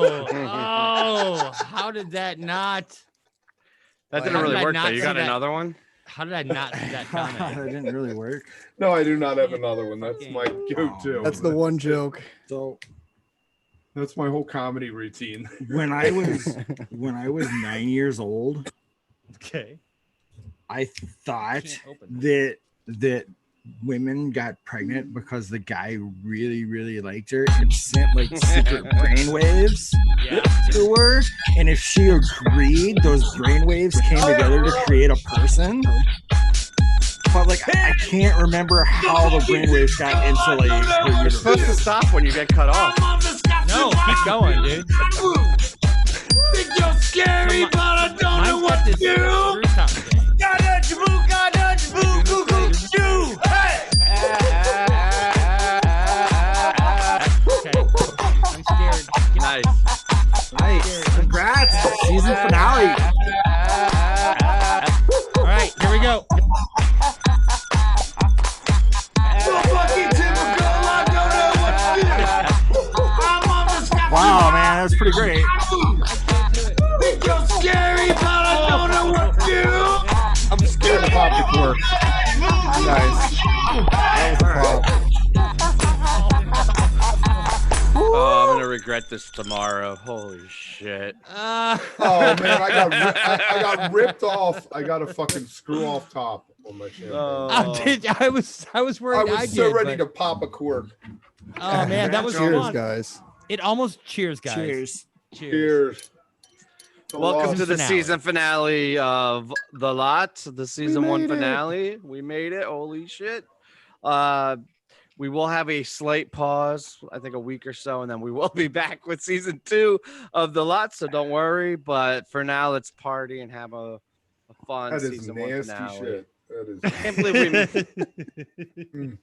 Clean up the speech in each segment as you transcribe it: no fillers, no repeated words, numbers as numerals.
Oh, how did that not? That didn't really work, though. You got that? another one? How did I not see that coming? That didn't really work. No, I do not have another one. That's my go-to. That's the one joke. So that's my whole comedy routine. when I was 9 years old, Okay. I thought that women got pregnant because the guy really liked her and sent like secret brainwaves to her, and if she agreed, those brainwaves came together to create a person. But like I can't remember how the brainwaves got into like her You're uterus. supposed to stop when you get cut off. No, keep going, dude. Think you're scary, but I don't know what to do. Gotta do. Hey! Okay. I'm scared. Nice. Nice. Congrats. Season finale. All right, here we go. Wow, man, that was pretty great. Think you're scary, but I don't know what to do. I'm scared to pop the cork. Nice. That was a prop. Oh, I'm gonna regret this tomorrow. Holy shit. Oh man, I got ripped off. I got a fucking screw off top on my champagne. I was worried. I was so ready to pop a cork. Oh man, that was Cheers, fun. guys. It almost cheers, guys. Cheers. Cheers. Welcome to the finale. season finale of The Lot, the season made 1 it. finale. We made it. Holy shit. We will have a slight pause, I think a week or so, and then we will be back with season 2 of The Lot, so don't worry. But for now, let's party and have a fun That is season 1 nasty finale. shit. That is. I can't believe we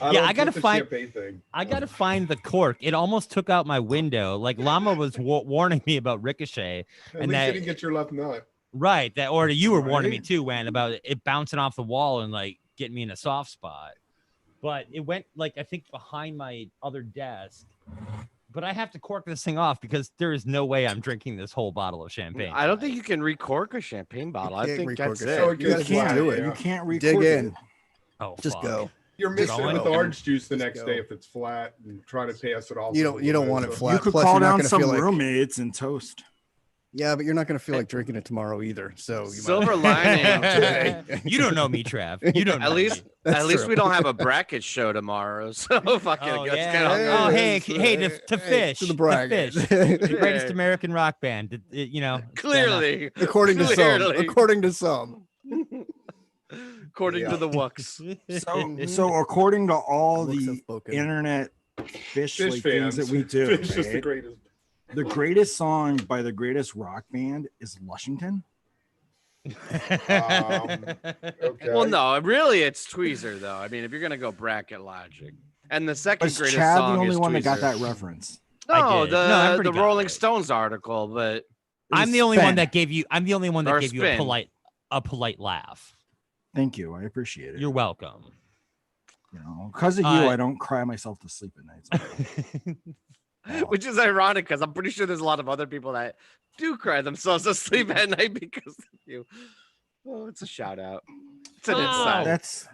I gotta the find. champagne thing. I gotta find the cork. It almost took out my window. Like Llama was warning me about Ricochet, At and least that you didn't get your left nut. right. That or you were warning me Right. too, Wen, about it bouncing off the wall and like getting me in a soft spot. But it went like I think behind my other desk. But I have to cork this thing off because there is no way I'm drinking this whole bottle of champagne. I don't think you can recork a champagne bottle. I can't think recork that's it. it. So it You gets gotta flat, do it. yeah. You can't record Dig it. in. Oh, Just fuck. go. You're mixing going. it with orange juice the Just next go. day if it's flat and try to pass it off. You don't want it So- flat. You could Plus, call you're not down gonna some feel like- roommates and toast. Yeah, but you're not going to feel like drinking it tomorrow either. So you Silver might... lining today. You don't know me, Trav. You don't. Know At least, me. That's at least true. we don't have a bracket show tomorrow. So fucking Oh, let's yeah. get on. Oh, hey, to Hey, fish. to the To bracket. fish. The greatest Yeah. American rock band. You know. Clearly, according to some. Clearly. According to some. according to Yeah. the Wooks. So according to all Looks the have spoken. internet fish Fish like fans. things that we do, Fish is the right? greatest. The greatest song by the greatest rock band is Lushington. Okay. Well, no, really, it's Tweezer though. I mean, if you're gonna go bracket logic, and the second Was greatest Chad song the only is one that got Tweezer. that reference? I No, did. No, everybody the got Rolling it. Stones article, but It I'm was the only one Spin. that gave you. I'm the only one that Or gave you a Spin. polite laugh. Thank you. I appreciate it. You're welcome. You know, because of you, I don't cry myself to sleep at night. So. which is ironic because I'm pretty sure there's a lot of other people that do cry themselves asleep at night because of you. Oh, it's a shout out. It's an Oh. inside.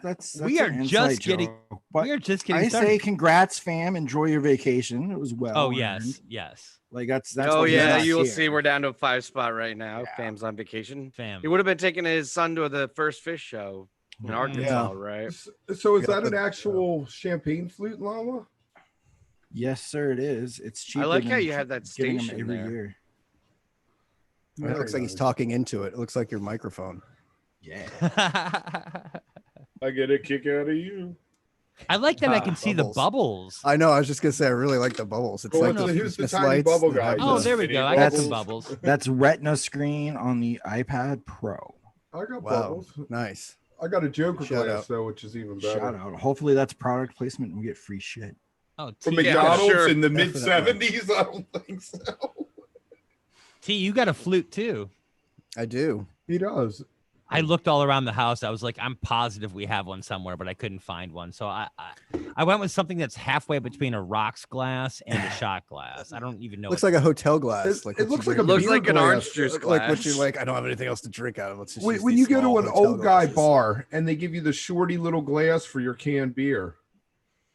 That's We an are inside just getting- joke. But We are just getting I started. say congrats, fam. Enjoy your vacation. It was well. Oh earned. yes. Like that's Oh what yeah, got you will here. see we're down to a 5 spot right now. Yeah. Fam's on vacation. Fam. He would have been taking his son to the first fish show in Mhm. Arkansas, right? So is Yeah, that an but- actual champagne flute, Llama? Yes, sir. It is. It's cheaper. I like how than you have that getting them station every there. year. It looks like he's talking into it. It looks like your microphone. Yeah. I get a kick out of you. I like that I can see the Bubbles. bubbles. I know. I was just gonna say I really like the bubbles. It's Well, like no, those who's the Christmas tiny lights bubble that guy? have Oh, the- there we go. I got That's- some bubbles. That's Retina screen on the iPad Pro. I got Wow, bubbles. nice. I got a Joker Shout glass out. though, which is even better. Shout out. Hopefully that's product placement and we get free shit. Oh, From T, Yeah, McDonald's sure. in the mid Definitely. '70s. I don't think so. T, you got a flute too. I do. He does. I looked all around the house. I was like, I'm positive we have one somewhere, but I couldn't find one. So I went with something that's halfway between a rocks glass and a shot glass. I don't even know. Looks like a hotel glass. It looks like a looks beer like an glass. orange juice glass. Like what you like. I don't have anything else to drink out of. Let's just use When these you go to small an hotel old guy glasses. bar and they give you the shorty little glass for your canned beer.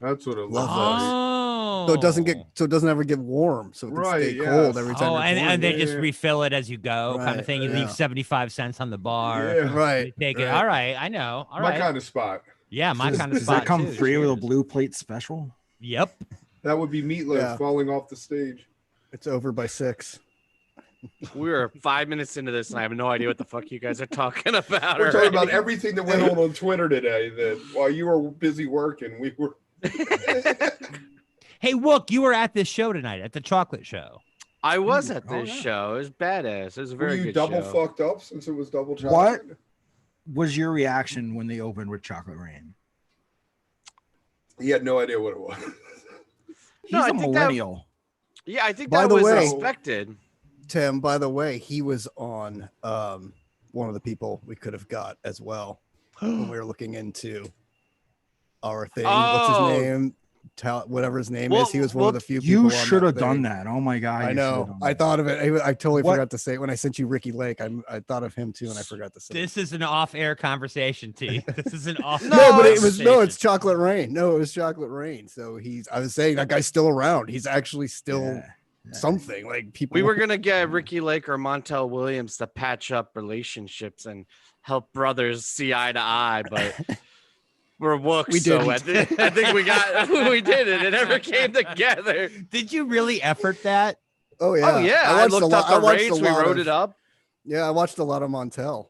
That's what it looks like. Oh, So it doesn't ever get warm, so it can Right, stay yeah. cold every time. Oh, you're and pouring they it. just refill it as you go, kind of Right, thing. You yeah. leave 75 cents on the bar. Yeah. Right. They take it. right. All right, I know. All My right. kind of spot. Yeah, my kind of Does spot that come too. free with a Cheers. blue plate special? Yep. That would be Meatloaf Yeah. falling off the stage. It's over by 6. We were 5 minutes into this, and I have no idea what the fuck you guys are talking about. We're talking about already. everything that went on Twitter today. That while you were busy working, we were. Hey, Wook, you were at this show tonight at the chocolate show. I was at Oh, this yeah. show. It was badass. It was a Were very you good double show. fucked up since it was double chocolate? What was your reaction when they opened with Chocolate Rain? He had no idea what it was. He's No, I a think that- millennial. Yeah, I think By that the was way- expected. Tim, by the way, he was on one of the people we could have got as well when we were looking into our thing. What's Oh. his name? Whatever his name Well- is. He was one well, of the few people. You on should have thing. done that. Oh my god! I you should have know. done I that. thought of it. I totally What? forgot to say it when I sent you Ricky Lake. I thought of him too, and I forgot to say. This is an off-air conversation, T. This is an off. No, but it was conversation. it's Chocolate Rain. No, it was Chocolate Rain. So I was saying that guy's still around. He's actually still Yeah. something. Like people. We were gonna get Ricky Lake or Montel Williams to patch up relationships and help brothers see eye to eye, but we're Wooks. We So didn't. I think we did it. It never came together. Did you really effort that? Oh yeah. Oh yeah, I watched looked lot- up I the watched rates. a We lot wrote of- it up. Yeah, I watched a lot of Montel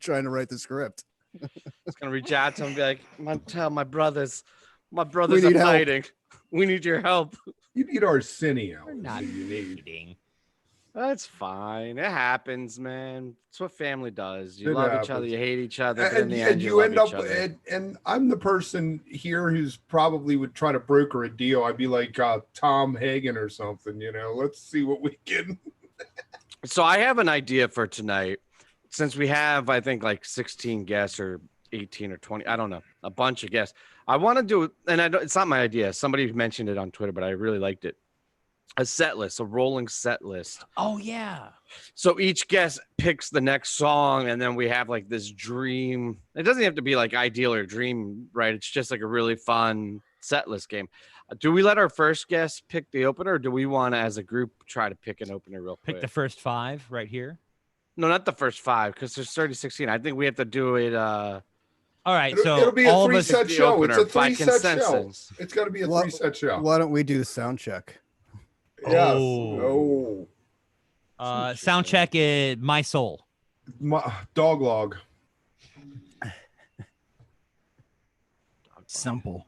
trying to write the script. It's gonna reach out to him and be like, Montel, my brothers We are need help. fighting. We need your help. You need Arsenio. We're not You need. eating. That's fine. It happens, man. It's what family does. You It love each happens. other, you hate each other, but in And, the and end, you love end up, each other. and I'm the person here who's probably would try to broker a deal. I'd be like Tom Hagen or something, Let's see what we can. So I have an idea for tonight. Since we have, I think, like 16 guests or 18 or 20, I don't know, a bunch of guests. I want to do, and it's not my idea. Somebody mentioned it on Twitter, but I really liked it. A set list, a rolling set list. Oh yeah. So each guest picks the next song, and then we have like this dream. It doesn't have to be like ideal or dream, right? It's just like a really fun set list game. Do we let our first guest pick the opener, or do we want to, as a group, try to pick an opener real quick? Pick the first 5 right here. No, not the first 5, because there's 30, 16. I think we have to do it. All right, It'll, so it'll be a all of us. three-set the show. It's a opener by three-set show. consensus. It's got to be a Well, three-set show. Why don't we do sound check? Yes. Oh. Oh. Sound check is My Soul. Dog log. Simple.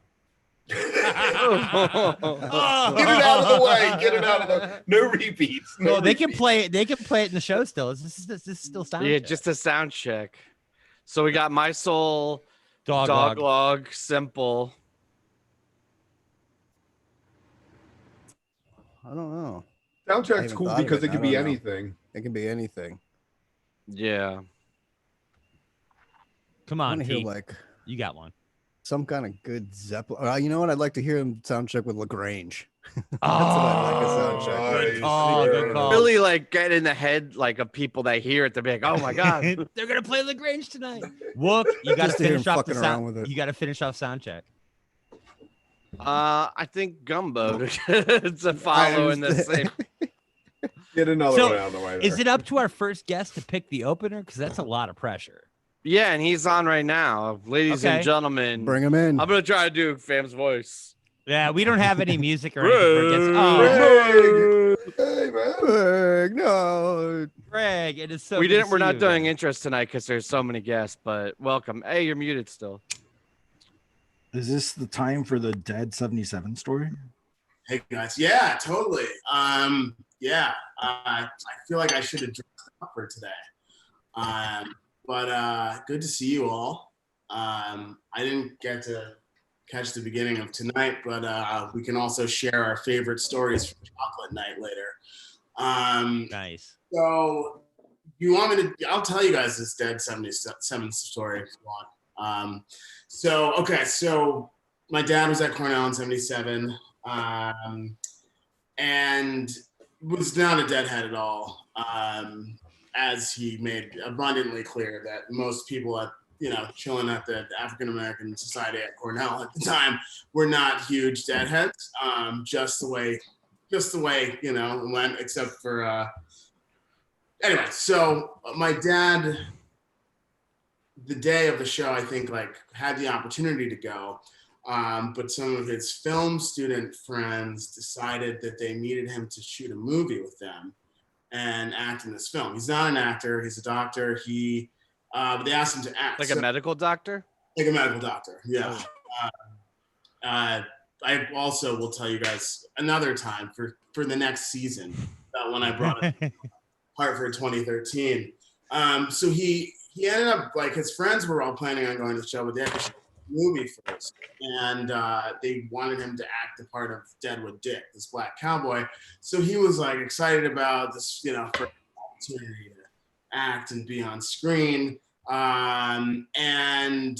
Get it out of the way. Get it out of the. No repeats. No, they can repeats. play it. They can play it in the show still. This is still sound Yeah, check. just a sound check. So we got My Soul, dog Dog log. Log, Simple. I don't know. Sound I check's haven't cool thought of because it. it can I be don't know. anything. It can be anything. Yeah. Come I on, want to hear T. like You got one. some kind of good Zeppelin. You know what? I'd like to hear him sound check with Lagrange. Oh, what I like a sound check. Nice. Good call. Really like get in the head like of people that hear it to be like, oh my god. They're gonna play Lagrange tonight. Wook, you got to Just to hear finish him off the fucking around sound. with it. You got to finish off sound check. I think Gumbo to follow in the same. Get another So, one out of the way. Is there. it up to our first guest to pick the opener? Because that's a lot of pressure. Yeah, and he's on right now, ladies and Okay. gentlemen. Bring him in. I'm gonna try to do Fam's voice. Yeah, we don't have any music or anything for guests. Oh, Hey, man. Greg, no. Greg, it is so. We good to didn't. We're see not you, doing man. intros tonight because there's so many guests. But welcome. Hey, you're muted still. Is this the time for the Dead 77 story? Hey guys, yeah, totally. I feel like I should have dressed up for today. But good to see you all. I didn't get to catch the beginning of tonight, but we can also share our favorite stories from Chocolate Night later. Nice. So You want me to? I'll tell you guys this Dead 77 story if you want. So my dad was at Cornell in 77, and was not a deadhead at all, as he made abundantly clear that most people at chilling at the African American Society at Cornell at the time were not huge deadheads. Just the way it went, except for anyway. So my dad, the day of the show, I think had the opportunity to go, but some of his film student friends decided that they needed him to shoot a movie with them and act in this film. He's not an actor; he's a doctor. But they asked him to act a medical doctor. Like a medical doctor, yeah. I also will tell you guys another time for the next season when I brought it to Hartford 2013. So he ended up his friends were all planning on going to the show, but they had to shoot the movie first, and they wanted him to act the part of Deadwood Dick, this black cowboy. So he was excited about this, for opportunity to act and be on screen. And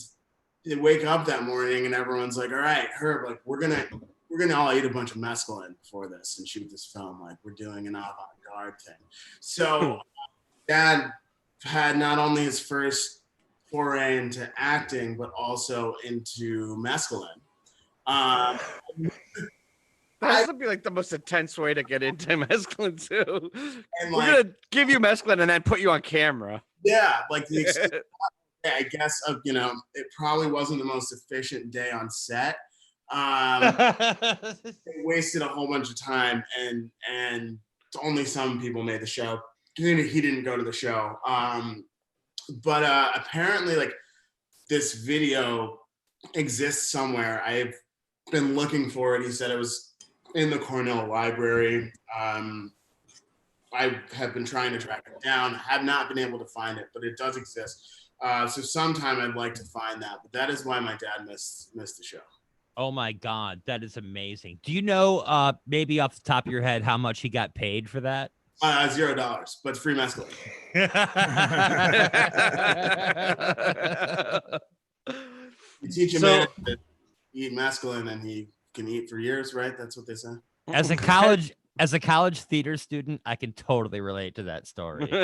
they wake up that morning and everyone's like, all right, Herb, we're gonna all eat a bunch of mescaline for this and shoot this film. We're doing an avant-garde thing. So Dad had not only his first foray into acting, but also into mescaline. That would be the most intense way to get into mescaline too. And we're gonna give you mescaline and then put you on camera. Yeah, I guess it probably wasn't the most efficient day on set. They wasted a whole bunch of time, and only some people made the show. He didn't go to the show. But apparently, this video exists somewhere. I've been looking for it. He said it was in the Cornell library. I have been trying to track it down, have not been able to find it, but it does exist. So sometime I'd like to find that, but that is why my dad missed the show. Oh my God, that is amazing. Do you know, maybe off the top of your head, how much he got paid for that? $0, but free mescaline. You teach a man to eat mescaline and he can eat for years, right? That's what they say. As a college theater student, I can totally relate to that story. He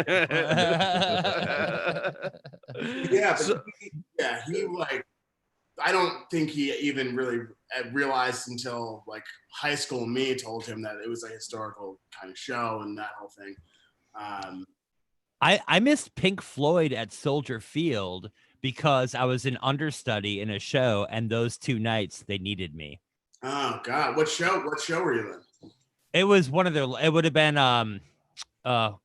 I don't think he even really realized until high school me told him that it was a historical kind of show and that whole thing. I missed Pink Floyd at Soldier Field because I was an understudy in a show, and those 2 nights they needed me. Oh God, what show were you in? It was one of their. It would have been God,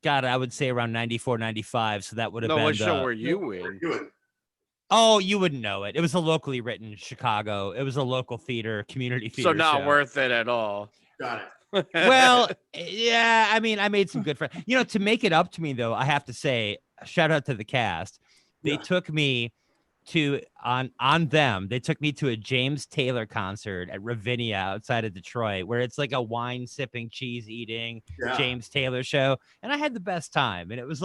I would say around 94, 95. So that would have been. What show were you in? Oh, you wouldn't know it. It was a locally written Chicago. It was a local theater, community theater. So not show. Worth it at all. Got it. Well, yeah. I mean, I made some good friends. To make it up to me though, I have to say, shout out to the cast. They took me to They took me to a James Taylor concert at Ravinia outside of Detroit, where it's a wine sipping, cheese eating James Taylor show, and I had the best time. And it was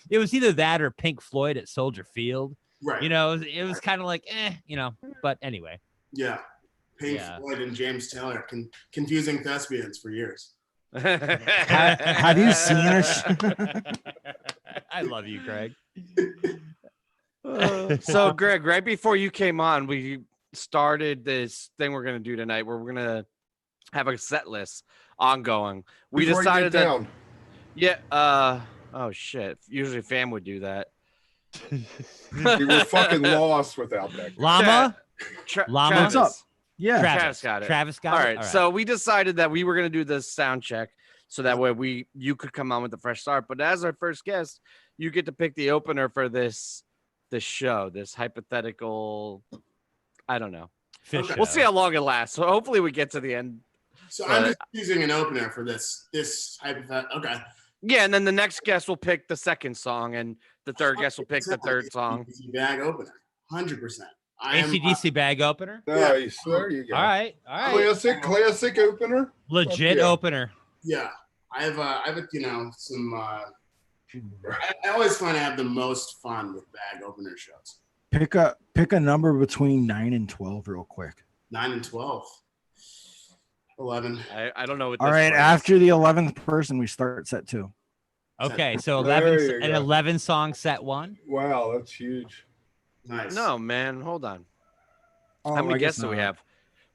it was either that or Pink Floyd at Soldier Field. Right. It was kind of but anyway. Yeah. Pink Floyd and James Taylor, confusing thespians for years. Have you seen her? I love you, Greg. So Greg, right before you came on, we started this thing we're going to do tonight where we're going to have a set list ongoing. We Before decided you get that down. oh shit, usually fam would do that. We were fucking lost without that. Llama? Llama? Travis. What's up? Yeah. Travis got it. Travis got All it. right. So we decided that we were going to do this sound check so that way you could come on with a fresh start. But as our first guest, you get to pick the opener for this show, this hypothetical, I don't know. We'll see how long it lasts. So hopefully we get to the end. So I'm just using an opener for this hypothetical. Okay. Yeah, and then the next guest will pick the second song, and the third guest will pick the third song. Bag opener, 100%. AC/DC bag opener. Nice. There you go. All right. Classic opener. Legit opener. Yeah, I have some I always find I have the most fun with bag opener shows. Pick a number between 9 and 12 real quick. 9 and 12. 11. I don't know what. All this right, one is. after the 11th person, we start set 2. Okay, so There 11 you an go. 11 song set 1. Wow, that's huge. Nice. No, man, hold on. Oh, How many I guess guests do we not. have?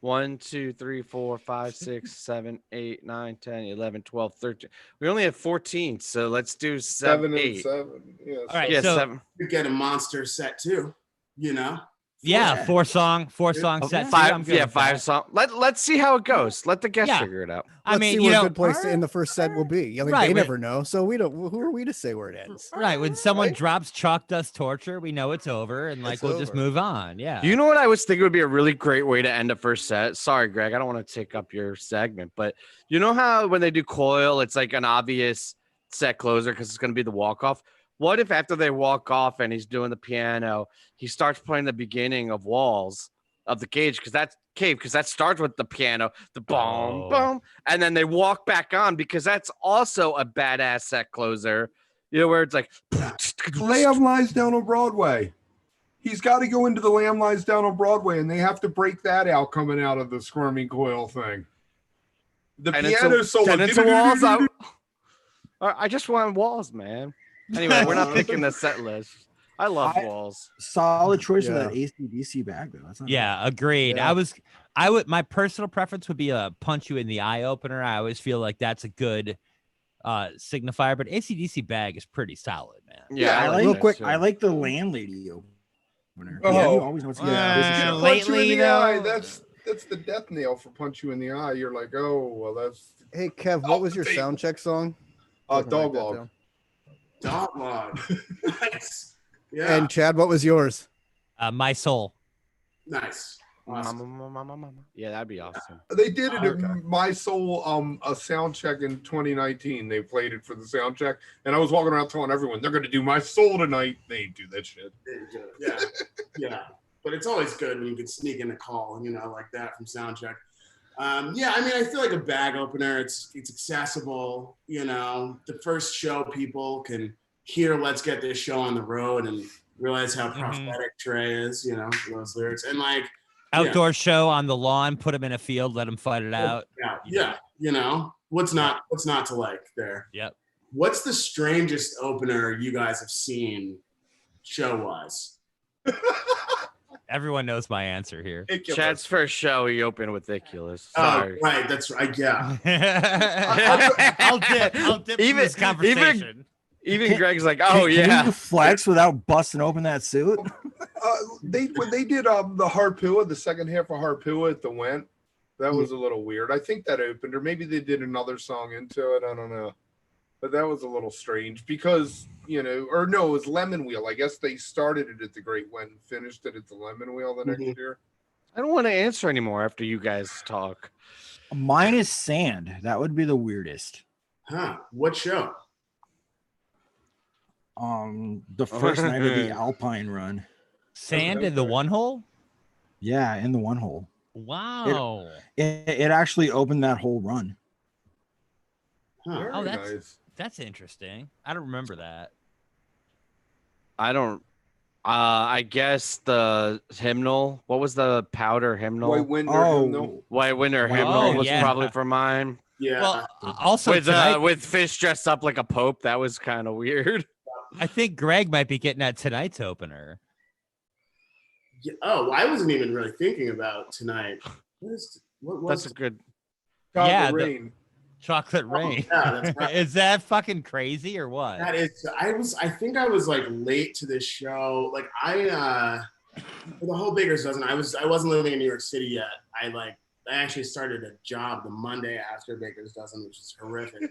1, 2, 3, 4, 5, 6, 7, 8, 9, 10, 11, 12, 13. We only have 14, so let's do 7, 7 and 8. 7. Yeah, All right, Yeah, so 7. You get a monster set too, you know? yeah, 4 song Oh, set 2. I'm 5, good yeah, with 5 that. songs. Let's see how it goes. Let the guests Yeah. figure it out. I Let's mean, see you what a know, good place in the first set will be. I mean, Right, they we- never know, so we don't. Who are we to say where it ends? right, when someone Right. drops Chalk Dust Torture, we know it's over and like It's we'll just over. move on. Yeah. You know what I was thinking would be a really great way to end a first set? Sorry, Greg, I don't want to take up your segment, but you know how when they do Coil, it's like an obvious set closer because it's going to be the walk off. What if after they walk off and he's doing the piano, he starts playing the beginning of Walls of the Cage because that starts with the piano, the boom, Oh. boom, and then they walk back on because that's also a badass set closer. You know where it's like Lamb Lies Down on Broadway. He's got to go into the Lamb Lies Down on Broadway, and they have to break that out coming out of the Squirming Coil thing. The piano solo. Tenants of Walls. I just want Walls, man. Anyway, we're not picking the set list. I love Walls. Solid choice Yeah. of that ACDC bag though. That's not Yeah, agreed. Yeah. I would my personal preference would be a punch you in the eye opener. I always feel like that's a good signifier, but ACDC bag is pretty solid, man. Yeah, I I like like real that quick, too. I like the landlady opener. Oh. Yeah, you always know what's going Yeah. on. Punch you Lately, in the though- eye. That's the death nail for punch you in the eye. You're like, oh well, that's Hey, Kev, what was your sound check song? dog Write that log. down. Dog log. Nice. Yeah. And Chad, what was yours? My soul. Nice. Awesome. Mama. Yeah, that'd be awesome. They did it Okay. at My Soul a sound check in 2019. They played it for the sound check, and I was walking around telling everyone they're going to do My Soul tonight. They ain't do that shit. Yeah. Yeah. But it's always good when you can sneak in a call, like that from Soundcheck. Yeah, I mean, I feel like a bag opener, it's accessible. The first show people can hear Let's Get This Show on the Road and realize how prophetic Trey is, those lyrics. And like, Outdoor show on the lawn, put them in a field, let them fight it out. yeah, what's not to like there? Yep. What's the strangest opener you guys have seen show-wise? Everyone knows my answer here. Chad's first show, he opened with Iculus. Oh, Sorry. right, that's right, yeah. I'll dip from this conversation. Even Greg's like, Can- oh can yeah. you flex without busting open that suit? When they did the Harpua, the second half of Harpua at the Went, that was a little weird. I think that opened, or maybe they did another song into it. I don't know, but that was a little strange because or no, it was Lemon Wheel. I guess they started it at the Great Went and finished it at the Lemon Wheel the next year. I don't want to answer anymore after you guys talk. Mine is Sand. That would be the weirdest. Huh? What show? The first night of the Alpine run. Sand in the one hole? Yeah, in the one hole. Wow. It actually opened that whole run. Huh. Very Oh, that's nice. that's interesting. I don't remember that. I don't. I guess the hymnal. What was the powder hymnal? White Winter. Oh, Hymnal. White Winter Oh, hymnal was yeah. probably for mine. Yeah. Well, also tonight, With Fish dressed up like a pope. That was kind of weird. I think Greg might be getting at tonight's opener. Yeah, oh, I wasn't even really thinking about tonight. What was That's a good. Chocolate Yeah, the- Rain. Chocolate Rain. Yeah, that's right. Is that fucking crazy or what? That is, I think I was like late to this show. Like for the whole Baker's Dozen, I wasn't living in New York City yet. I actually started a job the Monday after Baker's Dozen, which is horrific.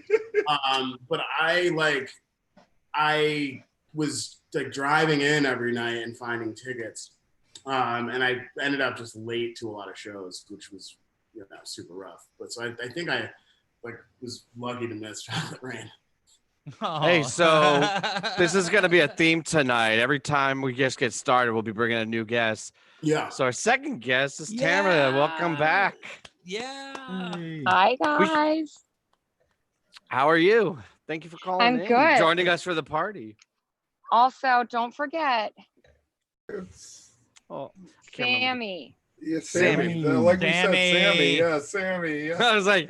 But I was like driving in every night and finding tickets. And I ended up just late to a lot of shows, which was, super rough. But so I think I was lucky to miss Chocolate Rain. Hey, so this is going to be a theme tonight. Every time we just get started, we'll be bringing a new guest. Yeah. So our second guest is Tamara. Welcome back. Yeah. Hi guys. How are you? Thank you for calling I'm in. good. Joining us for the party. Also, don't forget It's, Oh, I can't remember. Sammy. yeah, Sammy. Sammy. Like we said, Sammy. Sammy. Yeah, Sammy. Yeah. I was like,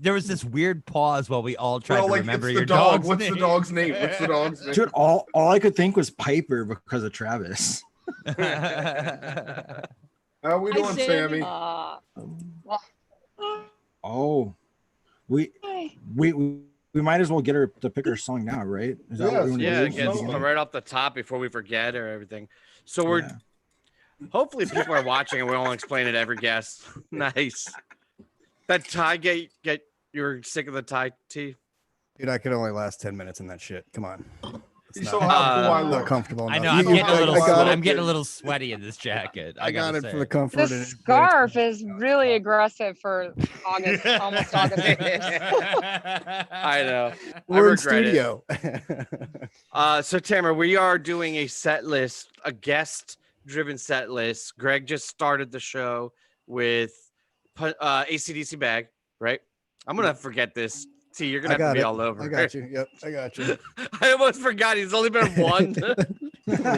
There was this weird pause while we all tried Well, to like remember it's your the dog. dog's What's name. the dog's name? What's the dog's name? Dude, all I could think was Piper because of Travis. How we doing, Sammy? Oh, we might as well get her to pick her song now, right? Is that what we want to yeah, do? it gets right off the top before we forget or everything. So we're hopefully people are watching and we won't explain it to every guest. Nice. That tie get you're sick of the tie, T? Dude, I could only last 10 minutes in that shit. Come on. You saw how cool I Not look. comfortable I enough. know. I'm You- getting a little. I got I'm it. getting a little sweaty in this jacket. I got gotta it for say. the comfort. The and it's- scarf is really aggressive for August, almost August. I know. We're in regret it. studio. So Tamara, we are doing a set list, a guest-driven set list. Greg just started the show with AC/DC Bag, right? I'm gonna forget this. T, you're gonna I have to got be it. all over. I got you. Yep, I got you. I almost forgot. He's only been one.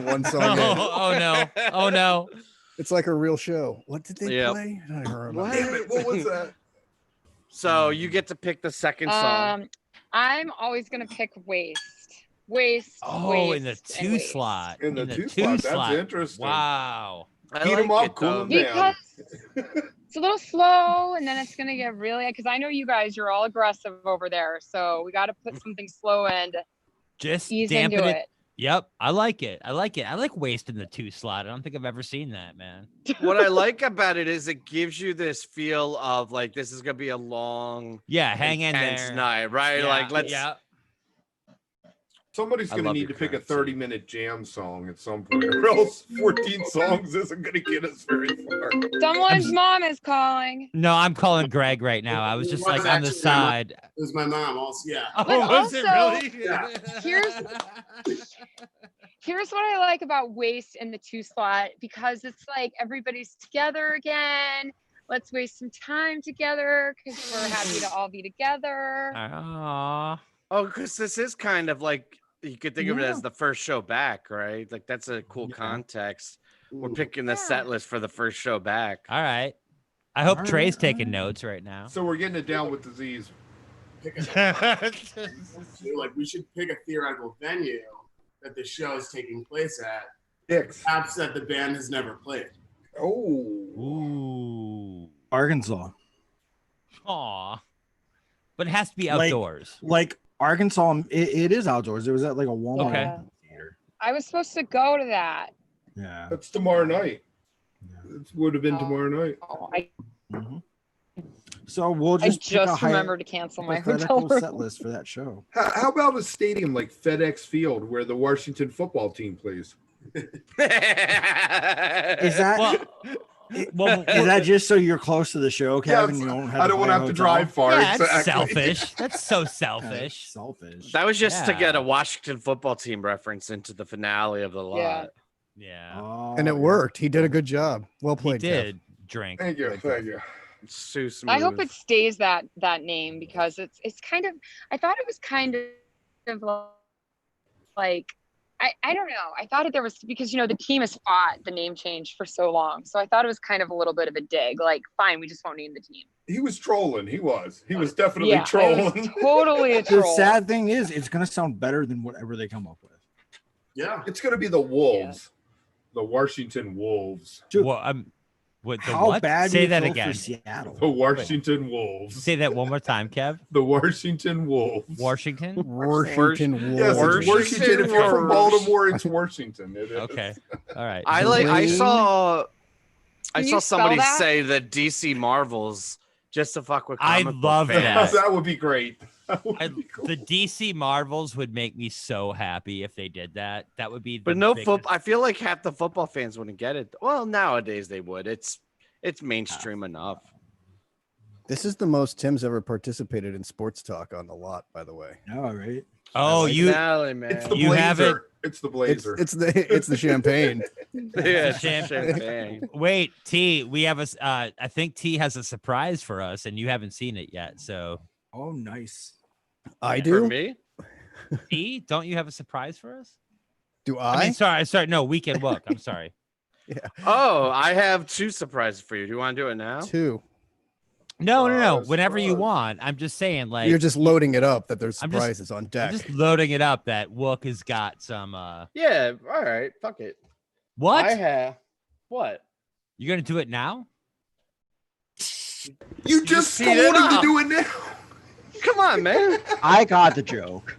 One song in. Oh no! Oh no! It's like a real show. What did they Yep. play? I don't even remember. What? Damn it, what was that? So you get to pick the second song. I'm always gonna pick waist. Waist. Oh, in the waist, and two waist. slot. In the two slot. That's interesting. Wow. I Heat like 'em up, it, cool though. 'em down. Because it's a little slow, and then it's gonna get really. Because I know you guys, you're all aggressive over there, so we got to put something slow and Just ease dampen into it. it. Yep, I like it. I like it. I like waist in the two slot. I don't think I've ever seen that, man. What I like about it is it gives you this feel of like this is gonna be a long, Yeah, hang in intense there. night, right? Yeah, Like let's. Yeah. I Somebody's going to love need your to pick a currency. 30-minute jam song at some point, or else 14 songs isn't going to get us very far. Someone's mom is calling. No, I'm calling Greg right now. I was just like on the Actually, my mom- side. It was my mom also. Yeah. Oh, But was it also, really? Yeah. Here's what I like about waist in the two slot, because it's like everybody's together again. Let's waste some time together because we're happy to all be together. Aw. Oh, because this is kind of like you could think of it as the first show back, right? Like that's a cool context. We're picking the set list for the first show back. All right. I hope All Trey's right, taking notes right now. So we're getting it down with disease. Pick a, like we should pick a theoretical venue that the show is taking place at, Dicks. perhaps that the band has never played. Oh. Ooh. Arkansas. Aw. But it has to be Like- outdoors. Like Arkansas, it is outdoors. It was at like a Walmart Okay. theater. I was supposed to go to that. Yeah. That's tomorrow night. It would have been tomorrow night. Oh, Mhm. So we'll I just pick a just remembered to cancel my hotel hypothetical room. set list for that show. How about a stadium like FedEx Field where the Washington football team plays? Is that Well, is that just so you're close to the show, Kevin? Yeah, You don't have I don't want to have to drive far. yeah, that's exactly. selfish. That's so Yeah, selfish. selfish. That was just to get Yeah. a Washington football team reference into the finale of the lot. Yeah. Yeah. Oh, And it worked. He did a good job. Well He played. Kev. did drink. Thank you. Thank you. It's so smooth. I hope it stays that name, because it's kind of, I thought it was kind of like I don't know. I thought there was, because the team has fought the name change for so long. So I thought it was kind of a little bit of a dig. Like, fine, we just won't name the team. He was trolling. He was definitely Yeah, it trolling. was totally a The troll. sad thing is, it's gonna sound better than whatever they come up with. Yeah. It's going to be the Wolves, the Washington Wolves, Dude, Well, what the how what? bad Say do you that feel again. for Seattle? the Washington Wolves, Say that one more time, Kev. the Washington Wolves. Washington. Washington Yes, Wolves. it's Washington. If you're from Wolves. Baltimore, it's Washington. It is. Okay. All right. I Wayne? saw Can you spell somebody that? say the DC Marvels just to fuck with I comic book love fans. that. That would be great. That would I, be cool. the DC Marvels would make me so happy if they did that. That would be. But the no biggest- football. I feel like half the football fans wouldn't get it. Well, nowadays they would. It's mainstream enough. This is the most Tim's ever participated in sports talk on the lot, by the way. All right. Oh, Like you Finale, man. It's the You have it. blazer. It's the blazer. It's the champagne. yeah, it's Champagne. champagne. wait, T. We have I think T has a surprise for us, and you haven't seen it yet. So Oh, nice. I For do. me? T, don't you have a surprise for us? Do I I? mean, sorry. No, Weekend Wook. I'm sorry. Oh, I have 2 surprises for you. Do you want to do it now? 2. No. Whenever you Surprise. want. I'm just saying, like You're just loading it up that there's I'm just- surprises on I'm deck. just loading it up that Wook has got some. Yeah. All right. Fuck it. What? I have. What? You're gonna do it now? You just teed told it him to up. do it now. Come on, man. I got the joke.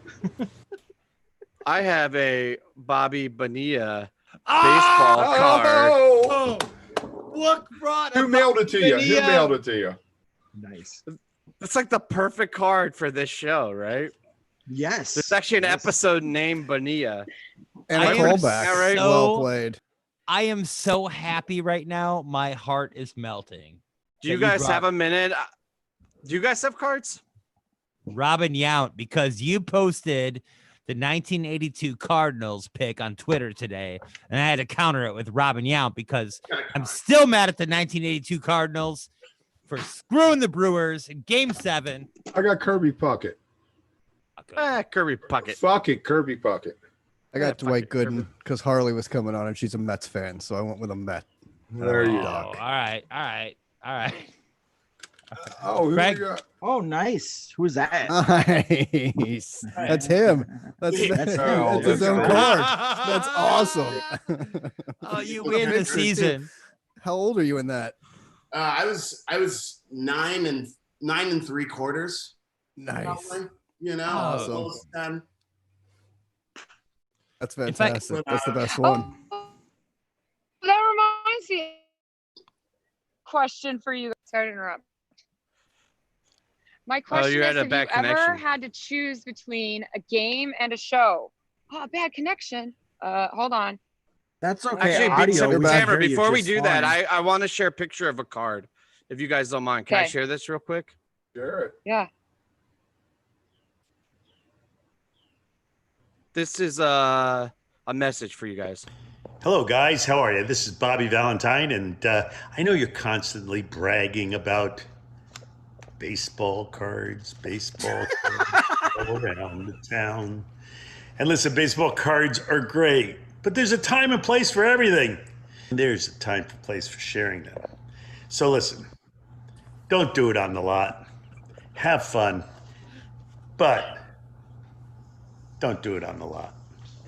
I have a Bobby Bonilla baseball card. Oh, Wook brought who mailed it to you? Who Bonilla. mailed it to you? Nice. It's like the perfect card for this show, right? Yes. There's actually an Yes. episode named Bonilla. And a I am callback. so- right? Well played. I am so happy right now. My heart is melting. Do you that you guys have brought- a minute? Do you guys have cards? Robin Yount, because you posted the 1982 Cardinals pick on Twitter today, and I had to counter it with Robin Yount because I'm still mad at the 1982 Cardinals for screwing the Brewers in Game 7. I got Kirby Puckett. Kirby Puckett. Fuck it, Kirby Puckett. I got Dwight Gooden because Harley was coming on and she's a Mets fan, so I went with a Met. There you Oh, go. all right. Oh, who Greg. we got? Oh, nice. Who's that? Nice. That's him. That's That's that's his own good. card. That's awesome. Oh, you With a win the picture, too. season. How old are you in that? I was 9 and 3/4. Nice. Probably, you know, Awesome. almost 10. That's In fact- fantastic. That's the best one. That reminds me. Question for you. Sorry to interrupt. My question you is, had a have you bad ever connection. had to choose between a game and a show? Oh, bad connection. Hold on. That's okay. Actually, Audio, we can Tamara, hear you before we just do that, fine. I want to share a picture of a card, if you guys don't mind. Can I Okay. share this real quick? Jarrett. Yeah. This is a message for you guys. Hello, guys. How are you? This is Bobby Valentine, and I know you're constantly bragging about baseball cards all around the town. And listen, baseball cards are great, but there's a time and place for everything. There's a time and place for sharing them. So listen, don't do it on the lot. Have fun, but don't do it on the lot.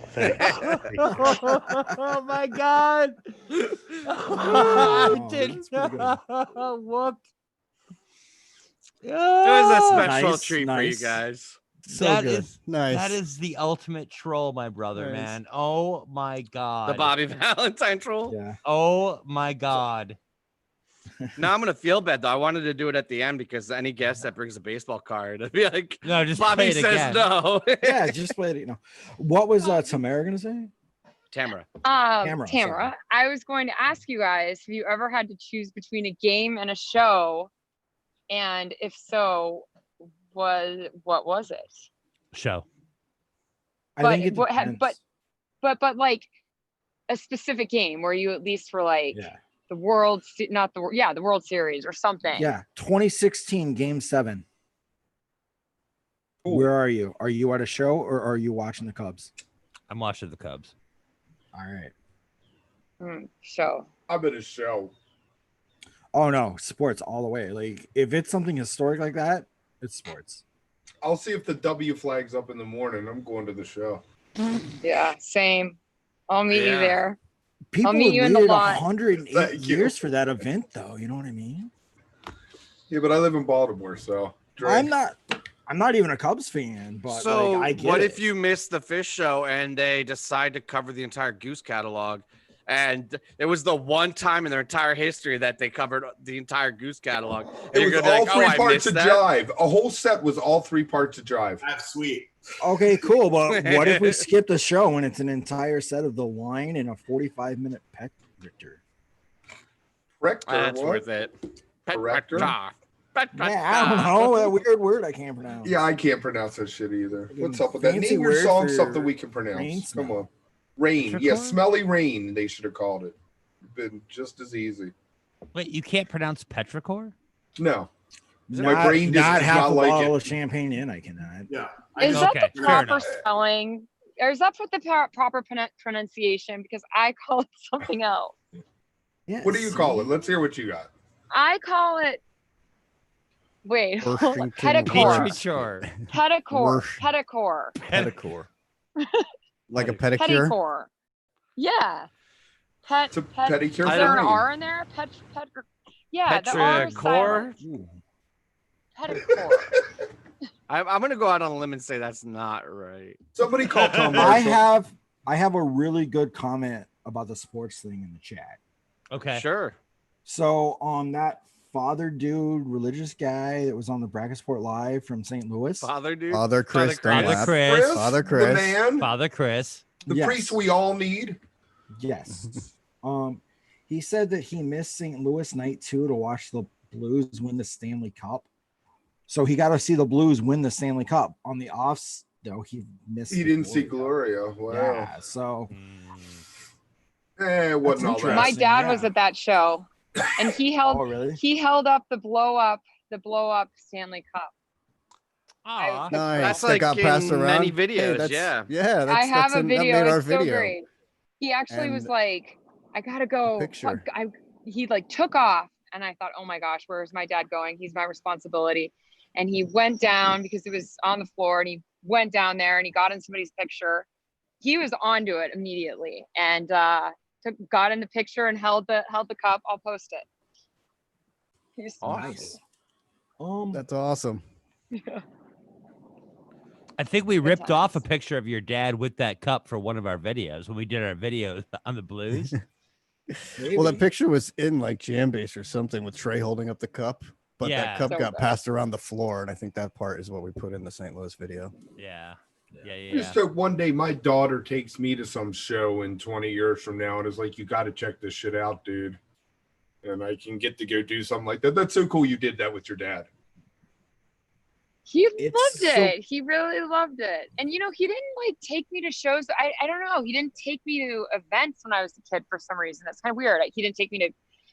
Thanks. Oh my God! Oh, I didn't that's pretty good. know. Whooped. It was a Oh, special Nice, treat for you nice. guys. So that good. is- Nice. that is the ultimate troll, my brother, Nice. man. Oh my God. The Bobby Valentine troll. Yeah. Oh my God. Now I'm gonna feel bad though. I wanted to do it at the end because any guest that brings a baseball card, I'd be like, No, just play Bobby it says again. no. Yeah, just play it. You know, what was Tamara gonna say? Tamara. Tamara, sorry. Tamara, I was going to ask you guys, have you ever had to choose between a game and a show? And if so, what was it? Show. I But think it what depends. but like a specific game where you at least were like yeah, the the World Series or something. yeah. 2016 Game 7. Where are you? Are you at a show or are you watching the Cubs? I'm watching the Cubs. All right. Show. I'm at a show. Oh no, sports all the way. Like if it's something historic like that, it's sports. I'll see if the W flag's up in the morning. I'm going to the show. Yeah, same. I'll meet you Yeah. there. People meet you in the waited lot. 108 Thank you. years for that event, though. You know what I mean? Yeah, but I live in Baltimore, so I'm not even a Cubs fan, but So like, I get what it. if you missed the fish show and they decide to cover the entire Goose catalog? And it was the one time in their entire history that they covered the entire Goose catalog. And it you're was gonna be all like, three oh, I parts missed of that. Jive. A whole set was all 3 parts of Jive. That's sweet. Okay, cool. But what if we skip the show and it's an entire set of the line and a 45-minute pet Richter? Rector, That's what? worth it. Pet Corrector? Rector. Yeah, I don't know that weird word I can't pronounce. Yeah, I can't pronounce that shit either. What's up with that? Fancy Name your word song for something we can rain pronounce. Come smell. on. Rain. Yeah, Petrichor? smelly rain, they should have called it. Been just as easy. Wait, you can't pronounce petrichor? No. Not, My brain just not does half not a like bottle it. of champagne in, I cannot. Yeah. Is that Okay, the fair proper enough. spelling? Or is that for the proper pronunciation? Because I call it something else. Yeah, What do you call it? see? Let's hear what you got. I call it. Wait, Washington pedicore. Petrichor. Pedicore. Worsh- Pedicore. Pedicure. Like a pedicure? Pedicure. Yeah. It's a pedicure Is for there an rain. R in there? Yeah, the R is Petrichor? silent. Ooh. Pedicore. I'm gonna go out on a limb and say that's not right. Somebody call Tom I Marshall. have a really good comment about the sports thing in the chat. Okay. Sure. So on that father dude religious guy that was on the Bracket Sport Live from St. Louis. Father dude. Father Chris. Father Don't Chris. laugh. Chris. Father The Chris. man. Father Chris. The Yes. priest we all need. Yes. He said that he missed St. Louis night 2 to watch the Blues win the Stanley Cup. So he got to see the Blues win the Stanley Cup. On the offs, though, he missed. He the didn't see Glory Gloria. Cup. Wow. Yeah. So It wasn't all that. My dad yeah. was at that show, and he held Oh, really? he held up the blow up Stanley Cup. Aw. Nice. That's That like got passed in around. many videos, that's, yeah. Yeah. That's, I have that's a that video. made our It's so video. great. He actually was And like, I gotta go. picture. He like took off, and I thought, oh my gosh, where's my dad going? He's my responsibility. And he went down because it was on the floor, and he went down there and he got in somebody's picture. He was onto it immediately, and got in the picture and held the cup. I'll post it. He's Nice. That's awesome. I think we Good ripped off a times. picture of your dad with that cup for one of our videos when we did our videos on the Blues. Well, that Maybe. picture was in like Jambase or something with Trey holding up the cup, but Yeah. that cup So got good. passed around the floor, and I think that part is what we put in the St. Louis video. Yeah. Yeah. I Yeah. just hope one day my daughter takes me to some show in 20 years from now and is like, you got to check this shit out, dude. And I can get to go do something like that. That's so cool you did that with your dad. He It's loved so- it. He really loved it. And he didn't like take me to shows. I don't know. He didn't take me to events when I was a kid for some reason. That's kind of weird. He didn't take me to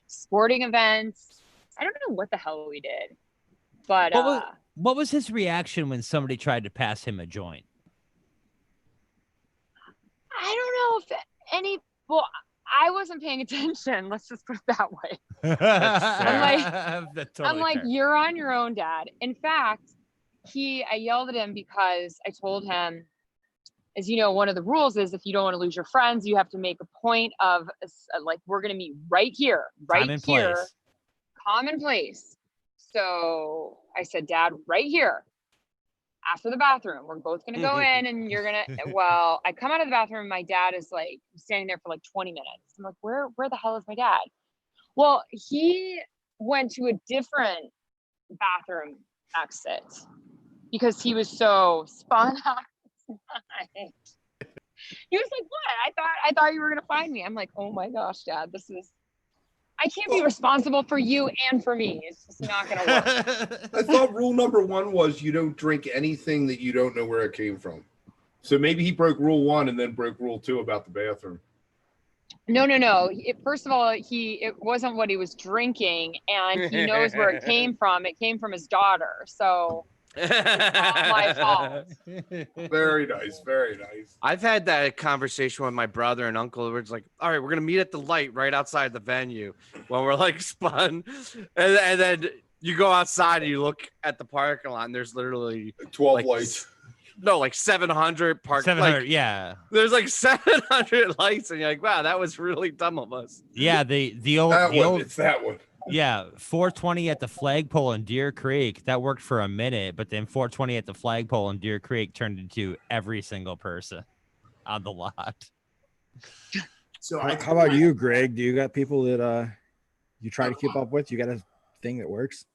sporting events. I don't know what the hell we did. But What was his reaction when somebody tried to pass him a joint? I don't know if I wasn't paying attention. Let's just put it that way. That's I'm totally like, fair. you're on your own, Dad. In fact, I yelled at him because I told him, as you know, one of the rules is if you don't want to lose your friends, you have to make a point of like, we're going to meet right here, right Time and here, place. common place. So I said, Dad, right here, after the bathroom, we're both going to go in and you're going to, well, I come out of the bathroom and my dad is like standing there for like 20 minutes. I'm like, where the hell is my dad? Well, he went to a different bathroom exit because he was so spun out. He was like, what? I thought you were gonna find me. I'm like, oh my gosh, Dad, I can't be responsible for you and for me. It's just not gonna work. I thought rule number 1 was you don't drink anything that you don't know where it came from. So maybe he broke rule 1 and then broke rule 2 about the bathroom. No. First of all, it wasn't what he was drinking, and he knows where it came from. It came from his daughter. So it's not my fault. Very nice. Very nice. I've had that conversation with my brother and uncle where it's like, all right, we're gonna meet at the light right outside the venue when we're like spun, and then you go outside and you look at the parking lot and there's literally 12 like, lights. No, like 700 park. 700, like, yeah. There's like 700 lights, and you're like, wow, that was really dumb of us. Yeah, the old That the one. old It's that one. yeah, 420 at the flagpole in Deer Creek. That worked for a minute, but then 420 at the flagpole in Deer Creek turned into every single person on the lot. So How about you, Greg? Do you got people that you try to keep up with? You got a thing that works?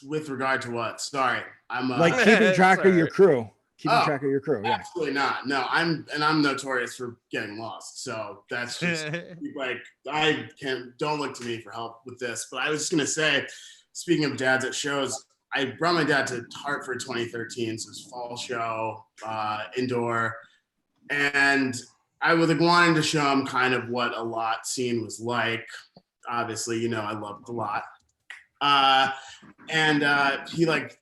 With regard to what? Sorry, I'm Like keeping track of your crew. keeping track of your crew. Yeah. Absolutely not. No, I'm notorious for getting lost. So that's just like don't look to me for help with this. But I was just gonna say, speaking of dads at shows, I brought my dad to Hartford 2013, so it's fall show, indoor, and I was like wanting to show him kind of what a lot scene was like. Obviously, I loved the lot. And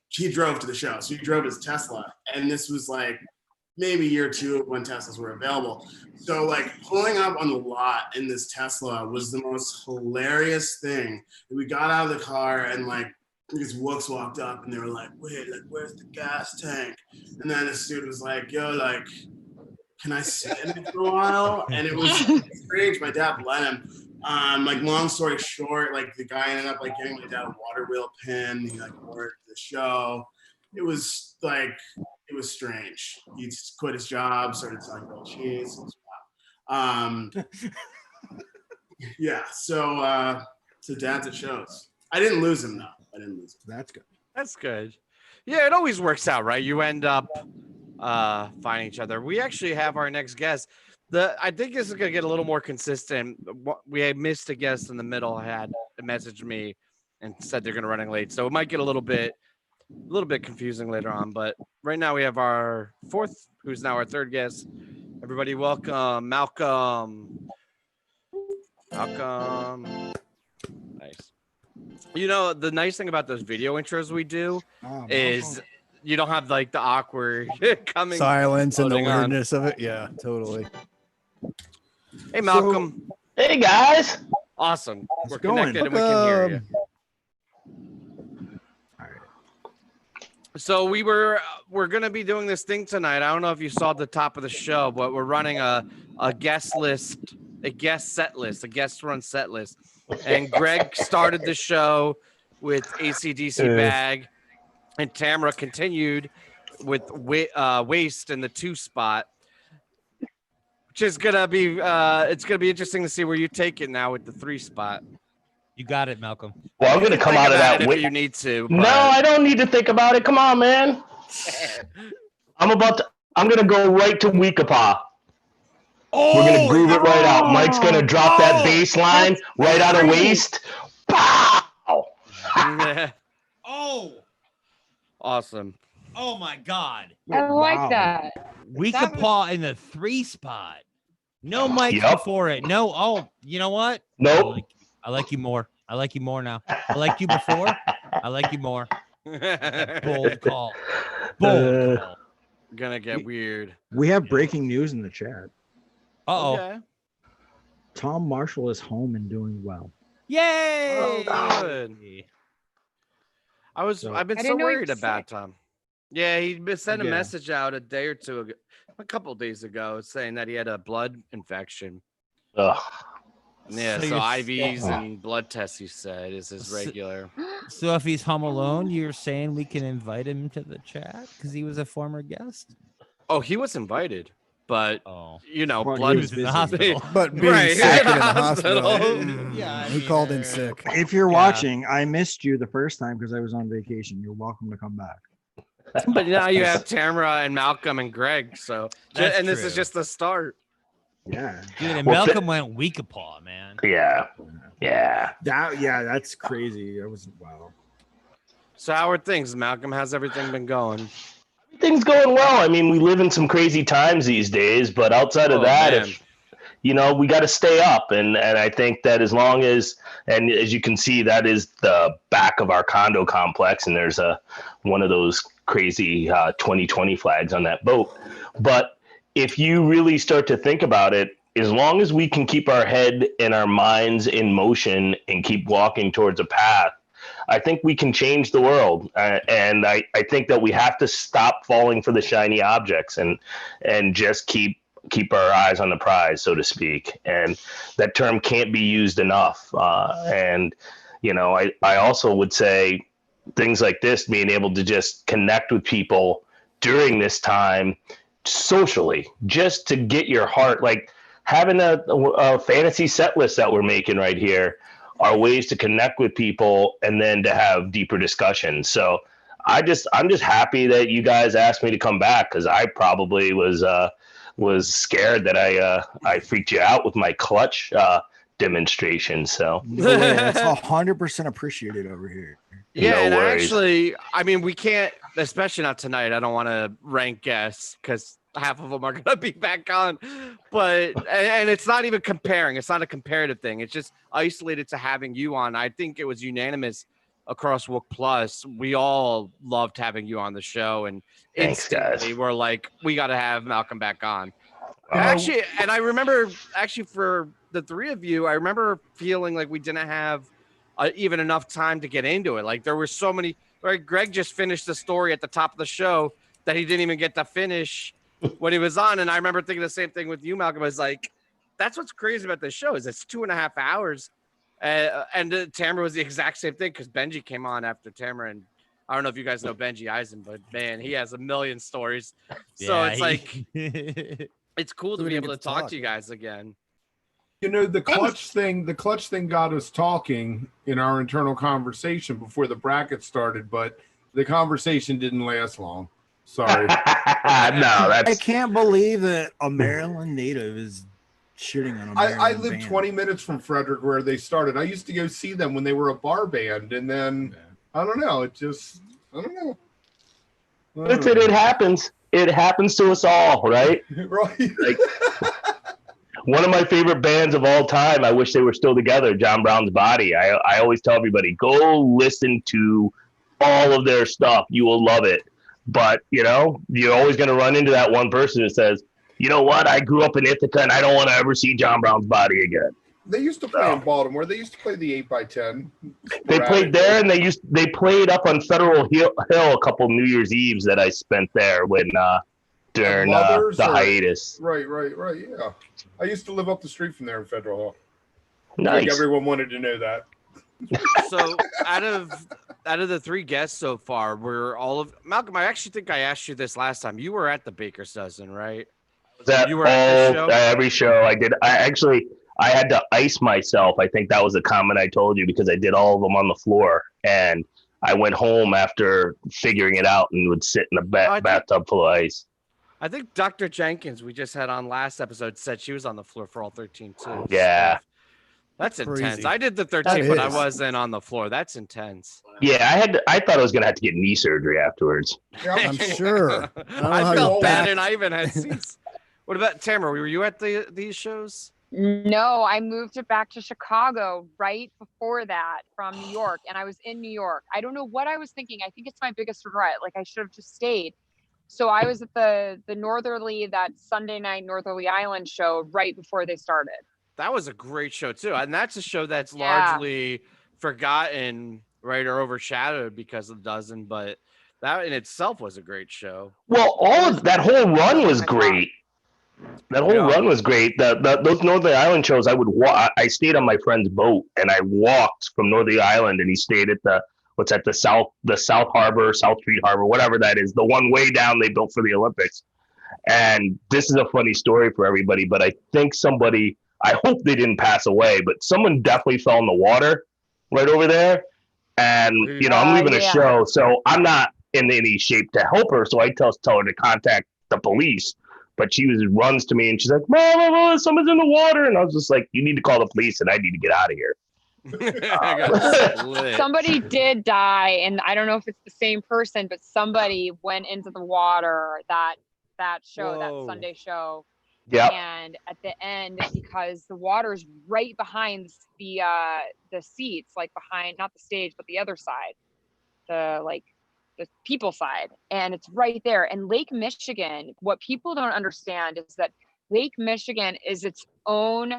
he drove to the show. So he drove his Tesla. And this was like maybe year 2 when Teslas were available. So like pulling up on the lot in this Tesla was the most hilarious thing. We got out of the car and like these Wooks walked up and they were like, wait, like where's the gas tank? And then this dude was like, yo, like, can I sit in it for a while? And it was strange. My dad let him. Like long story short, like the guy ended up like getting my dad a water wheel pin. He like worked the show. It was strange. He just quit his job, started selling grilled cheese. It was wild. Yeah. So dad's at shows. I didn't lose him though. That's good. That's good. Yeah, it always works out, right? You end up finding each other. We actually have our next guest. I think this is gonna get a little more consistent. We had missed a guest in the middle, had messaged me and said they're gonna running late, so it might get a little bit confusing later on. But right now we have our fourth, who's now our third guest. Everybody, welcome Malcolm. Malcolm. Nice. The nice thing about those video intros we do is you don't have like the awkward coming silence and the loading on. weirdness of it. Yeah, totally. Hey, Malcolm. Hey, guys. Awesome. We're going? connected and we can hear you. So we're gonna be doing this thing tonight. I don't know if you saw at the top of the show, but we're running a guest list, a guest set list, a guest run set list. And Greg started the show with AC/DC Bag, and Tamara continued with Waste in the 2 spot. Which is gonna be it's gonna be interesting to see where you take it now with the 3 spot. You got it, Malcolm. Well, I'm going to come out of that. If you need to. No, I don't need to think about it. Come on, man. I'm going to go right to Weekapaw. We're going to groove it right out. Mike's going to drop that bass line right out of Waste. Pow! Oh. Awesome. Oh my God. I like that. Weekapaw in the 3 spot. No Mike before it. No. Oh, you know what? Nope. I like you more. I like you more now. I liked you before. I like you more. Bold call. Bold call. Gonna get weird. We have breaking news in the chat. Uh-oh. Okay. Tom Marshall is home and doing well. Yay! Oh, good. I've been so worried about Tom. Yeah, he sent a message out a day or two ago, a couple of days ago, saying that he had a blood infection. Ugh. Yeah, so IVs and blood tests, he said, is his regular. So if he's home alone, you're saying we can invite him to the chat because he was a former guest? Oh, he was invited, but blood was in the hospital. But being sick in the hospital. Yeah, he called in sick. If you're watching, I missed you the first time because I was on vacation. You're welcome to come back. But now you have Tamara and Malcolm and Greg, so this is just the start. Yeah. Dude, and Malcolm went Weekapaw, man. Yeah. That's crazy. That was wow. So how are things, Malcolm? How's everything been going? Everything's going well. I mean, we live in some crazy times these days, but outside of that, we got to stay up. And I think that as long as, and as you can see, that is the back of our condo complex. And there's one of those crazy 2020 flags on that boat. But if you really start to think about it, as long as we can keep our head and our minds in motion and keep walking towards a path, I think we can change the world. And I think that we have to stop falling for the shiny objects and just keep our eyes on the prize, so to speak. And that term can't be used enough. I also would say things like this, being able to just connect with people during this time socially, just to get your heart, like having a fantasy set list that we're making right here are ways to connect with people and then to have deeper discussions. So I'm just happy that you guys asked me to come back because I probably was scared that I freaked you out with my clutch demonstration. So that's 100% appreciated over here. Yeah, No and worries. actually, I mean, we can't, especially not tonight. I don't want to rank guests because half of them are going to be back on. But, and it's not even comparing. It's not a comparative thing. It's just isolated to having you on. I think it was unanimous across Wook Plus. We all loved having you on the show. And Thanks, instantly guys. we're like, we got to have Malcolm back on. Oh. Actually, and I remember for the three of you, I remember feeling like we didn't have even enough time to get into it. Like there were so many, right? Greg just finished the story at the top of the show that he didn't even get to finish when he was on. And I remember thinking the same thing with you, Malcolm. I was like, that's what's crazy about this show is it's 2.5 hours. And Tamara was the exact same thing because Benji came on after Tamara. And I don't know if you guys know Benji Eisen, but man, he has a million stories. So it's like, it's cool to be able to talk to you guys again. You know, the clutch thing got us talking in our internal conversation before the bracket started, but the conversation didn't last long. Sorry. I can't believe that a Maryland native is shooting on a Maryland I lived band. 20 minutes from Frederick where they started. I used to go see them when they were a bar band, and then I don't know. It just I don't know. Listen, it happens. It happens to us all, right? Right. Like, one of my favorite bands of all time, I wish they were still together, John Brown's Body. I always tell everybody, go listen to all of their stuff. You will love it. But, you know, you're always going to run into that one person that says, you know what, I grew up in Ithaca and I don't want to ever see John Brown's Body again. They used to play in Baltimore. They used to play the 8x10. They played there, and they played up on Federal Hill a couple New Year's Eves that I spent there when during the hiatus. Right. Yeah, I used to live up the street from there in Federal Hill. Nice. I think everyone wanted to know that. So out of the three guests so far, we're all of Malcolm. I actually think I asked you this last time. You were at the Baker's Dozen, right? You were at the show? Every show I did. I had to ice myself. I think that was a comment I told you because I did all of them on the floor, and I went home after figuring it out and would sit in a bathtub full of ice. I think Dr. Jenkins, we just had on last episode, said she was on the floor for all 13 too. Yeah. That's intense. Crazy. I did the 13, but I wasn't on the floor. That's intense. Yeah, I thought I was gonna have to get knee surgery afterwards. I'm sure. I felt bad, and I even had seats. What about Tamara? Were you at these shows? No, I moved it back to Chicago right before that from New York, and I was in New York. I don't know what I was thinking. I think it's my biggest regret. Like I should have just stayed. So I was at the Northerly, that Sunday night Northerly Island show right before they started. That was a great show too, and that's a show that's largely forgotten, right, or overshadowed because of the dozen. But that in itself was a great show. Well, all of that whole run was great. That whole run was great. Those Northern Island shows, I would walk. I stayed on my friend's boat, and I walked from Northern Island, and he stayed at the South Harbor, South Street Harbor, whatever that is, the one way down they built for the Olympics. And this is a funny story for everybody, but I think somebody, I hope they didn't pass away, but someone definitely fell in the water right over there. And you know, I'm leaving a show, so I'm not in any shape to help her. So I tell her to contact the police. But she runs to me and she's like, "Mom, someone's in the water." And I was just like, "You need to call the police and I need to get out of here." Somebody did die, and I don't know if it's the same person, but somebody went into the water that show, that Sunday show. Yeah. And at the end, because the water's right behind the seats, like behind, not the stage, but the other side, the people side, and it's right there. And Lake Michigan, what people don't understand is that Lake Michigan is its own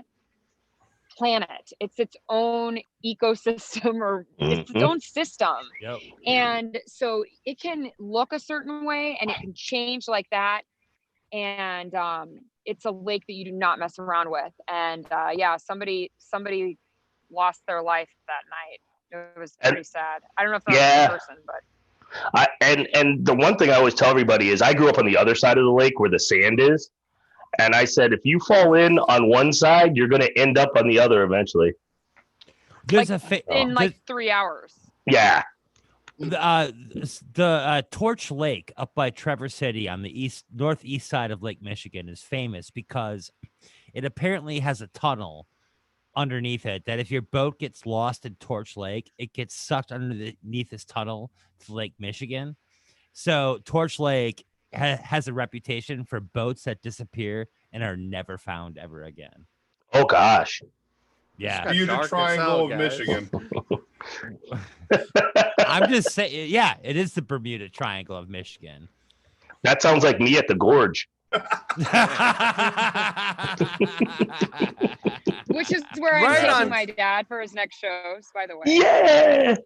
planet. It's its own ecosystem, or it's its own system. Yep. And so it can look a certain way and it can change like that. And it's a lake that you do not mess around with. And somebody lost their life that night. It was pretty sad. I don't know if that was the person, but and the one thing I always tell everybody is I grew up on the other side of the lake where the sand is. And I said, if you fall in on one side, you're going to end up on the other eventually. in 3 hours. Yeah. The Torch Lake up by Traverse City on the northeast side of Lake Michigan is famous because it apparently has a tunnel underneath it that if your boat gets lost in Torch Lake, it gets sucked underneath this tunnel to Lake Michigan. So Torch Lake has a reputation for boats that disappear and are never found ever again. Oh gosh. Yeah. Bermuda Triangle of Michigan. I'm just saying, yeah, it is the Bermuda Triangle of Michigan. That sounds like me at the gorge. Which is where I'm Right taking on. my dad for his next shows, by the way. Yeah.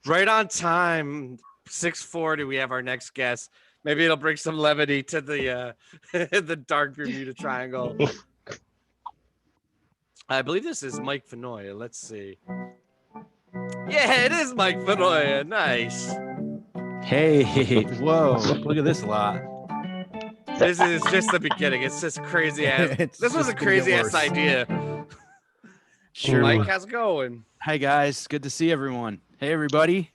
Right on time. 6:40. We have our next guest. Maybe it'll bring some levity to the the dark Bermuda Triangle. I believe this is Mike Fenoya. Let's see. Yeah, it is Mike Fenoya. Nice. Hey, whoa, look at this lot. This is just the beginning. It's just crazy ass. This was a crazy ass idea. Sure. Mike, how's it going? Hi guys, good to see everyone. Hey everybody.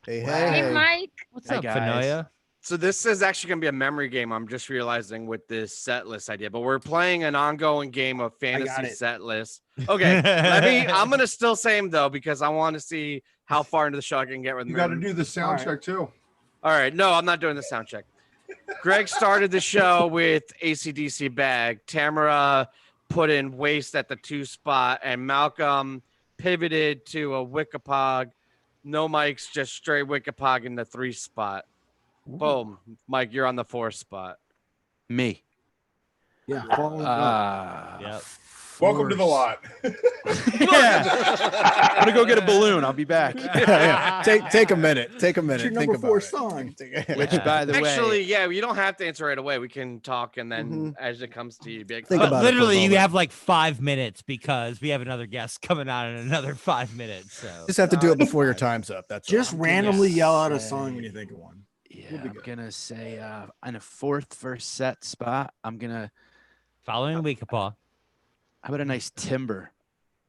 Hey, Hey, Mike. What's Hi, up, guys. Fenoya? So this is actually going to be a memory game. I'm just realizing with this set list idea, but we're playing an ongoing game of fantasy it. set list. Okay, I'm going to still say him though, because I want to see how far into the show I can get with You him. got to do the sound check too. All right. No, I'm not doing the sound check. Greg started the show with AC/DC Bag. Tamara put in Waste at the 2 spot, and Malcolm pivoted to a Wickapog. No Mike's just straight Wickapog in the 3 spot. Boom. Mike, you're on the 4 spot. Me. Yeah. Follow up. Yep. Welcome to the lot. Yeah. I'm gonna go get a balloon. I'll be back. Take a minute. Take a minute. Your Think number 4 about song. it. Which, by the Actually, way, yeah, you don't have to answer right away. We can talk, and then as it comes to you, be like, Think "Oh, about it for a Literally, you moment. have like 5 minutes because we have another guest coming on in another 5 minutes. So Just have to do it before your time's up. That's Just all. randomly yell out a say- song when you think of one. yeah, We'll be I'm good. gonna say on a 4th first set spot, I'm gonna. following Wickapog. How about a nice timber?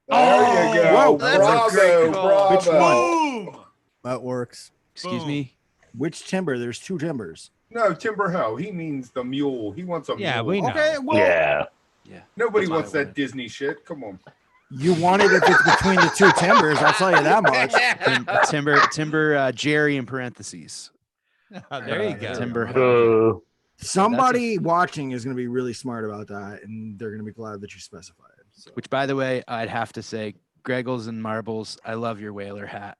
There you go. whoa, that's a Bravo, great call. Which bravo. one? That works. Excuse me. Which timber? There's 2 timbers. No, Timber Ho. He means the mule. He wants a Yeah, mule. we know. Okay, well, Yeah. Yeah. Nobody That's what wants I that wanted. Disney shit. Come on. you want it if it's between the 2 timbers. I'll tell you that much. Timber. Jerry in parentheses. There you go. Timber. Somebody watching is going to be really smart about that, and they're going to be glad that you specified. So. Which, by the way, I'd have to say, Greggles and Marbles, I love your whaler hat.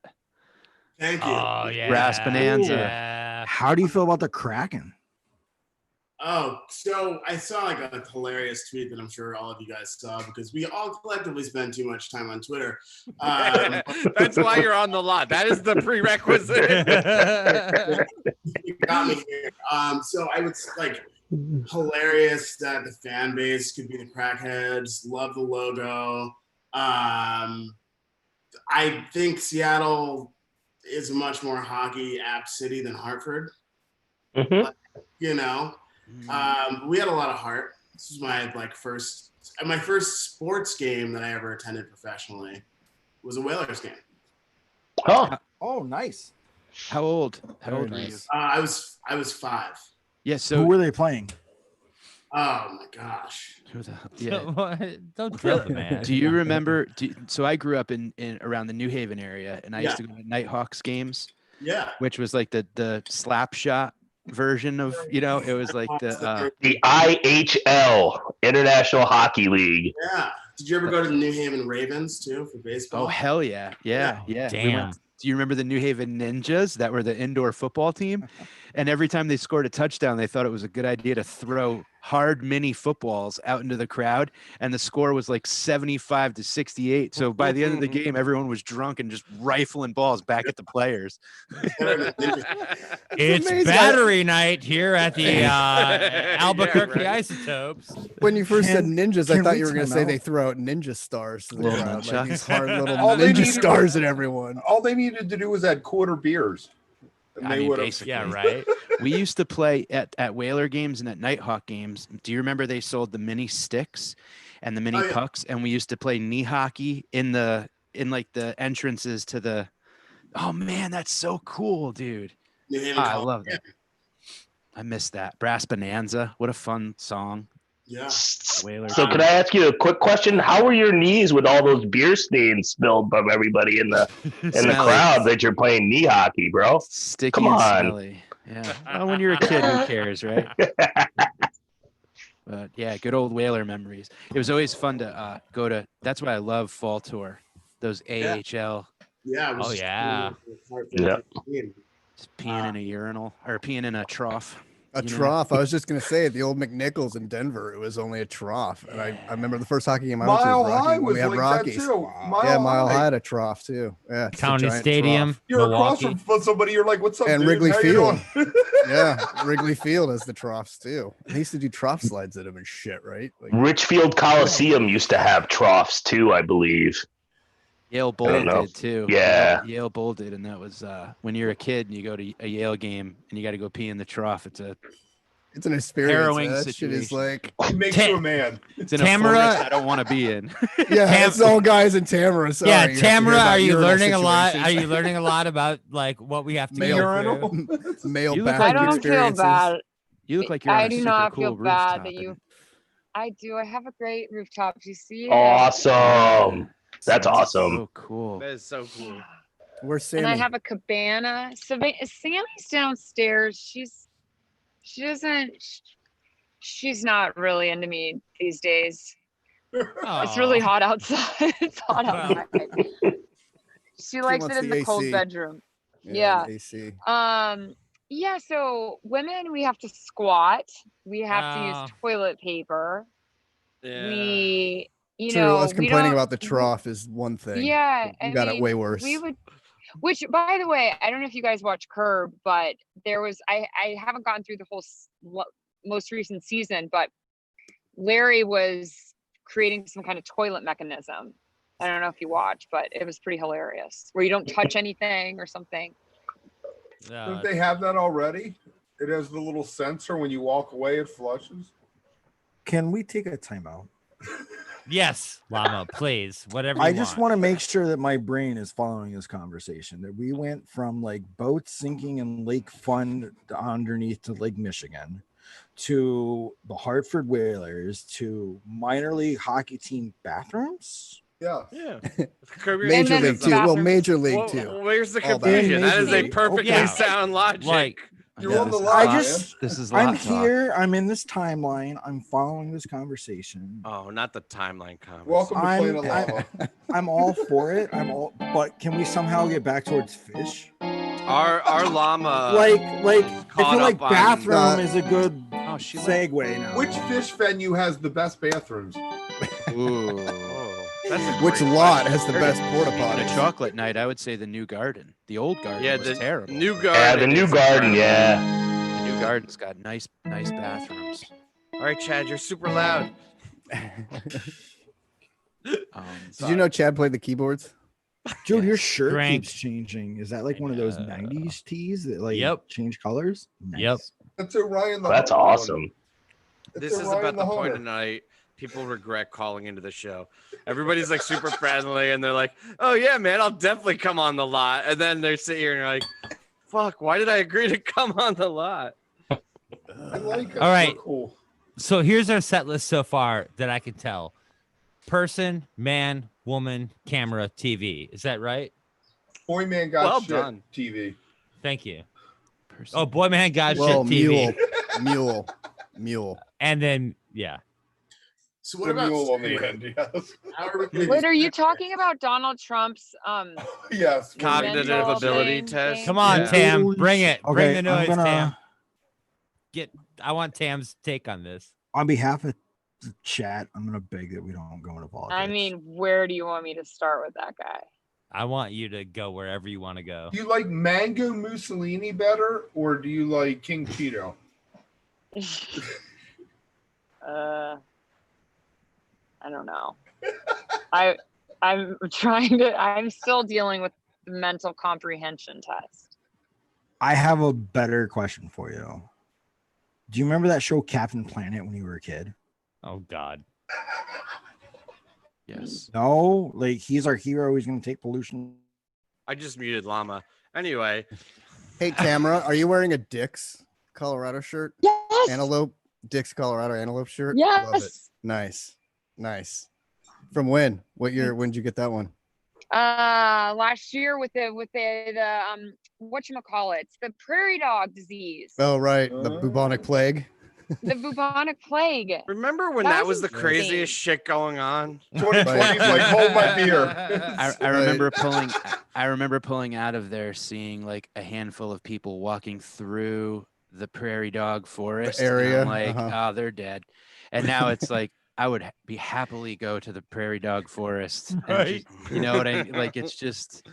Thank you. Oh yeah, Brass Bonanza. Yeah. How do you feel about the Kraken? Oh, so I saw like a hilarious tweet that I'm sure all of you guys saw because we all collectively spend too much time on Twitter. That's why you're on the lot. That is the prerequisite. You got me here. So I would like hilarious that the fan base could be the crackheads. Love the logo. I think Seattle is a much more hockey apt city than Hartford. Mhm. You know, we had a lot of heart. This was my first sports game that I ever attended professionally was a Whalers game. Oh, nice. How old? How Very old were you? nice. I was 5. Yeah. Who So. were they playing? Oh my gosh. Yeah. Don't drill the man. Do you remember? So I grew up in around the New Haven area, and I used Yeah. to go to Nighthawks games, Yeah. which was like the slap shot version of, it was like the The IHL, International Hockey League. Yeah. Did you ever go to the New Haven Ravens too for baseball? oh hell yeah, yeah. We Damn. went- do you remember the New Haven Ninjas that were the indoor football team? And every time they scored a touchdown, they thought it was a good idea to throw hard mini footballs out into the crowd. And the score was like 75-68. So by the end of the game, everyone was drunk and just rifling balls back at the players. It's amazing. battery night here at the Albuquerque right. Isotopes. When you first said Can- ninjas, I can thought we you were going to time say out? they throw out ninja stars to the Little crowd, like these nunchucks. hard little All they ninja needed stars at everyone. All they needed to do was add quarter beers. And I they mean, would have. basically. Yeah, right. We used to play at Whaler games and at Nighthawk games. Do you remember they sold the mini sticks and the mini Oh, yeah. pucks? And we used to play knee hockey in like the entrances to the Oh man, that's so cool, dude. New Haven, I Colorado. love that. I missed that. Brass Bonanza. What a fun song. Yeah. Whaler. So can I ask you a quick question? How were your knees with all those beer stains spilled by everybody in the Smelly. crowd that you're playing knee hockey, bro? Sticky Come and on. smelly. Yeah. Well, when you're a kid, who cares, right? But yeah, good old Whaler memories. It was always fun to go to. That's why I love fall tour. Those AHL. Yeah. it was Oh, just yeah. cool. Yeah. Just peeing in a urinal or peeing in a trough. A trough. I was just gonna say the old McNichols in Denver. It was only a trough, and I remember the first hockey game I went to Mile was Rocky, High when was we had like Rockies. that too. Yeah, Mile High had a trough too. Yeah, it's a County giant Stadium, trough. You're Milwaukee. across from somebody. You're like, "What's up?" And dude? Wrigley How you Field. doing?" Yeah, Wrigley Field has the troughs too. They used to do trough slides at them and shit, right? Like, Richfield Coliseum used to have troughs too, I believe. Yale I Bowl don't know. did too. Yeah. Yale Bowl did, and that was when you're a kid and you go to a Yale game and you got to go pee in the trough. It's it's an experience. harrowing Man. That shit is situation. like It makes you a man. It's in Tamara- a forest I don't want to be in. yeah, it's all guys in Tamara. Sorry, Yeah, you have to hear Tamara, about are you urinal learning a lot? Are situations. you learning a lot about like what we have to Male go through? male You look bathroom like I don't feel experiences? bad. You look like you're on I a do super not cool feel rooftop. bad that you. I do. I have a great rooftop. You see it? Awesome. That's Sounds awesome. So cool. That is so cool. Where's Sammy? And I have a cabana. Sammy's downstairs. She doesn't. She's not really into me these days. It's really hot outside. It's hot outside. She likes it wants in the the cold AC. bedroom. Yeah. the AC. Yeah, so women, we have to squat. We have to Oh. use toilet paper. Yeah. We, you True, know, us we complaining don't- about the trough is one thing. Yeah, You got it way worse. We would, which, by the way, I don't know if you guys watch Curb, but there was, I haven't gone through the whole most recent season, but Larry was creating some kind of toilet mechanism. I don't know if you watch, but it was pretty hilarious, where you don't touch anything or something. Don't they have that already? It has the little sensor when you walk away, it flushes. Can we take a timeout? Yes, Llama, please. Whatever I you just want to make sure that my brain is following this conversation. That we went from like boats sinking in Lake Fun underneath to Lake Michigan, to the Hartford Whalers, to minor league hockey team bathrooms. Yeah. Yeah. Major League too. Well, Major League too. Where's the All that. confusion? That is a Major perfectly Yeah. sound logic. Like, You're on the this is line, I man. just, This is I'm lot talk. here. I'm in this timeline. I'm following this conversation. Oh, not the timeline conversation. Welcome to Planet Lava. I'm all for it. But can we somehow get back towards fish? Our llama. like I caught feel like up on- bathroom is a good Oh, she segue now. Which fish venue has the best bathrooms? Ooh. Oh, that's a Which great lot question. has the best porta On a potties? chocolate night, I would say the New Garden. The old garden Yeah, was the terrible. new garden. Yeah, the new is garden, incredible. yeah. The New Garden's got nice bathrooms. All right, Chad, you're super loud. Did you know Chad played the keyboards? Dude, your shirt Drank. keeps changing. Is that like one of those 90s tees that like Yep. change colors? Nice. Yep. That's Orion the That's Hunter. awesome. This It's is Orion about the point Hunter. tonight. People regret calling into the show. Everybody's like super friendly, and they're like, "Oh yeah, man, I'll definitely come on the lot." And then they're sitting here and you're like, "Fuck, why did I agree to come on the lot?" I like it. All right. We're cool. So here's our set list so far that I can tell. Person, man, woman, camera, TV. Is that right? Boy Man Got Well Shit done. TV. Thank you. Oh, boy, man, God, Well, shit, TV. mule. And then, yeah. So The what about mule on the Sam? end, yes. How are we gonna Wait, are you talking about Donald Trump's Yes. Cognitive mental ability thing? test. Come on, Yeah. Tam. Bring it. Bring Okay, the I'm noise, gonna- Tam. I want Tam's take on this. On behalf of the chat, I'm gonna beg that we don't go into politics. I mean, where do you want me to start with that guy? I want you to go wherever you want to go. Do you like Mango Mussolini better, or do you like King Cheeto? I don't know. I'm still dealing with the mental comprehension test. I have a better question for you. Do you remember that show Captain Planet when you were a kid? Oh, God. Yes. No, like he's our hero. He's gonna take pollution. I just muted Llama. Anyway. Hey, Tamara, are you wearing a Dick's Colorado shirt? Yes. Antelope, Dick's Colorado Antelope shirt? Yes. Love it. Nice. From when? What year? When did you get that one? Last year with the whatchamacallit, it's the prairie dog disease. Oh, right. The bubonic plague. The bubonic plague. Remember when that was the craziest shit going on? 2020's like, hold my beer. I remember pulling out of there, seeing like a handful of people walking through the prairie dog forest area. And I'm like, oh, they're dead. And now it's like I would be happily go to the prairie dog forest. Right. You know what I mean? Like it's just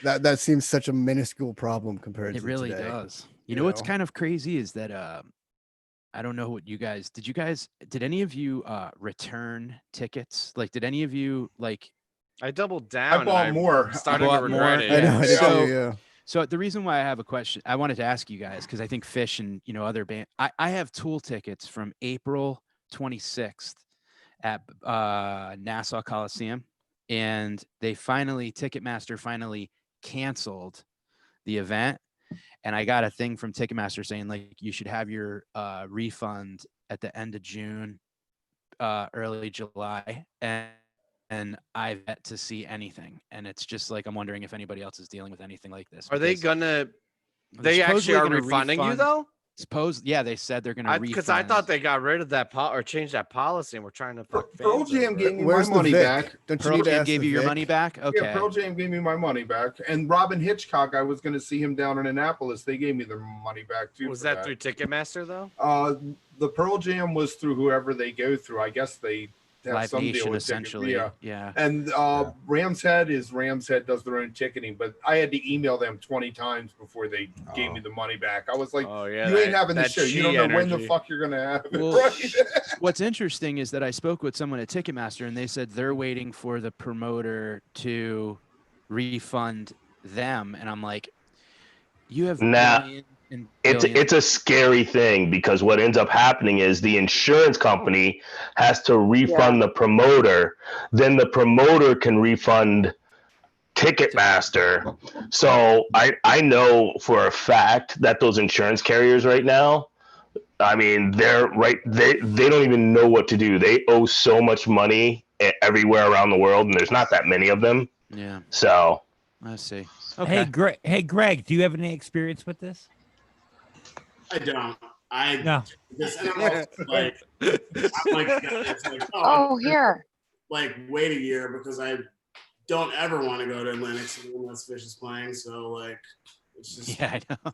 that seems such a minuscule problem compared it to really today. does. You know what's kind of crazy is that I don't know what you guys did any of you return tickets? Like did any of you like I doubled down. I bought more. Started to regret it. I know, I did too, yeah. So the reason why I have a question, I wanted to ask you guys, because I think Fish and other band, I have Tool tickets from April 26th at Nassau Coliseum, and Ticketmaster finally canceled the event, and I got a thing from Ticketmaster saying like you should have your refund at the end of June, early July, and I've yet to see anything, and it's just like I'm wondering if anybody else is dealing with anything like this. Are they gonna? They actually are refunding you though. Yeah, they said they're gonna refund. Because I thought they got rid of that or changed that policy, and we're trying to fuck Pearl fans Jam over gave it. me my money back. Pearl Jam gave you your money back. Okay. Yeah, Pearl Jam gave me my money back, and Robin Hitchcock, I was going to see him down in Annapolis. They gave me their money back too. Was that through Ticketmaster though? The Pearl Jam was through whoever they go through. I guess they have Live some Nation, deal with essentially. Yeah. And Ram's Head does their own ticketing, but I had to email them 20 times before they gave me the money back. I was like, you ain't having the show. You don't know when the fuck you're gonna have it. Well, Right? what's interesting is that I spoke with someone at Ticketmaster, and they said they're waiting for the promoter to refund them, and I'm like, you have millions and billions. It's a scary thing, because what ends up happening is the insurance company has to refund the promoter, then the promoter can refund Ticketmaster. So I know for a fact that those insurance carriers right now, I mean, they don't even know what to do. They owe so much money everywhere around the world, and there's not that many of them. Yeah. So I see. Okay. Hey, Greg, do you have any experience with this? I don't. No. Here. Like, wait a year, because I don't ever want to go to Atlantic City unless Fish is playing. So, like, it's just. Yeah, I know.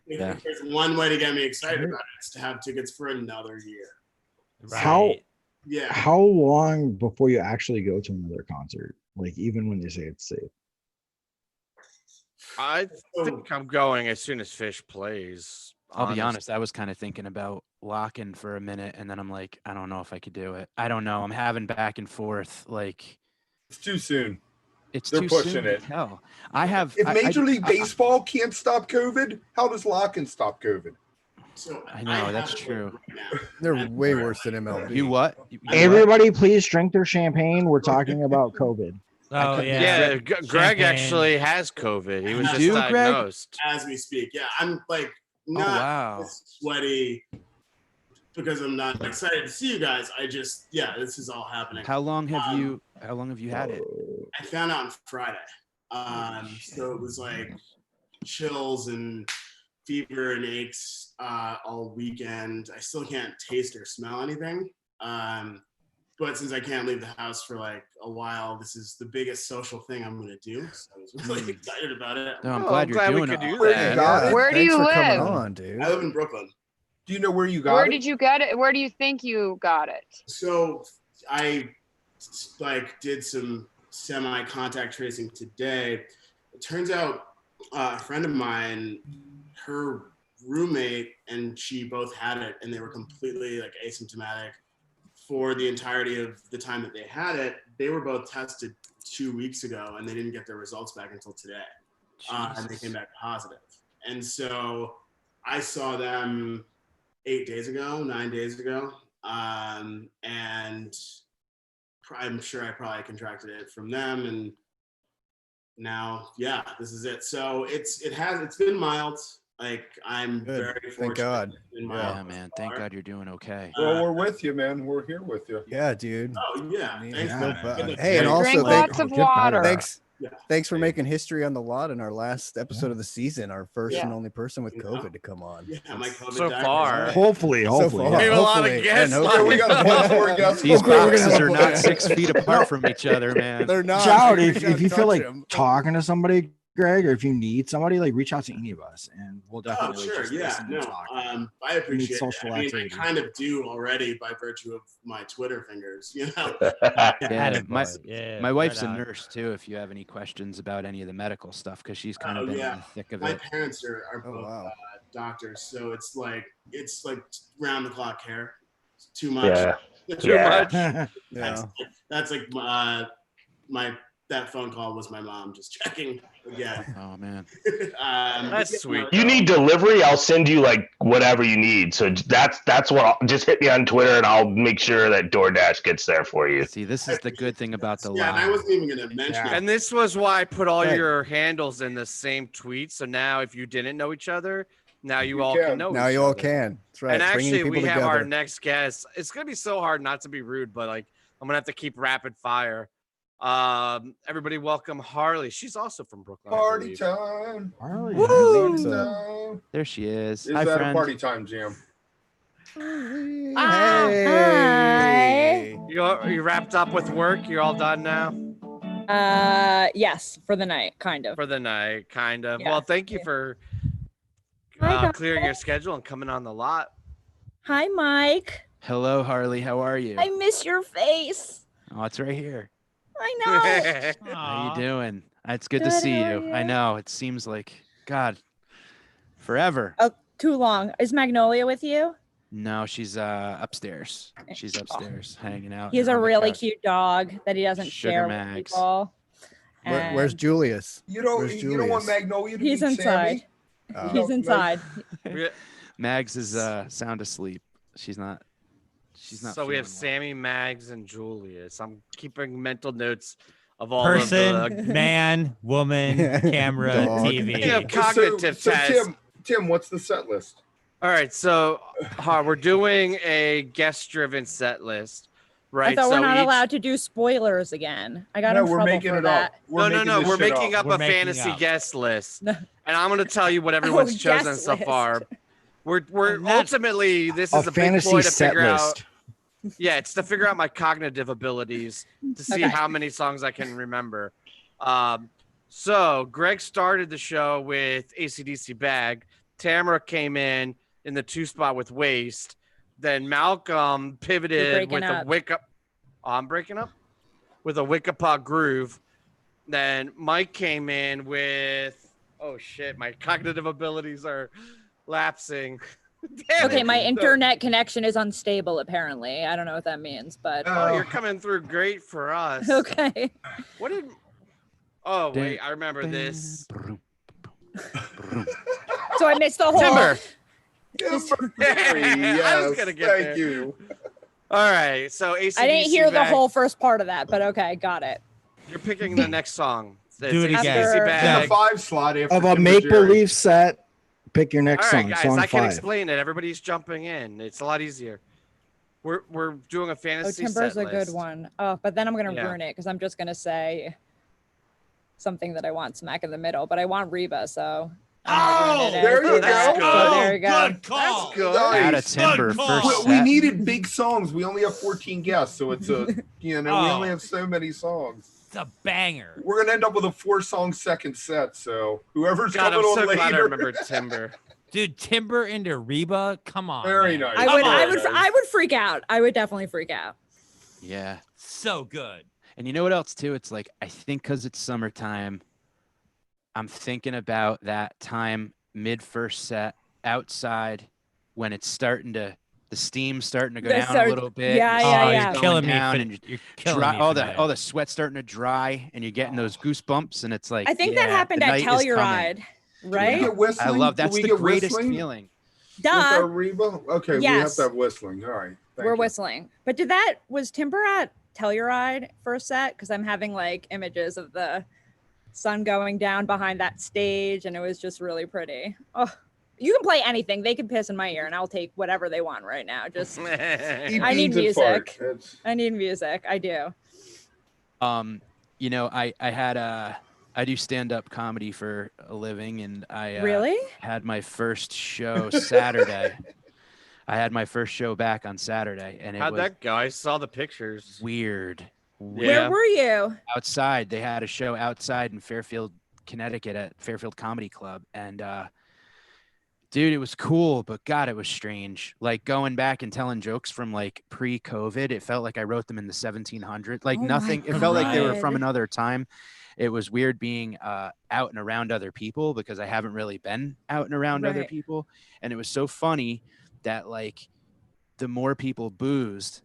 If there's one way to get me excited about it, it's to have tickets for another year. Right. Yeah. How long before you actually go to another concert? Like, even when they say it's safe. I think I'm going as soon as Fish plays. I'll be honest, I was kind of thinking about locking for a minute, and then I'm like, I don't know if I could do it. I don't know. I'm having back and forth. Like, It's too soon. They're pushing pushing it. Hell, I have. If Major League Baseball can't stop COVID, how does Locken stop COVID? So I know that's true. They're way worse than MLB. You what? Everybody, please drink their champagne. We're talking about COVID. Oh Yeah, Greg actually has COVID. He was just do, Greg? diagnosed. As we speak. Yeah, I'm like Oh, not wow. sweaty because I'm not excited to see you guys. This is all happening. How long have you had it? I found out on Friday. So it was like chills and fever and aches all weekend. I still can't taste or smell anything. But since I can't leave the house for like a while, this is the biggest social thing I'm going to do. So I was really excited about it. No, I'm glad you're doing it. Where do you live? Coming on, dude. I live in Brooklyn. Do you know where you got Where it? did you get it? Where do you think you got it? So I did some semi-contact tracing today. It turns out a friend of mine, her roommate and she both had it, and they were completely like asymptomatic for the entirety of the time that they had it. They were both tested 2 weeks ago, and they didn't get their results back until today. And they came back positive. And so I saw them 9 days ago. And I'm sure I probably contracted it from them. And now, yeah, this is it. So it's been mild. Like I'm Good. very Thank fortunate. God. It's been Yeah, mild man. thus Thank far. God you're doing okay. Well, we're with you, man. We're here with you. Yeah, dude. Oh yeah, I mean, thanks, it's man. no bad. Good Hey, and to- also Drink thank, lots of get better. water. thanks for making history on the lot in our last episode of the season. Our first Yeah. and only person with Yeah. COVID to come on. Yeah, my COVID So diagnosis. far. Hopefully, So hopefully. far, We have a lot of hopefully, guests and lined Yeah, we got a bunch more guests. These Okay, we're gonna boxes have are a- not 6 feet apart from each other, man. They're not. Shout Reach out if you and feel touch like 'em. talking to somebody, Greg, or if you need somebody, like reach out to any of us, and we'll Oh, definitely sure. just Yeah. listen and No. talk. I appreciate it. social I mean, activity. I kind of do already by virtue of my Twitter fingers. You know. Yeah, Yeah, my wife's right a on. nurse too. If you have any questions about any of the medical stuff, because she's kind of Oh, been yeah. in the thick of My it. parents are Oh, both wow. doctors, so it's like round the clock care. It's too much. Yeah. Too Yeah. much. Yeah. That's like my that phone call was my mom just checking again. Oh man. That's sweet. You need delivery, I'll send you like whatever you need. So that's what just hit me on Twitter and I'll make sure that DoorDash gets there for you. See, this is the good thing about the Yeah, and I live. wasn't even gonna mention it. And this was why I put all Right. your handles in the same tweet. So now if you didn't know each other, now you You all can. can know Now each you all other. can. That's right. And Bringing actually, people we have our together. next guest. It's gonna be so hard not to be rude, but like I'm gonna have to keep rapid fire. Everybody, welcome Harley. She's also from Brooklyn. I Party believe. time. Harley, Woo! nice. Time. There she is. Is Hi, that friend. a party time jam? Hey. You wrapped up with work? You're all done now Yes, for the night, kind of. for the night, kind of. Yeah. Well, thank you for Hi, guys. clearing your schedule and coming on the lot. Hi, Mike. Hello, Harley. How are you? I miss your face. Oh, it's right here. I know. How you doing? It's good to Good, see how you. are I you? know. It seems like God, forever. Oh, too long. Is Magnolia with you? No, she's upstairs. She's upstairs hanging out. He has a on the really couch. cute dog that he doesn't Sugar share with Mags. people. Where's And Julius? You don't. Where's You don't want Julius? Magnolia to He's be inside. Sammy? He's No, inside. Mags is sound asleep. She's not. She's not. So we have feeling Sammy, Mags, and Julius. I'm keeping mental notes of all Person, of the man, woman, camera, Dog. TV. Yeah, cognitive so test. Tim, what's the set list? All right, so we're doing a guest-driven set list, right? I thought so we're not each- allowed to do spoilers again. I got No, in we're trouble making for it that. up. We're No, this we're shit making up We're a making fantasy up. guest list, and I'm going to tell you what everyone's chosen guest so list. far. We're And that's- ultimately this A is a big fantasy ploy to set figure out. list. Yeah, it's to figure out my cognitive abilities to see Okay. how many songs I can remember. So Greg started the show with AC/DC Bag. Tamara came in the 2 spot with Waste. Then Malcolm You're pivoted breaking with a up. Wick Up. Oh, I'm breaking up with a Wickapah Groove. Then Mike came in with, oh shit, my cognitive abilities are lapsing. Damn Okay, it. my So- internet connection is unstable, apparently. I don't know what that means, but Oh, you're coming through great for us. okay. What did? Oh wait, I remember this. So I missed the whole. Timber. Timber. I was gonna get Thank there. you. All right, so AC/DC I didn't hear the Bag. whole first part of that, but okay, got it. You're picking the next song. It's Do it again. AC/DC After- In Bag. the 5 slot after Of a Timber make Jerry. believe set, pick your next All right, song. guys, Song I can 5. explain it. Everybody's jumping in. It's a lot easier. We're doing a Oh, fantasy Timber's set a good list. one. Oh, but then I'm gonna Yeah. ruin it because I'm just gonna say something that I want smack in the middle, but I want Reba, so. I'm gonna ruin it there as you Reba. go. So there you go. Good call. That's good. Add a Nice. Timber Good call. first We set. needed big songs. We only have 14 guests, so it's a we Oh. only have so many songs. It's a banger. We're gonna end up with a 4-song second set. So whoever's God, coming I'm on so glad I later. remembered Timber. Dude, Timber into Reba. Come on. Very man. nice. I would, Come I on, would, guys. I would freak out. I would definitely freak out. Yeah. So good. And you know what else too? It's like I think because it's summertime, I'm thinking about that time mid first set outside when it's starting to the steam's starting to go That's down so- a little bit. yeah, and yeah, sun's yeah. going Killing me. down For, and you're killing dry, me. all for the that. all the sweat's starting to dry and you're getting those goosebumps and it's like I think that yeah, happened the at night is Telluride, coming. Can we right? get whistling? I love Can that's we the get greatest whistling feeling. with our Duh, Reba? Okay, we have Yes. to have whistling. All right. Thank we're you. whistling. But was Timber at Telluride first set? Because I'm having like images of the sun going down behind that stage, and it was just really pretty. Oh, you can play anything. They can piss in my ear, and I'll take whatever they want right now. Just I need music. I need music. I do. You know, I do stand-up comedy for a living, and I really had my first show Saturday. I had my first show back on Saturday, and how'd that go? I saw the pictures. Weird. Where were you? Outside. They had a show outside in Fairfield, Connecticut at Fairfield Comedy Club, and dude, it was cool, but God, it was strange. Like going back and telling jokes from like pre-COVID, it felt like I wrote them in the 1700s. Like nothing. It felt like they were from another time. It was weird being out and around other people because I haven't really been out and around other people. And it was so funny that like the more people boozed,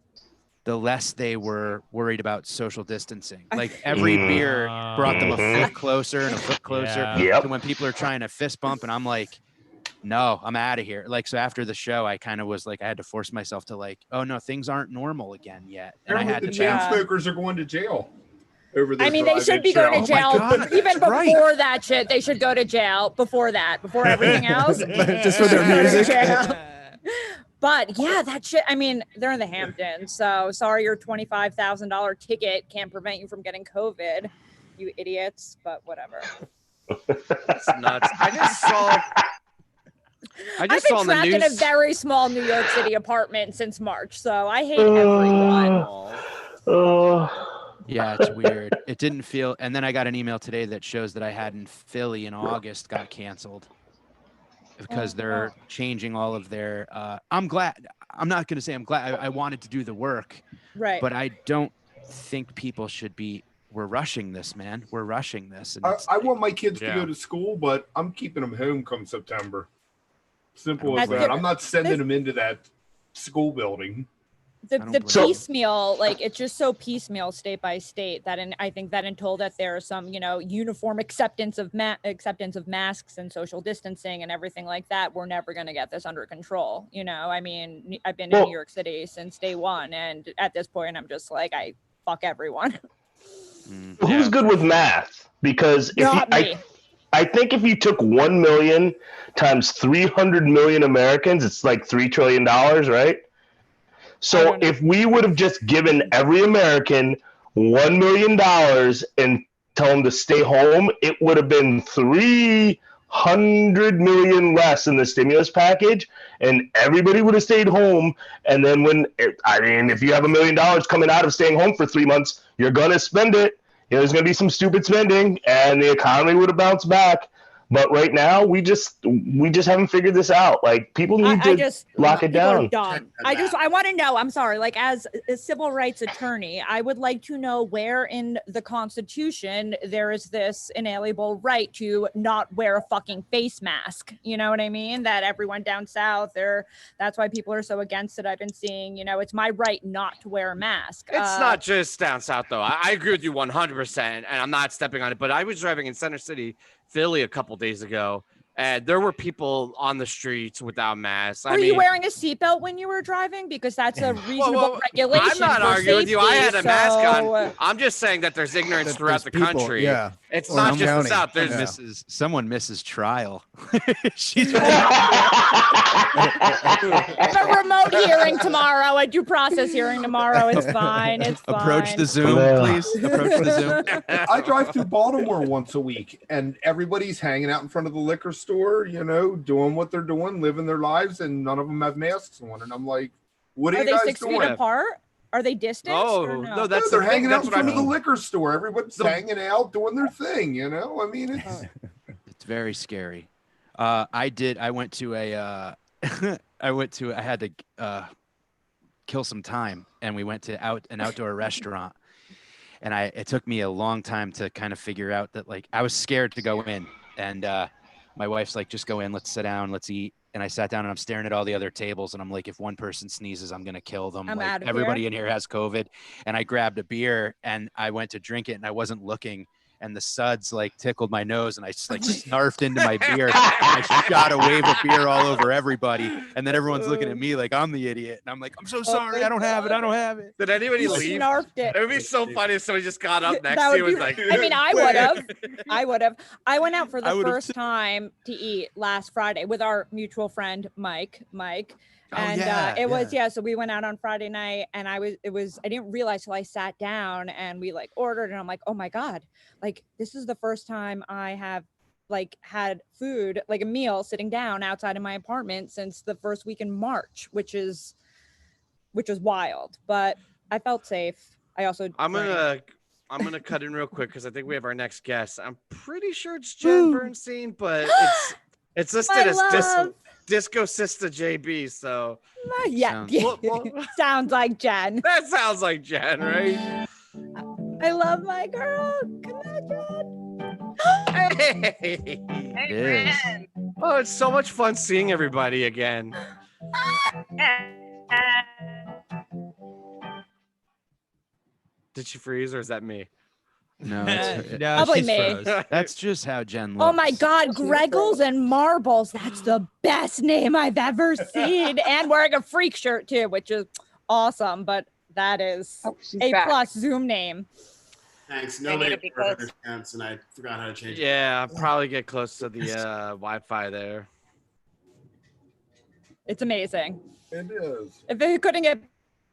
the less they were worried about social distancing. Like every beer brought them a foot closer and a foot closer to when people are trying to fist bump. And I'm like, no, I'm out of here. Like, so after the show, I kind of was like, I had to force myself to like, oh no, things aren't normal again yet. And I had the to chain smokers are going to jail. Over I mean, they should be going to jail. Even before that shit, they should go to jail. Before that, before everything else. Just for their music. But yeah, that shit. I mean, they're in the Hamptons, so sorry, your $25,000 ticket can't prevent you from getting COVID, you idiots. But whatever. That's nuts. I've been trapped in a very small New York City apartment since March, so I hate everyone. Yeah, it's weird. It didn't feel. And then I got an email today that shows that I had in Philly in August got canceled because they're changing all of their. I'm glad. I'm not going to say I'm glad. I wanted to do the work, right? But I don't think people should be. We're rushing this, man. We're rushing this. And I want my kids to go to school, but I'm keeping them home come September. Simple as that. I'm not sending them into that school building. The piecemeal, like it's just so piecemeal state by state that I think that until that there are some, uniform acceptance of masks and social distancing and everything like that, we're never going to get this under control. I mean, I've been in New York City since day one. And at this point, I'm just like, I fuck everyone. Who's good with math? Because I think if you took 1 million times 300 million Americans, it's like $3 trillion, right? So if we would have just given every American $1 million and tell them to stay home, it would have been 300 million less in the stimulus package, and everybody would have stayed home. And then if you have $1 million coming out of staying home for 3 months, you're gonna spend it. There's gonna be some stupid spending, and the economy would have bounced back. But right now, we just haven't figured this out. Like people need to lock it down. I want to know. I'm sorry. Like as a civil rights attorney, I would like to know where in the Constitution there is this inalienable right to not wear a fucking face mask. You know what I mean? That everyone down south, that's why people are so against it. I've been seeing. It's my right not to wear a mask. It's not just down south though. I agree with you 100%, and I'm not stepping on it. But I was driving in Center City, Philly a couple days ago, and there were people on the streets without masks. Were you wearing a seatbelt when you were driving? Because that's a reasonable regulation. I'm not arguing with you. I had a mask on. I'm just saying that there's ignorance throughout the country. Yeah, it's not just the South. There's someone misses trial. She's a remote hearing tomorrow, a due process hearing tomorrow. It's fine. It's fine. Approach the Zoom, please. Approach the Zoom. I drive through Baltimore once a week, and everybody's hanging out in front of the liquor store, doing what they're doing, living their lives, and none of them have masks on. And I'm like, what are you guys doing? 6 feet apart? Are they distant? No, they're hanging out in front of the liquor store. Everybody's hanging out, doing their thing. I mean, it's very scary. I went to I had to kill some time, and we went to an outdoor restaurant, and it took me a long time to kind of figure out that like I was scared to go in, and my wife's like, just go in, let's sit down, let's eat. And I sat down and I'm staring at all the other tables, and I'm like, if one person sneezes, I'm gonna kill them. I'm out of everybody in here has COVID. And I grabbed a beer and I went to drink it, and I wasn't looking, and the suds like tickled my nose, and I just like snarfed into my beer. I shot a wave of beer all over everybody, and then everyone's looking at me like I'm the idiot, and I'm like, I'm so sorry, I don't have it. Did anybody You leave? snarfed it. It would be so funny if somebody just got up next That to you would and was be- like, I mean, I would have. I went out for I the would've first time to eat last Friday with our mutual friend Mike. Oh, And yeah, it was so we went out on Friday night, and I didn't realize till I sat down and we like ordered, and I'm like, oh my God, like this is the first time I have like had food, like a meal sitting down outside of my apartment since the first week in March, which was wild, but I felt safe. I also I'm drank. gonna cut in real quick because I think we have our next guest. I'm pretty sure it's Jen Bernstein, but it's listed My as love. Disco Sister JB. So Yeah, Sounds- sounds like Jen. that sounds like Jen, right? I love my girl. Come on, Jen. Hey. It is. Oh, it's so much fun seeing everybody again. Did she freeze or is that me? No, No, Probably she's me. froze. that's just how Jen looks. Oh my God, Greggles and Marbles. That's the best name I've ever seen. And wearing a freak shirt too, which is awesome. But that is A+ Zoom name. Thanks. I need Nobody to be ever close. understands, and I forgot how to change it. Yeah, I'll probably get close to the Wi-Fi there. It's amazing. It is. If it couldn't get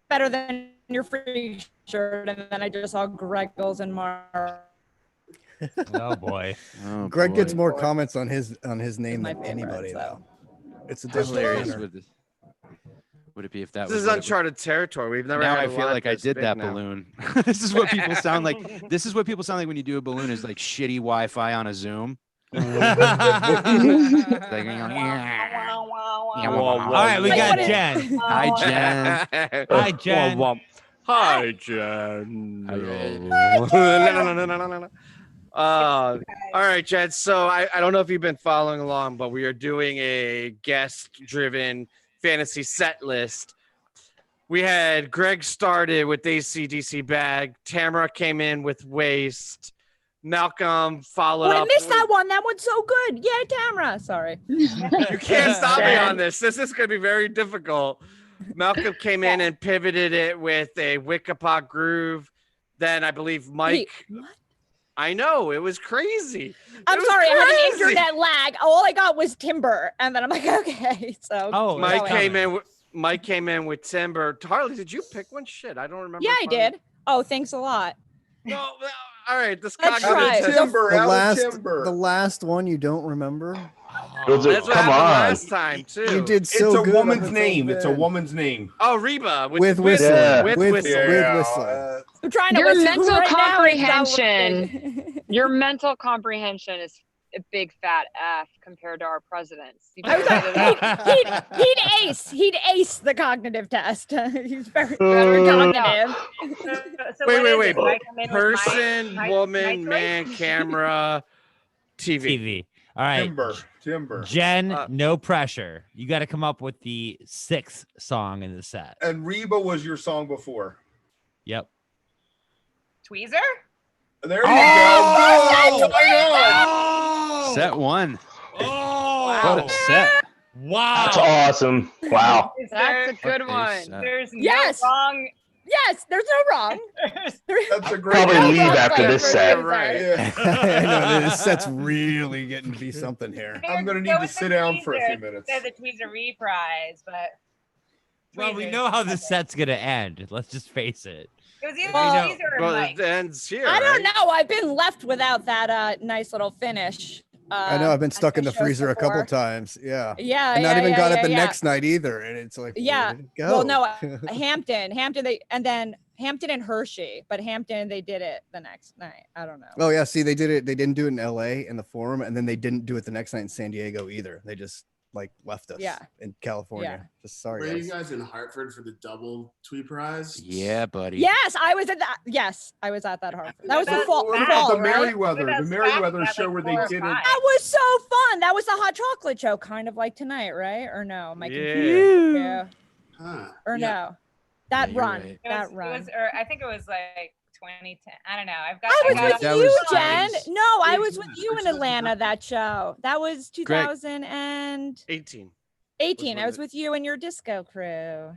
better than your freak shirt, and then I just saw Greggles and Marbles. Oh boy. Oh, Greg boy. gets more comments on his name My than favorite, anybody so. though. It's a How definite hilarious winner. would it be if that This was is what it uncharted territory. We've never now had I a feel lot like I this did big that now. balloon. This is what people sound like. This is what people sound like when you do a balloon is like shitty Wi-Fi on a Zoom. Like, All right, we got Jen. Hi, Jen. Hi, Jen. Hi, Jen. All right, Jen. So I don't know if you've been following along, but we are doing a guest-driven fantasy set list. We had Greg started with AC/DC Bag. Tamara came in with Waste. Malcolm followed Oh, I up. missed that one. That one's so good. Yeah, Tamara. Sorry. You can't stop me on this. This is going to be very difficult. Malcolm came in and pivoted it with a Wickapot groove. Then I believe Mike. What? I know, it was crazy. I'm It was sorry, I had an crazy. internet lag. All I got was timber, and then I'm like, okay. So Mike came in. Mike came in with timber. Harley, did you pick one? Shit, I don't remember. Yeah, I did. Oh, thanks a lot. No, all right. This Let's cognitive try. test- The last one you don't remember? Those are- That's what come happened on. last time too. You did so It's a good. woman's on the name. thing It's a then. woman's name. Oh, Reba With whistling. Yeah. With With whistling. whistling. I'm trying to Your whistle mental right now, it's not comprehension. working. Your mental comprehension is a big fat F compared to our president's. You I was figured it out. he'd ace the cognitive test. He's very No. cognitive. So Wait, what wait, is wait. it? Do I come in with Person, my woman, choice? man, camera, TV. TV. All right. Timber. Jen, no pressure. You got to come up with the 6th song in the set. And Reba was your song before. Yep. Tweezer? There you Oh, go. Why not? Set one. Oh, What a set. Wow. That's awesome. Wow. That's a good Fuck one. is that? There's no Yes. wrong. Yes, there's no wrong. That's a great Probably No leave wrong after flavor this set. Tweezer. Right. Yeah. I know this set's really getting to be something here. I'm gonna need Go to with sit the down for a few Tweezer. minutes. They're the Tweezer reprise, but Well, we Tweezer's know how this better. set's going to end. Let's just face it. It was either Well, Tweezer or Well, Mike. it ends here. I don't right? know. I've been left without that nice little finish. I know I've been on stuck in the shows freezer a couple before. times. Yeah. Yeah, And not yeah, even yeah, got yeah, it the yeah. next night either. And it's like, Yeah. where did it go? Well, no, Hampton, and then Hampton and Hershey, but Hampton they did it the next night. I don't know. Oh yeah, see they did it. They didn't do it in LA in the Forum, and then they didn't do it the next night in San Diego either. They just like left us Yeah. in California. Just sorry. Were you guys. guys in Hartford for the double tweet prize? Yeah, buddy. Yes, I was at that. Yes, I was at that Hartford. That was the That's fall, What bad. about fall the right? Merriweather? That's The Merriweather back at, show like, where they 4 or did it. 5. That was so fun. That was the hot chocolate show, kind of like tonight, right? Or no? Am I Yeah. confused? Yeah. Huh. Or Yeah. no? That Yeah, you're run. right. That It run. was, or I think it was like 2010. I don't know. I've got. I was Yeah, with that you, was- Jen. that was- No, I was with you in Atlanta. That show. That was 2018. 18. I was with you and your disco crew.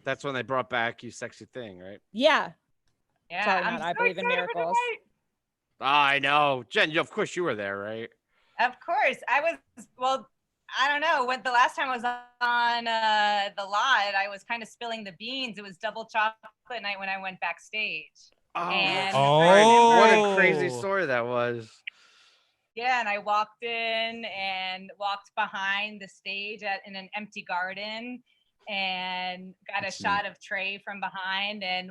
That's when they brought back You Sexy Thing, right? Yeah. Yeah, Sorry, I'm Matt. I so believe in excited for miracles. tonight. I know. Jen, of course you were there, right? Of course, I was. Well, I don't know. When the last time I was on the lot, I was kind of spilling the beans. It was double chocolate night when I went backstage. And What a crazy story that was. yeah, and I walked in and walked behind the stage in an empty garden and got a shot of Trey from behind and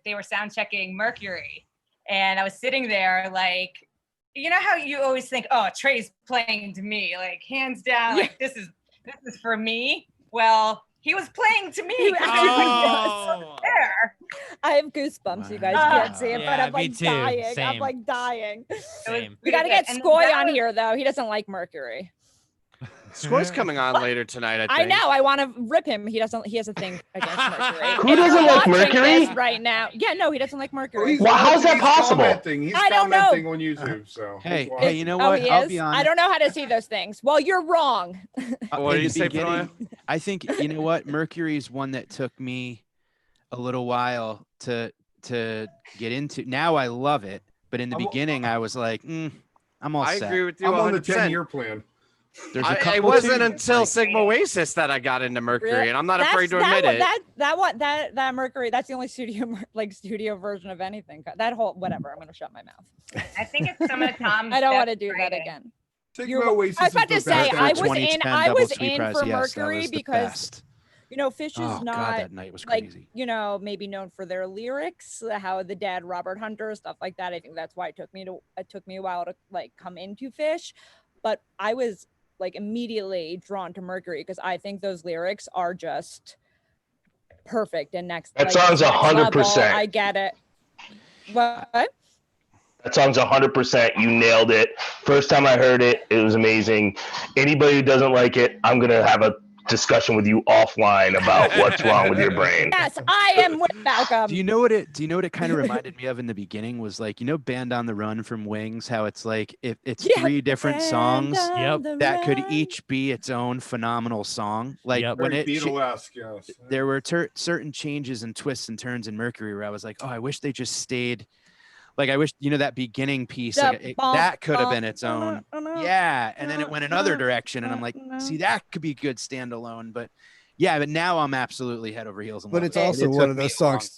they were sound checking Mercury. And I was sitting there like, you know how you always think, oh, Trey's playing to me, like hands down, like this is for me. Well, he was playing to me. Oh. There. I have goosebumps. You guys can't see it, but Yeah, I'm me like too. dying. I'm Same. like dying. Same. We got to get Skoy on here, though. He doesn't like Mercury. Skoy's coming on later tonight, I think. I know. I want to rip him. He has a thing against Mercury. Who doesn't like Mercury? Right now. Yeah, no, he doesn't like Mercury. Well, how's that possible? He's I don't know. commenting on YouTube, so. Hey, Well, hey, you know Oh, what? he I'll is? be honest. I don't know how to see those things. Well, you're wrong. What In did you the say, beginning, Froya? I think you know what Mercury is one that took me a little while to get into. Now I love it, but in the beginning I was like, I'm all I set. agree with you. I'm on the 100%. 10-year plan. There's a It couple wasn't too. until Sigma Oasis that I got into Mercury, Really? and I'm not afraid to admit it. That Mercury. That's the only studio version of anything. That whole whatever. I'm gonna shut my mouth. I think it's some of Tom's. I don't want to best do that writing. again. Sigma I Oasis was about to is the say best I ever. was in. 2010 I double was sweet in prize. for Yes, that Mercury was the because best. Fish is Oh, God, not that night was like crazy. maybe known for their lyrics, how the dad Robert Hunter stuff like that. I think that's why it took me a while to like come into Fish, but I was like immediately drawn to Mercury because I think those lyrics are just perfect and next. That like, song's next level. 100%. I get it. What? That song's 100%. You nailed it. First time I heard it, it was amazing. Anybody who doesn't like it, I'm gonna have a discussion with you offline about what's wrong with your brain. Yes, I am with Malcolm. Do you know what it kind of reminded me of in the beginning was like, Band on the Run from Wings, how it's like it's three different songs that could each be its own phenomenal song. Like when Very it Beatlesque, yes. there were certain changes and twists and turns in Mercury where I was like, oh, I wish they just stayed. Like I wish that beginning piece that could have been its own. Yeah, and then it went another direction, and I'm like, see, that could be good standalone. But yeah, but now I'm absolutely head over heels. But it's also one of those songs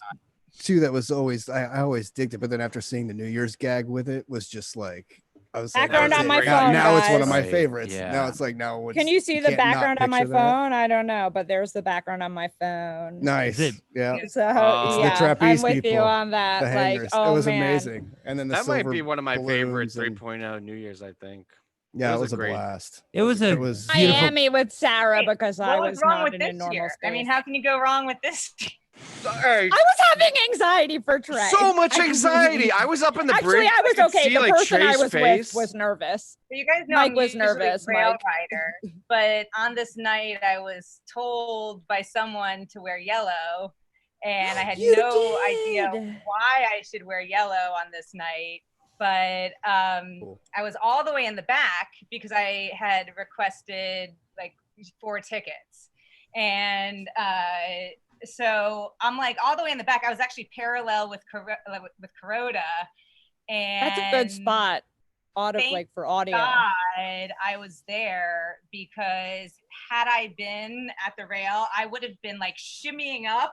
too that was always I always digged it. But then after seeing the New Year's gag with it, was just like I was like, Background on my now, phone, now it's one of my guys. favorites. Yeah. Now it's like Can you see the can't not background on my picture that. phone? I don't know, but there's the background on my phone. Nice. Yeah. So It's yeah, the trapeze I'm with people, you on that. the Like, hangers. oh it was man. amazing. And then the That might silver be one of my favorite balloons and- 3.0 New Year's, I think. Yeah, it was a great. blast. It was It was Miami with Sarah because I What was wrong not with in a this normal year? space. I mean, how can you go wrong with this? Hey, I was having anxiety for Trey. so much anxiety. I was up in the Actually, bridge. I was could okay. see, The like, person I Trey's was face. with was nervous. So you guys know Mike I'm was usually nervous, a trail Mike. rider, but on this night I was told by someone to wear yellow, and I had You no idea did. why I should wear yellow on this night. But I was all the way in the back because I had requested like 4 tickets, and so I'm like all the way in the back. I was actually parallel with Kuroda, and That's a good spot. Thank Like for audio. God I was there, because had I been at the rail, I would have been like shimmying up,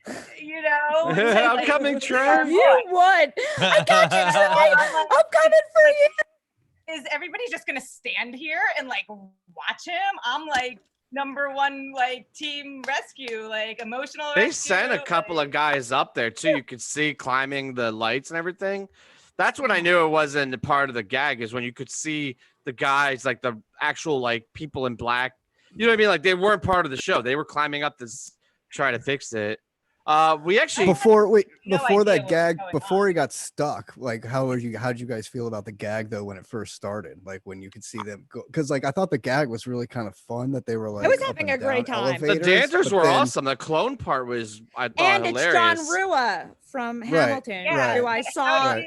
I'm coming, Trey. You would. I got you, Trey. I'm coming for you. Is everybody just gonna stand here and like watch him? I'm like #1 like team rescue, like emotional They rescue. sent a couple of guys up there too. You could see climbing the lights and everything. That's when I knew it wasn't a part of the gag, is when you could see the guys, like the actual like people in black. You know what I mean? Like they weren't part of the show. They were climbing up this trying to fix it. We actually before no before idea that what was gag, going before he got stuck, like how'd you guys feel about the gag though when it first started? Like when you could see them go, because like I thought the gag was really kind of fun that they were like I was up having and a great down time. the elevators, dancers but were then- awesome. The clone part was, I thought, And it's John hilarious. Rua from Right, Hamilton, Yeah, who I but saw.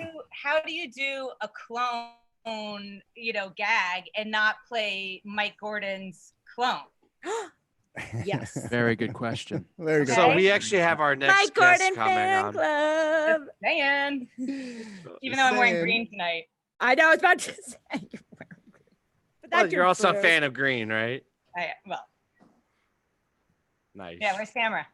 how do you do a clone, gag and not play Mike Gordon's clone? Yes. Very good question. Very good. So we actually have our next Mike guest Gordon coming fan on. club. Just saying. Even though I'm wearing green tonight. I know. I was about to say. But Well, that's you're also a true. fan of green, right? Well, Nice. yeah, where's camera?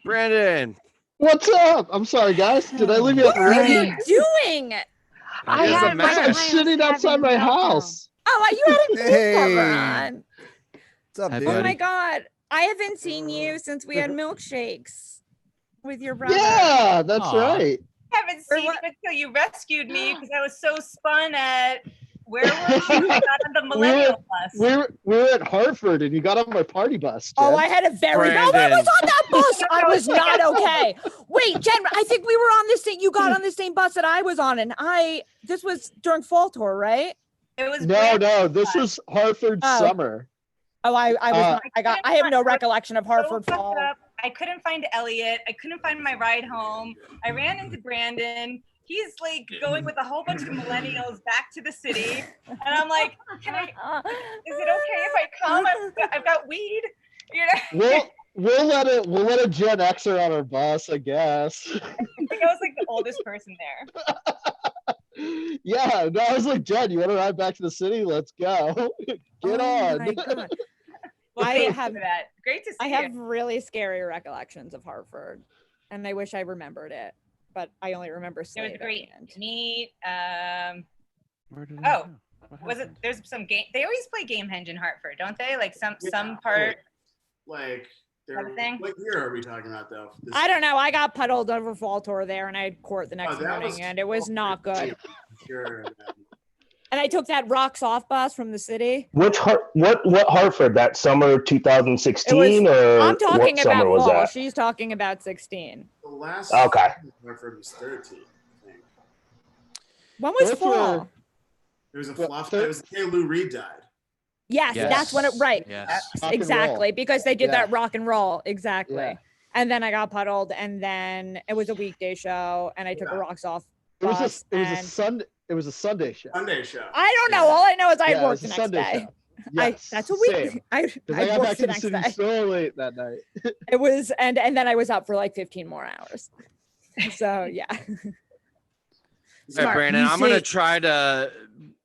Brandon. What's up? I'm sorry, guys. Did I leave you What out are ready? you doing? I It's a had mess. I'm sitting outside my house. Oh, you had a green cover on. What's up, Hi, dude? Oh my buddy. God. I haven't seen you since we had milkshakes with your brother. Yeah, that's Aw. right. I haven't seen you until you rescued me because I was so spun at where were you? I got on the millennial bus. We were at Hartford, and you got on my party bus. Oh, Jen. I had a very no. I Brandon. was on that bus. I I was was like, not oh. okay. Wait, Jen, I think we were on the same. You got on the same bus that I was on, and this was during fall tour, right? It was No, this was Hartford Oh. summer. Oh, I was. Not, I have no recollection of Hartford so fall. fucked up. I couldn't find Elliot. I couldn't find my ride home. I ran into Brandon. He's like going with a whole bunch of millennials back to the city, and I'm like, is it okay if I come? I've got weed. We'll let a Gen Xer on our bus, I guess. I think I was like the oldest person there. Yeah, no, I was like, Jen, you want to ride back to the city? Let's go. Get on. My God. Well, I thanks have for that. Great to see I have you. really scary recollections of Hartford, and I wish I remembered it, but I only remember It Slade was at great the end. to meet. Where did I Oh, go? What was it? happened? There's some game. They always play Gamehenge in Hartford, don't they? Like some Yeah. part. Like, Kind of thing? what year are we talking about, though? This- I don't know. I got puddled over fall tour there, and I had court the next that morning, was and it was not good. Sure. And I took that rocks off bus from the city. What Hartford? That summer 2016 It was- or I'm talking what summer about was fall. that? She's talking about 16. The last Okay. Hartford was 13, I think. When was That's fall? where- It was a Well, fluff. It was the day Lou Reed died. Yes, Yes. that's when it right. Yes. Rock and Exactly, roll. because they did Yeah. that rock and roll. Exactly. Yeah. And then I got puddled, and then it was a weekday show, and I took a Yeah. rocks off It was bus. a and Sunday show. Sunday show. I don't know. All I know is I Yeah, it worked was the a next Sunday day. show. Yes, That's what we. same. I Because I got worked back the to the next city day. so late that night. It was, and then I was up for like 15 more hours. So yeah. All right, Smart. Brandon, You I'm gonna say- try to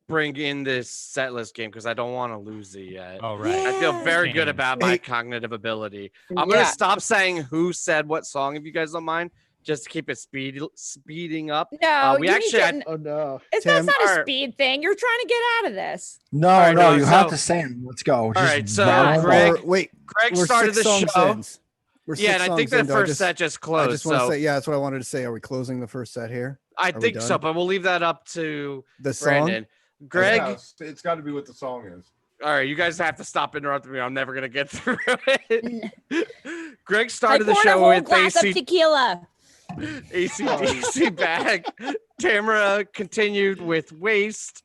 bring in this set list game because I don't want to lose it yet. All right. I feel very Yeah. good about my Hey. cognitive ability. I'm gonna Yeah. stop saying who said what song if you guys don't mind, just to keep it speeding up. No, we you actually need had, to, Oh no. it's Tim- not a Alright. speed thing. You're trying to get out of this. No, right, no, no, you have so- to say them. Let's go. All right, so rattle Greg- them. Wait, Greg we're started the 6 songs show. in. We're Yeah, 6 and I think songs the in. Do first set just I closed. just want to So say, yeah, that's what I wanted to say. Are we closing the first set here? I we think so, done? but we'll leave that up to The song? Brandon. Greg, Yeah, it's got to be what the song is. all right, you guys have to stop interrupting me. I'm never gonna get through it. Greg I started the poured a show whole with glass of tequila. AC/DC bag. Tamara continued with Waste.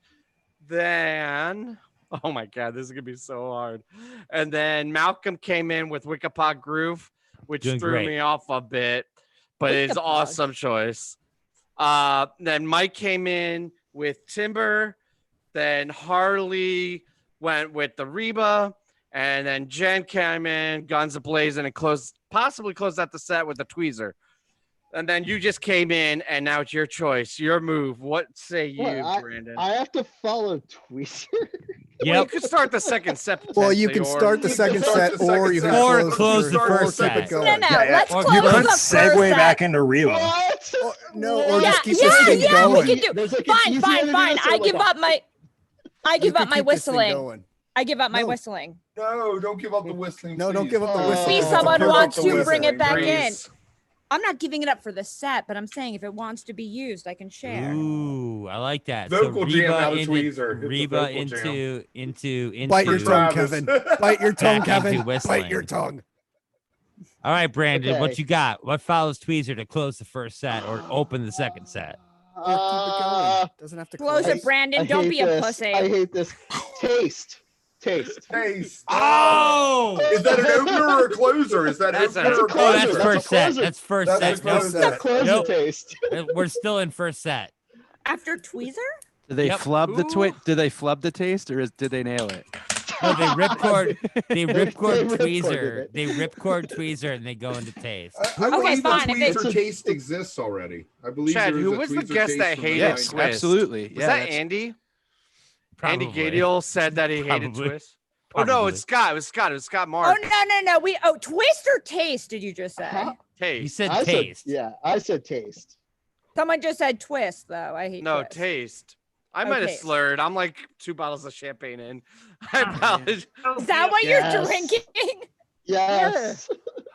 Then, oh my God, this is gonna be so hard. And then Malcolm came in with Wickapog Groove, which Doing threw great. me off a bit, but it's Wickapog. awesome choice. Then Mike came in with Timber. Then Harley went with the Reba, and then Jen came in, guns a-blazing, and possibly closed out the set with the Tweezer. And then you just came in, and now it's your choice, your move. What say you, What, Brandon? I have to follow Tweezer. Well, you Yep. could start the second set. Well, you can potentially, start the or- second start set, the second or you can set. Or close the your first keep it set. No, going. no, Yeah, yeah. let's Or close You close could the first segue set. back into Reba. What? No, or Yeah, just keep yeah, this thing yeah, going. we can do. There's like an Fine, easy way fine, to do fine. this, I or give like a- up my. I You give can up my keep this thing whistling. going. I give up my No. whistling. No, don't give up the whistling. No, don't please. give up the Oh. whistling. See, It's a someone perfect wants to whistling. bring it back in. Please. I'm not giving it up for the set, but I'm saying if it wants to be used, I can share. Ooh, I like that. Vocal jam Reba out of into- Tweezer. It's a Reba vocal into Bite your For tongue, Travis. Kevin. Bite your tongue, Back into Kevin. Bite whistling. your tongue. All right, Brandon, what Okay. you got? What follows Tweezer to close the first set or open the second set? Or keep it going. Doesn't have to Close close. it, Brandon. I Don't hate be a this. pussy. I hate this. Taste. Taste. Oh! Is that an opener or a closer? Is that That's opener a- or Oh, closer? that's first set. closer. That's first That's set. a closer. Nope. Closer Nope. taste. We're still in first set. After Tweezer? Do they Yep. flub the Ooh. Do they flub the taste, or did they nail it? No, they ripcord. They ripcord ripcorded Tweezer. it. They ripcord Tweezer and they go into taste. I Okay, believe fine, the if Tweezer it's a- taste exists already. I believe Chad, there is who a was the Tweezer guest taste that from the hated Yes, 90s. Twist? absolutely. Was Yeah, that that's- Andy? Probably. Andy Gadiel said that he hated Probably. Twist. Oh no, Probably. it's Scott. It was Scott. It was Scott Oh Mark. no. Twist or taste? Did you just say? Huh? Taste. He said I taste. I said taste. Someone just said twist though. I hate No, twist. taste. I Oh, might have taste. slurred. I'm like 2 bottles of champagne in. I apologize. Is that what Yes. you're drinking? Yes.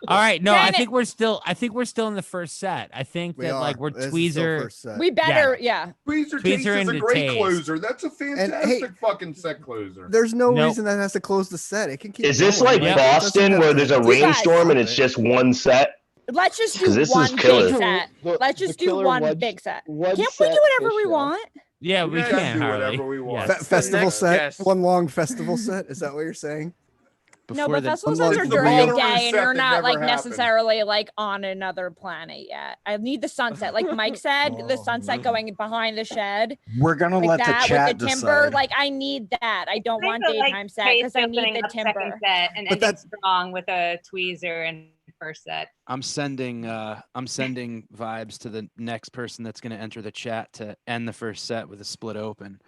All right, no, Damn I it. think we're still in the first set. I think We that are. like we're This is still Tweezer. first set. We better, yeah. Tweezer Tweezer taste is a into great taste. closer. That's a fantastic hey, fucking set closer. There's no Nope. reason that has to close the set. It can keep. Is this going. like Yep. It doesn't Boston have where to- there's a You guys- rainstorm and it's just one set? Let's just 'Cause do this is one killer. big set. Let's just do killer one big set. Can't we do set whatever fish we show. want? Yeah, we guys can, do Harley. whatever we want. Yes. Festival next set. guest. One long festival set. Is that what you're saying? No, Before but the- festival Unlike sets are the during the Bonnaroo day, and set you're that not never like happened. necessarily like on another planet yet. I need the sunset, like Mike said, the sunset going behind the shed, We're gonna like let the that chat with the timber. decide. Like I need that. I don't want Kinda like daytime set Taste because I opening need the up second timber. set and But ending that's- strong with a tweezer and first set. I'm sending vibes to the next person that's going to enter the chat to end the first set with a split open.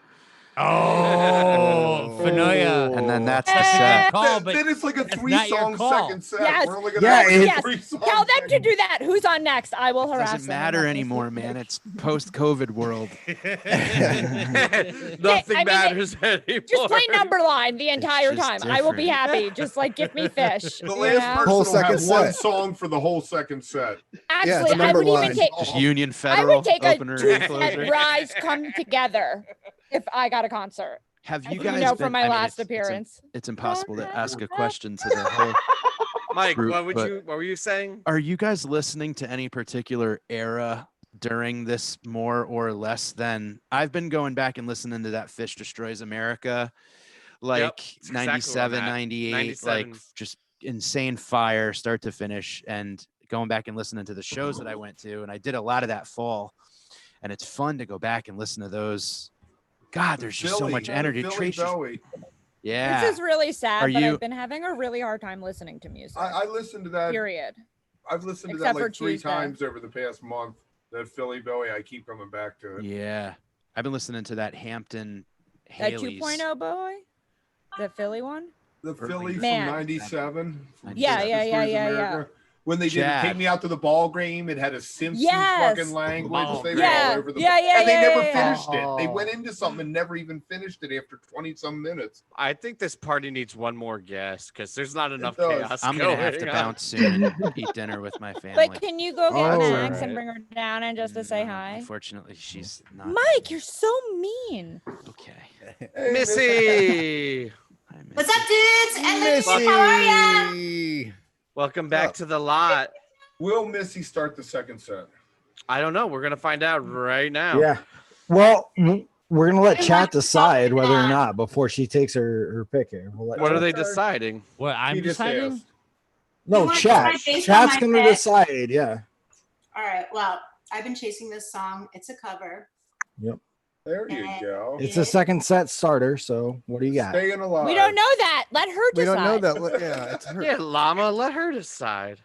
Oh, Fanoia. And then that's the That's a set. good call, but Then it's like a that's not your 3-song call. second set. Yes. We're only gonna Yeah, have it- Yes. 3 songs. Tell them to do that. Who's on next? I will harass Doesn't them. matter That's anymore, man. It's post-COVID world. Nothing I mean, matters anymore. Just play number line the entire just time. I will be different. happy. Just like give me fish. The you last know? person Whole will second have one set. song for the whole second set. Actually, I number would even line. take. Just Union I Federal would take a opener and two-set closer. rise come together if I got a concert. Have you As guys you know been, from my I mean, last it's appearance. It's impossible to ask a question to the whole Mike, group, what but- were you saying? Are you guys listening to any particular era during this more or less than I've been going back and listening to that Fish Destroys America, like it's exactly where I'm 97, at. 98, 97. like just insane fire start to finish, and going back and listening to the shows that I went to. And I did a lot of that fall, and it's fun to go back and listen to those. God, there's just so Philly, much energy. Philly Tracy, Bowie. yeah. This is really sad, Are but you- I've been having a really hard time listening to music. I listened to that. Period. I've listened to Except that for like 3 Tuesday. times over the past month. That Philly Bowie. I keep coming back to it. Yeah. I've been listening to that Hampton That Haley's. 2.0 boy, the Philly one. The Philly Man. from '97. Yeah, yeah. When they did Chad. Take Me Out to the Ball Game, it had a Simpsons Yes. fucking language. Oh, They were yeah. all over the Yeah, yeah, and they yeah, never yeah, finished it. They went into something and never even finished it after 20-some minutes. I think this party needs one more guest because there's not enough does. chaos. I'm gonna have to going on. bounce soon and eat dinner with my family. But can you go get Oh, Max and right. bring her down and just to say No, hi? Unfortunately, she's not. Mike, you're so mean. Okay. Missy, Hi, Missy. What's up, dudes? And Missy, how are ya? Missy. welcome back to the lot. Will Missy start the second set? I don't know. We're gonna find out right now. Yeah. Well, we're gonna let Hey, chat what's decide up, whether or Matt? not before she takes her pick here. We'll let What are chat- they deciding? What I'm He just deciding? asked. No, You wanna chat. decide based Chat's on my gonna pick? decide. Yeah. All right. Well, I've been chasing this song. It's a cover. There you go. It's a second set starter. So what do you got? Staying alive. We don't know that. Let her decide. We don't know that. Yeah, it's her. Yeah, Llama, let her decide.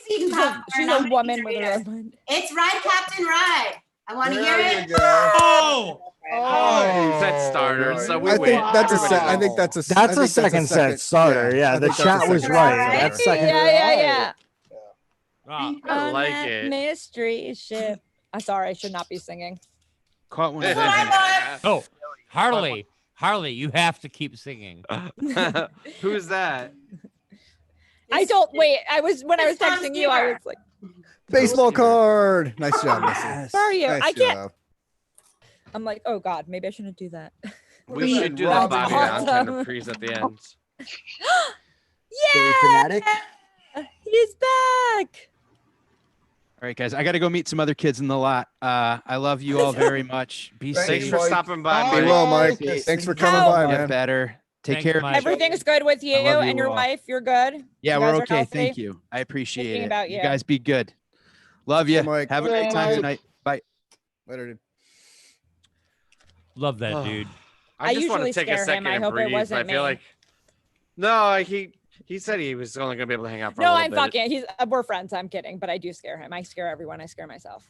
She's She's a woman with her own mind. It's Ride, Captain Ride. I want to hear There it. you go. Oh, Oh, set starter. So we I win. think that's a Everybody set. I wins. think that's a. That's I a think second set starter. Yeah, I the think that's a chat was second right. set. That's second. Yeah. Ah, I On like that it. mystery ship. I'm sorry, I should not be singing. Caught one. That's what I want. oh, Harley, you have to keep singing. Who's that? I don't wait. I was when I was It's Tom texting you, I Seaver. was like, Baseball card. Nice job, Missy. Yes. sorry, Nice I can't. job. I'm like, oh God, maybe I shouldn't do that. We should do Rob that Bobby Awesome. Valentine reprise at the end. Stay fanatic. He's back. All right, guys, I got to go meet some other kids in the lot. I love you all very much. Be Thanks safe. for stopping by. Be well, Mike. Thanks for coming by, Get man. better. Take Thanks, care. Mike. Everything's good with you, I love you and your all. wife. You're good. Yeah, You we're guys are okay. healthy? Thank you. I appreciate Thinking it. about You you. guys be good. Love you. Mike. Have a great time tonight. Bye. Later, dude. Love that dude. I just want to usually take a scare second him. I and hope it breathe. wasn't I feel me. like no, he said he was only gonna be able to hang out for a No, little I'm bit. fucking. We're friends. I'm kidding, but I do scare him. I scare everyone. I scare myself.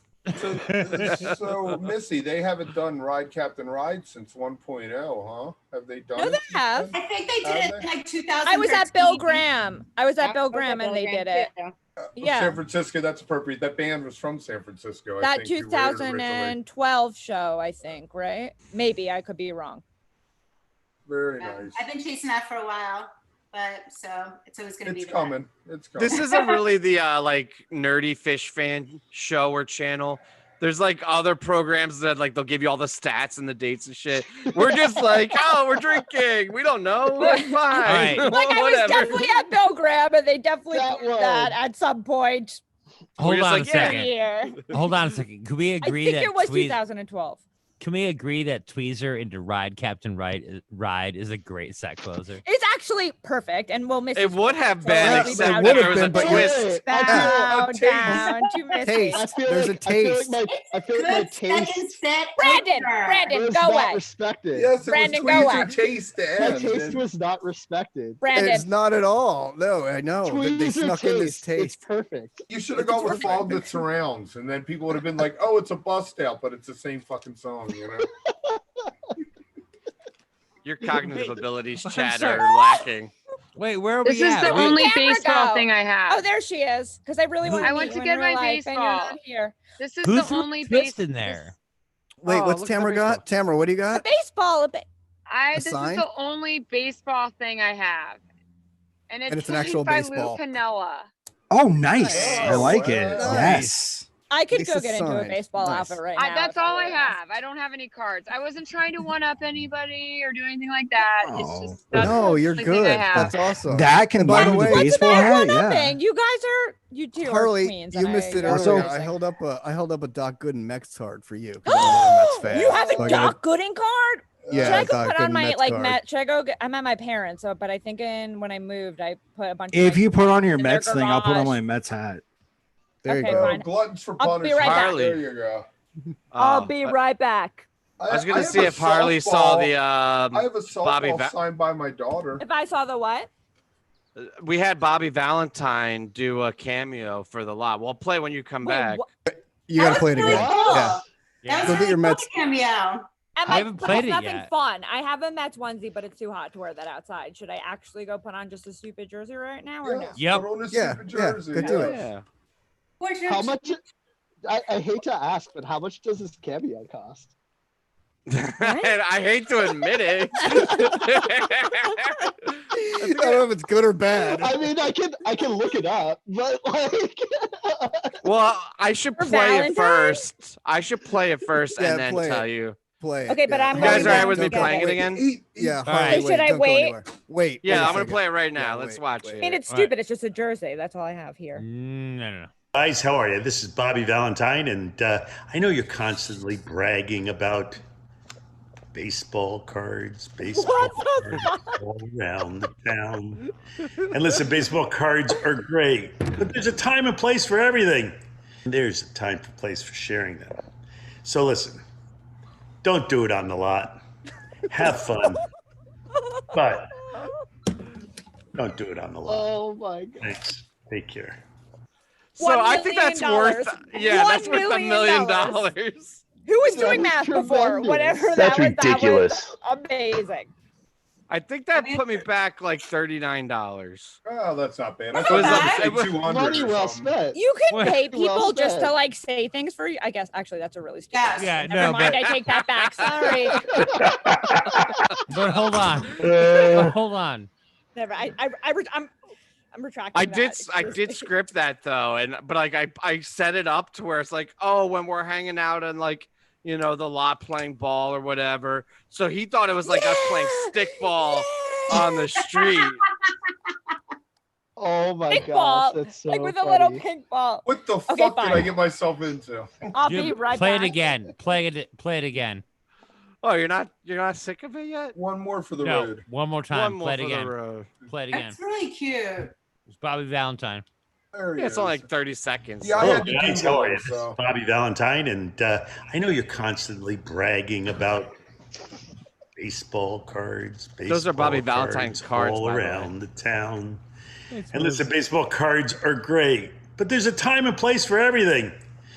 So Missy, they haven't done Ride Captain Ride since 1.0, huh? Have they done No, it? they since have. then? I think they did Have it they? in like 2000. I was at Bill Graham. I was at Bill Graham, and they did it. Yeah. San Francisco, that's appropriate. That band was from San Francisco. I That think, who wrote it originally. 2012 show, I think, right? Maybe I could be wrong. Very nice. I've been chasing that for a while, but so it's always going to be It's there. coming. It's coming. This isn't really the like nerdy fish fan show or channel. There's like other programs that like they'll give you all the stats and the dates and shit. We're just like, oh, we're drinking. We don't know. Like, fine. right. Like I was Whatever. definitely at Bill Graham, and they definitely That did was- that at some point Hold just on like, a yeah. second. here. Hold on a second. Can we I agree think that it was Tweez- 2012. Can we agree that Tweezer into Ride Captain Ride is a great set closer? It's actually perfect, and we'll miss It would have been, Yeah, except it that would there have was a been, but twist. Down, taste. down, to miss Taste. I feel There's like, a taste. I feel like my Good second taste set. Brandon, opener. Brandon, was go not away. respected. Yes, it Brandon, was go Tweezer away. taste to My end. taste and- was not respected. Brandon, It's not at all. No, I know. They Tweezer snuck in this It's taste. perfect. You should have gone with Fog That Surrounds, and then people would have been like, "Oh, it's a bust out," but it's the same fucking song, you know. Your cognitive abilities, I'm Chad, sorry. are lacking. Wait, where are This we is at? the We- only Camera baseball go. thing I have. oh, there she is. Because I really want I to went meet to you get in real my life, and you're baseball. not here. This is Who the threw only a twist base in there? Wait, Oh, what's look at the Tamara got? Tamara, what do you A got? baseball. This is sign? the only baseball thing I have, and it's an actual by baseball. Lou Piniella. Oh, nice. I like it. Nice. Yes. I could Lisa go get into a signed. baseball Nice. outfit right now. That's if all I really have. I don't have any cards. I wasn't trying to one up anybody or do anything like that. It's Oh. just that's No, the you're only thing I good. have. That's awesome. That And by the combined with way- the What's baseball about hat, yeah. one-upping? You guys are two Harley, queens. you and missed it you're earlier. amazing. I held up a Doc Gooden Mets card for you. 'cause I'm a Mets fan. You have a So I gotta- Doc Gooding card? Yeah, Should I go Doc put on Gooden my Mets like card. Met? Should I go? I'm at my parents, so but I think when I moved, I put a bunch. If of you put on your in their Mets thing, I'll put on garage. my Mets hat. There you Okay, go. fine. Gluttons for I'll be punishment. right back. Harley. There you go. I'll be right back. I was gonna have see a if Harley saw softball- the I have a Bobby softball signed by my daughter. If I saw the what? we had Bobby Valentine do a cameo for the lot. We'll play when you come back. You gotta play it really again. cool. Yeah. That was Go get really your cool Mets. cameo. And I like, haven't but played it's it nothing yet. fun. I have a Mets onesie, but it's too hot to wear that outside. Should I actually go put on just a stupid jersey right now or no? Yep. Put on a Yeah, stupid yeah, jersey. go do it. Yeah. Where's your How much? I hate to ask, but how much does this cameo cost? And I hate to admit it. I don't know if it's good or bad. I mean, I can look it up, but like, Well, I should For play Valentine? it first. I should play it first Yeah, and then play tell it. you. Play it. Okay, but I'm You guys going are all right down with me to get playing it Wait, again? Yeah, All Harley, right. So should I don't go wait? anywhere. Wait. Yeah, wait a I'm gonna second. play it right now. Yeah, Let's wait, watch wait. I it. mean, it's All right. stupid. It's just a jersey. That's all I have here. No. Guys, how are you? This is Bobby Valentine, and I know you're constantly bragging about baseball cards all around the town. And listen, baseball cards are great, but there's a time and place for everything. And there's a time and place for sharing them. So listen, don't do it on the lot. Have fun, but don't do it on the lot. oh my god. Thanks. Take care. So $1 I think that's worth. million. Yeah, $1 that's worth $1 million. million. Who was That doing is math before? tremendous. Whatever That's that was, ridiculous. that was amazing. I think that put me back like $39. Oh, that's not bad. I It thought was it up- was it was 200 Money or well something. spent. You can Well pay people spent. just to like say things for you. I guess actually that's a really stupid. Yes. Yeah, Never no, mind. but I take that back. Sorry. but hold on. Hold on. Never. I'm retracting. I that. did It's I just- did script that though, but like I set it up to where it's like, oh, when we're hanging out and like, you know, the lot playing ball or whatever. So he thought it was like us playing stickball on the street. Oh my Pink gosh, ball, that's so like with funny. a little pink ball. What the Okay, fuck did I fine. get myself into? I'll be right Play back. it again. Play it again. Oh, you're not sick of it yet? One more for the No, road. one more time. One more Play it for the again. road. Play it again. That's really cute. It's Bobby Valentine. There he Yeah, it's is. only like 30 seconds. Yeah, I Hello, had to guys. Google How are him, you? This is so. Bobby Valentine, and I know you're constantly bragging about baseball cards. Those are Bobby baseball Valentine cards, all by the way. around the town. And listen, baseball cards are great, but there's a time and place for everything.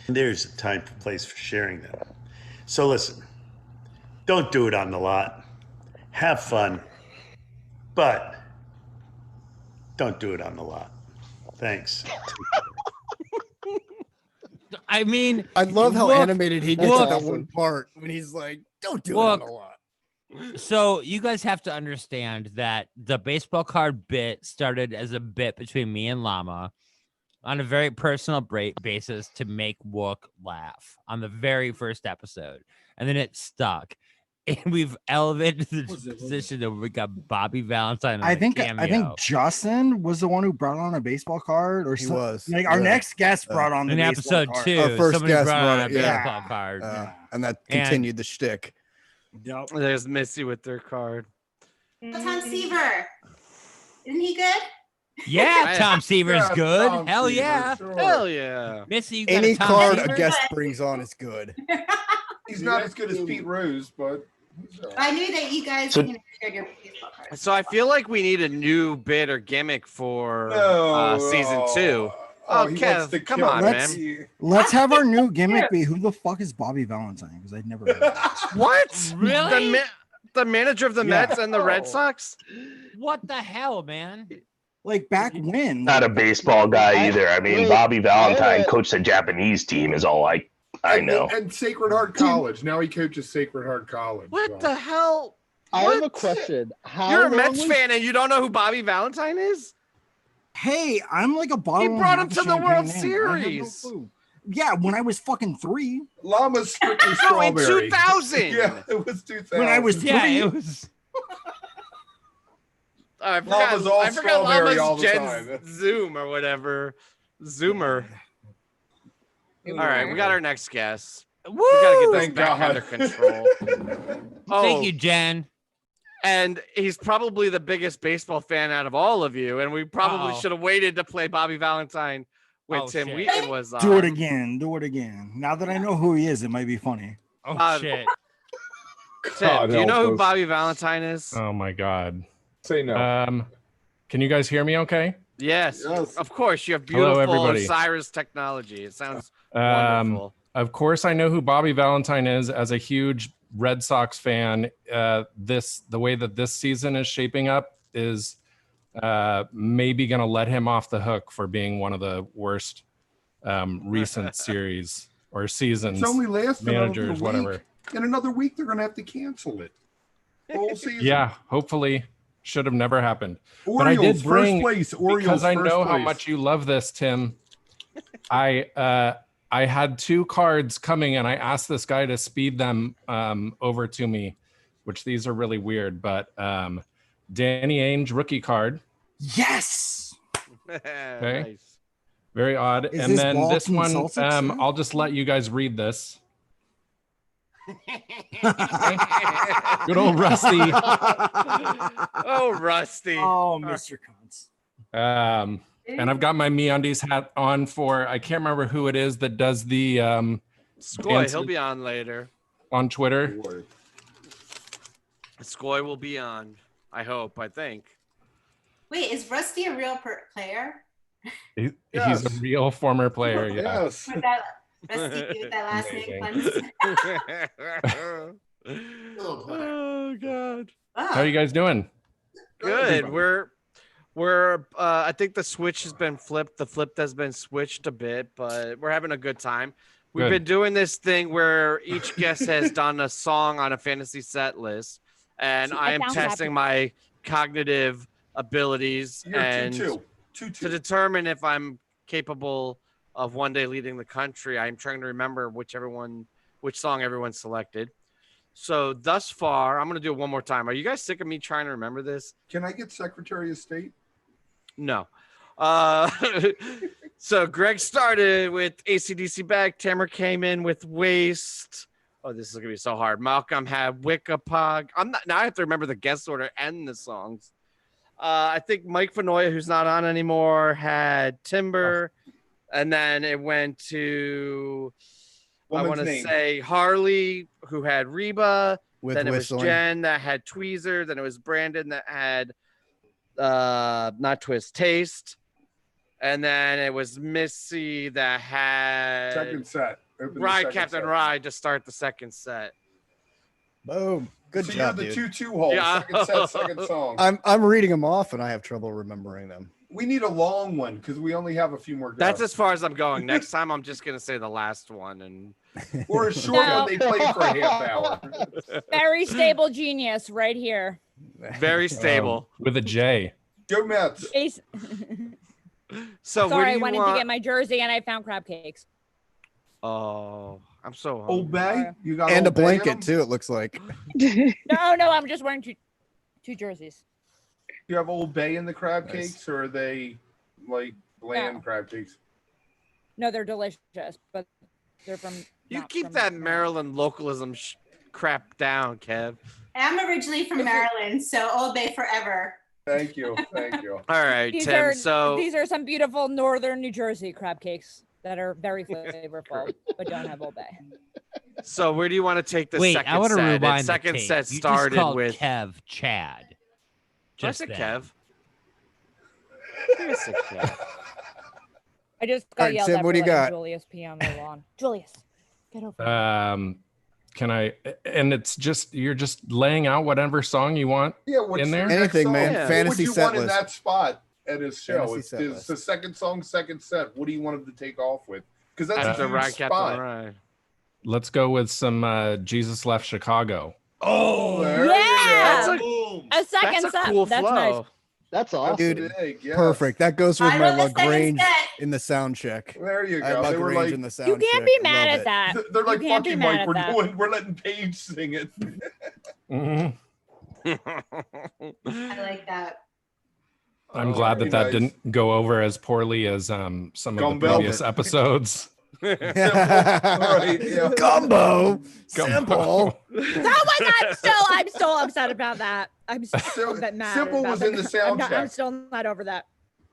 And there's a time and place for sharing them. So listen, don't do it on the lot. Have fun, but don't do it on the lot. Thanks. I mean, I love how Wook- animated he gets Wook- at that one part when he's like, "Don't do it on Wook, a lot." So you guys have to understand that the baseball card bit started as a bit between me and Llama on a very personal basis to make Wook laugh on the very first episode. And then it stuck. And we've elevated the position that we got Bobby Valentine on I a think cameo. Justin was the one who brought on a baseball card, or He some- was, like our yeah. next guest brought on the in baseball episode card. 2, Our first somebody guest brought on a brought it, yeah. baseball card. And that continued the shtick. Yep. There's Missy with their card. Tom Seaver. Isn't he good? Yeah, Tom Seaver's Yeah, good. Tom Hell Seaver, yeah. sure. Hell yeah. Missy, you got Any a Tom card Seaver? a guest brings on is good. He's not as good as Pete Rose, but I knew that you guys So- shared your baseball cards. So I feel like we need a new bit or gimmick for no, season 2. Oh, Oh, he Kev, wants to come kill on, Let's- man. Let's have our new gimmick be who the fuck is Bobby Valentine? Because I'd never. Heard of that. What? Really? The manager of the Yeah. Mets and the Red Sox? What the hell, man? Like back when? Not a baseball guy either. I mean, Wait, Bobby Valentine I- coached a Japanese team, is all I know. And Sacred Heart College. Now he coaches Sacred Heart College. What so. the hell? I have a What? question. How You're a long Mets was- fan and you don't know who Bobby Valentine is? Hey, I'm like a bottle. He and brought half him of to the champagne World in. I have no Series. clue. Yeah, when I was fucking 3. Llama's strictly No, in strawberry. 2000. Yeah, it was 2000. When I was Yeah, 3. it was. I Llama's all forgot strawberry all Llama's the Gen time. Zoom or whatever. Zoomer. All right, we got our next guest. Woo! We gotta get this Thank back God. under control. Thank you, Jen. And he's probably the biggest baseball fan out of all of you. And we probably Uh-oh. should have waited to play Bobby Valentine when Oh, Tim shit. Wheaton was on. Do it again. Do it again. Now that I know who he is, it might be funny. Oh, shit. Tim, God do you know help who us. Bobby Valentine is? Oh my God. Say no. Can you guys hear me okay? Yes, Yes. of course. You have Hello, beautiful everybody. Osiris technology. It sounds Um, wonderful. of course, I know who Bobby Valentine is as a huge Red Sox fan. The way that this season is shaping up is maybe going to let him off the hook for being one of the worst recent series or seasons. It's only lasted managers, another whatever. week. In another week, they're going to have to cancel it. Whole season. Yeah, hopefully, should have never happened. Orioles, But I did bring, first place. Orioles, because I first know how place. much you love this, Tim. I had 2 cards coming, and I asked this guy to speed them over to me, which these are really weird. But Danny Ainge rookie card, Yes. okay, Nice. very odd. Is And this then this Walton one, Celtics, sir? I'll just let you guys read this. Good old Rusty. Oh, Rusty. Oh, Mr. Cunts. And I've got my MeUndies hat on for, I can't remember who it is that does the Skoy, dances he'll be on later. on Twitter. Skoy will be on. I hope. I think. Wait, is Rusty a real player? He's Yes. a real former player. Yeah. Yes. With that Rusty with that last name puns? Oh God. How are you guys doing? Good. We're I think the switch has been flipped. The flip has been switched a bit, but we're having a good time. We've Good. been doing this thing where each guest has done a song on a fantasy set list, and I am sounds testing happy. my cognitive abilities You're and 2-2. to 2-2. determine if I'm capable of one day leading the country. I'm trying to remember which song everyone selected. So thus far, I'm going to do it one more time. Are you guys sick of me trying to remember this? Can I get Secretary of State? No. So Greg started with AC/DC Back. Tamara came in with Waste. Oh, this is gonna be so hard. Malcolm had Wickapog. Now I have to remember the guest order and the songs. I think Mike Fanoia, who's not on anymore, had Timber, and then it went to I want to say Harley, who had Reba. With then it whistling. was Jen that had Tweezer. Then it was Brandon that had not Twist, Taste. And then it was Missy that had Second set. Open the Ride second Captain set. Ride to start the second set. Boom. Good So job, you're the dude. 2-2 hole. Yeah. Second set, second song. I'm reading them off and I have trouble remembering them. We need a long one because we only have a few more. That's guests. as far as I'm going. Next time, I'm just gonna say the last one, and or a short one they play for a half hour. Very stable genius right here. Very stable with a J. Go Mets. Ace. So Sorry, where do I you went in want... to get my jersey and I found crab cakes. Oh, I'm so hungry. Old Bay. You got And a Old Bay in blanket them? too, it looks like. No, I'm just wearing two jerseys. Do you have Old Bay in the crab cakes, or are they like bland No. crab cakes? No, they're delicious, but they're from. You not keep from- that Maryland localism crap down, Kev. I'm originally from Maryland, so Old Bay forever. Thank you. Thank you. All right, These Tim. are So these are some beautiful northern New Jersey crab cakes that are very flavorful, but don't have Old Bay. So where do you want to take the Wait, second I want to set? rewind The second the tape. set You started just called with Kev Chad. I Just said then. Kev. I said Kev. I just All got right, yelled Tim, at what for do you letting got? Julius pee on the lawn. Julius, get over it. Can I? And it's just you're just laying out whatever song you want Yeah, what's in there. the next Anything, song? man. What Fantasy would you set want in list. that spot at his show? Fantasy It's, set it's list. the second song, second set. What do you want him to take off with? Because that's After a huge Ride Captain spot. Ride. Let's go with some Jesus Left Chicago. Oh, there Yeah! you go. A second That's a set. cool That's flow. nice. That's awesome. Dude, Big, yes. perfect. That goes with I my love the second Lagrange set. in the sound check. There you I had go. They were Lagrange like, in the sound You can't check. be I mad love at it. that. they're like, You can't fuck you, be mad Mike. at We're that. we're letting Paige sing it. Mhm. I like that. I'm Oh, glad very that nice. didn't go over as poorly as some of the Gumbo. previous episodes. Right, yeah. Gumbo. Simple. Oh my God! I'm still upset about that. I'm still mad. Simple about was that. in the sound I'm check. still not over that.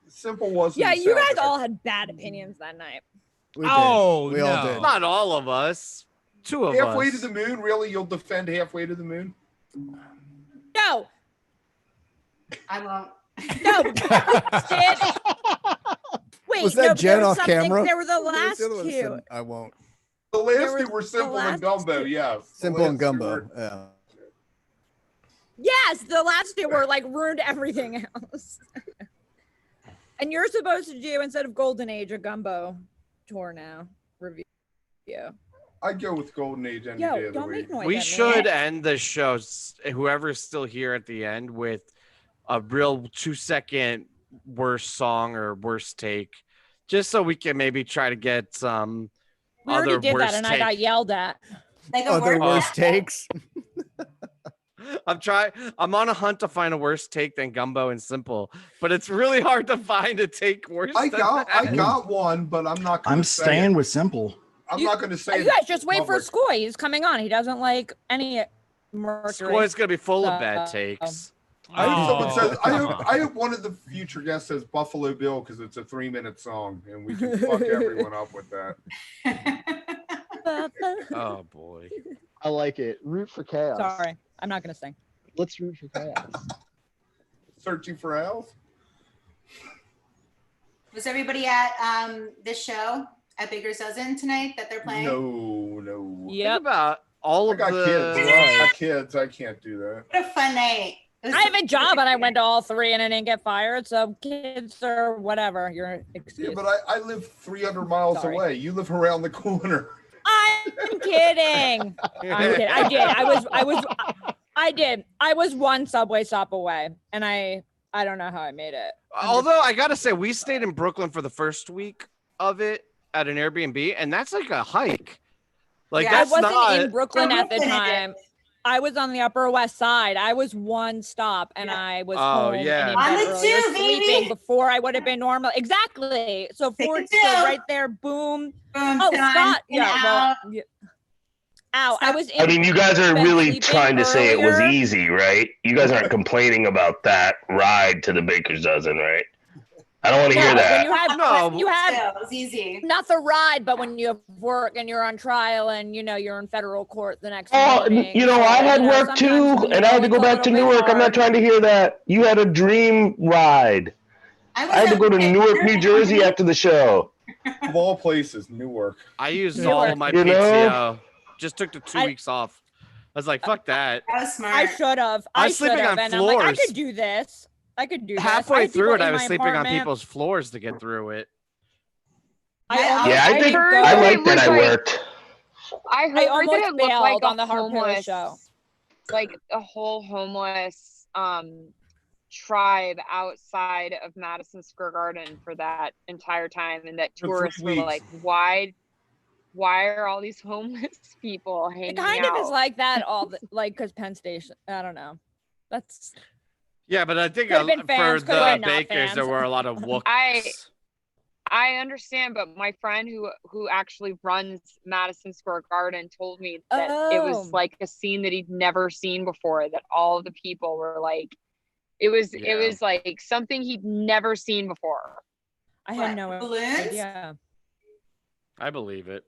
Simple was. in Yeah, the you sound guys check. all had bad opinions that night. We did. Oh, We all no. did. Not all of us. Two of Halfway us. to the moon. Really, you'll defend Halfway to the Moon? No, I won't. no. Wait, Was that no, Jen there off something- camera? There were the Who was last the other one that two. said, I won't. The There last was two were the Simple last and Gumbo. two. Yes. The Simple and last two Gumbo. were- Yeah. Yes, the last two were like ruined everything else. And you're supposed to do, instead of Golden Age, a Gumbo tour now review. Yeah. I'd go with Golden Age any Yo, day of the don't week. make noise. We at me. should end the show, whoever's still here at the end, with a real 2-second worst song or worst take, just so we can maybe try to get some We already other did worst that, and I take. got yelled at. Like a Other word. worst takes. I'm on a hunt to find a worse take than Gumbo and Simple, but it's really hard to find a take worse. I than got that. one, but I'm not. Gonna I'm say staying it. with Simple. I'm not going to say. You it guys just wait for public. Skoy. He's coming on. He doesn't like any Mercury. Skoy's gonna be full of bad So- takes. I hope someone Oh. says. I hope one of the future guests says Buffalo Bill because it's a 3-minute song and we can fuck everyone up with that. Oh boy. I like it. Root for chaos. Sorry, I'm not gonna sing. Let's root for chaos. Searching for Al's. Was everybody at this show at Baker's Dozen tonight that they're playing? No. Think Yep. about all I of got the. kids. I got kids. I can't do that. What a fun night. It was I have a job, and I went to all three, and I didn't get fired. So kids or whatever, your excuse. Yeah, but I live 300 miles Sorry. away. You live around the corner. I'm kidding. I'm kidding. I did. I did. I was one subway stop away, and I don't know how I made it. Although I gotta say, we stayed in Brooklyn for the first week of it at an Airbnb, and that's like a hike. Like Yeah, I that's wasn't not. in Brooklyn at the Brooklyn it time. I was on the Upper West Side. I was one stop, and I was home yeah. and in I'm bed the earlier, two, sleeping baby. before I would have been normal. Exactly. So Take for the so two. right there, boom. Boom, Oh, done, Scott. in, Yeah. Well, out. yeah. Ow. I was. I mean, you guys are bed really sleeping trying to say it was earlier. easy, right? You guys aren't complaining about that ride to the Baker's Dozen, right? I don't want to hear When that. you have, when you have It was easy. not the ride, but when you have work and you're on trial and you're in federal court the next Oh, morning. you know, So, I had work sometimes too, when you and I had to it's go a back to little bit Newark. I'm not hard. trying to hear that. You had a dream ride. I had to go to Newark, New Jersey after the show. Of all places, Newark. I used Newark. all of my You know? PTO. Just took the 2 weeks off. I was like, fuck that. That was smart. I should have. I I was sleeping should have. on And I'm like, I floors. could do this. I could do this. I Halfway had through people it, I in was my sleeping on apartment. people's floors to get through it. Yeah, I think heard I that like it that was I like- worked. I heard that almost it looked like bailed a on the Hard Pillar homeless show. like a whole homeless tribe outside of Madison Square Garden for that entire time, and that For 3 tourists were weeks. like, why are all these homeless people hanging It kind out? of is like that because Penn Station. I don't know. That's Yeah, but I think Could've been for fans, could've the been not Bakers, there fans. were a lot of Wooks. I understand, but my friend who actually runs Madison Square Garden told me that it was Oh. like a scene that he'd never seen before, that all of the people were like, it was like something he'd never seen before. I had no balloons? idea. I believe it.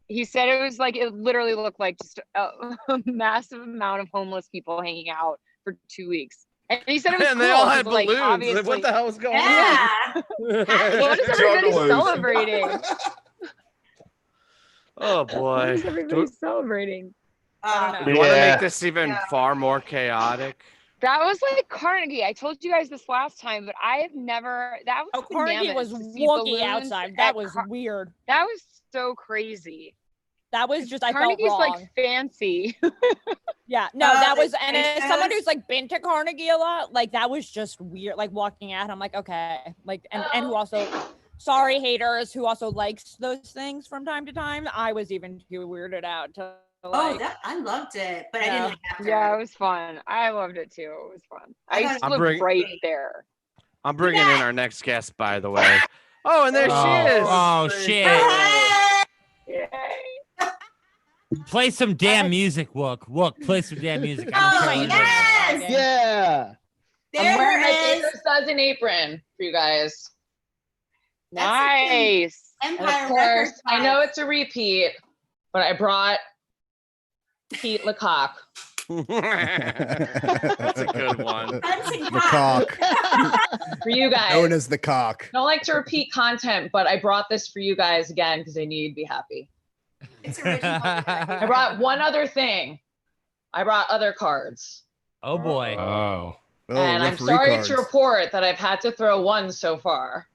He said it was like, it literally looked like just a massive amount of homeless people hanging out for 2 weeks. And he said it was And cool. they all 'cause, had like, balloons. obviously- What the hell was going Yeah. on? What is everybody Juggalos. celebrating? Oh What boy. is everybody celebrating? I don't We know. want to Yeah. make this even far more chaotic. That was like Carnegie. I told you guys this last time, but I have never. That was Carnegie was bananas to see walking balloons outside. That at was weird. That was so crazy. That was just I felt Carnegie's wrong. like fancy. Yeah, no, that was, and as it someone was- who's like been to Carnegie a lot, like that was just weird. Like walking out, I'm like, okay, like, and who also, sorry haters, who also likes those things from time to time. I was even too weirded out to like. I loved it, but I Yeah. didn't like after. Yeah, it was fun. I loved it too. It was fun. I used to I'm live bring- right there. I'm bringing in our next guest, by the way. Oh, and there she is. Oh shit! Play some damn music, Wook. Wook, play some damn music. I don't care what it is. Yeah. There I'm wearing my is Baker's Dozen apron for you guys. Nice. And Empire of course, Records I know it's a repeat, but I brought Pete Lecoq. That's a good one. The cock. For you guys. Known as the cock. I don't like to repeat content, but I brought this for you guys again because I knew you'd be happy. It's original. I brought one other thing. I brought other cards. Oh boy. Oh. And I'm sorry to report that I've had to throw one so far.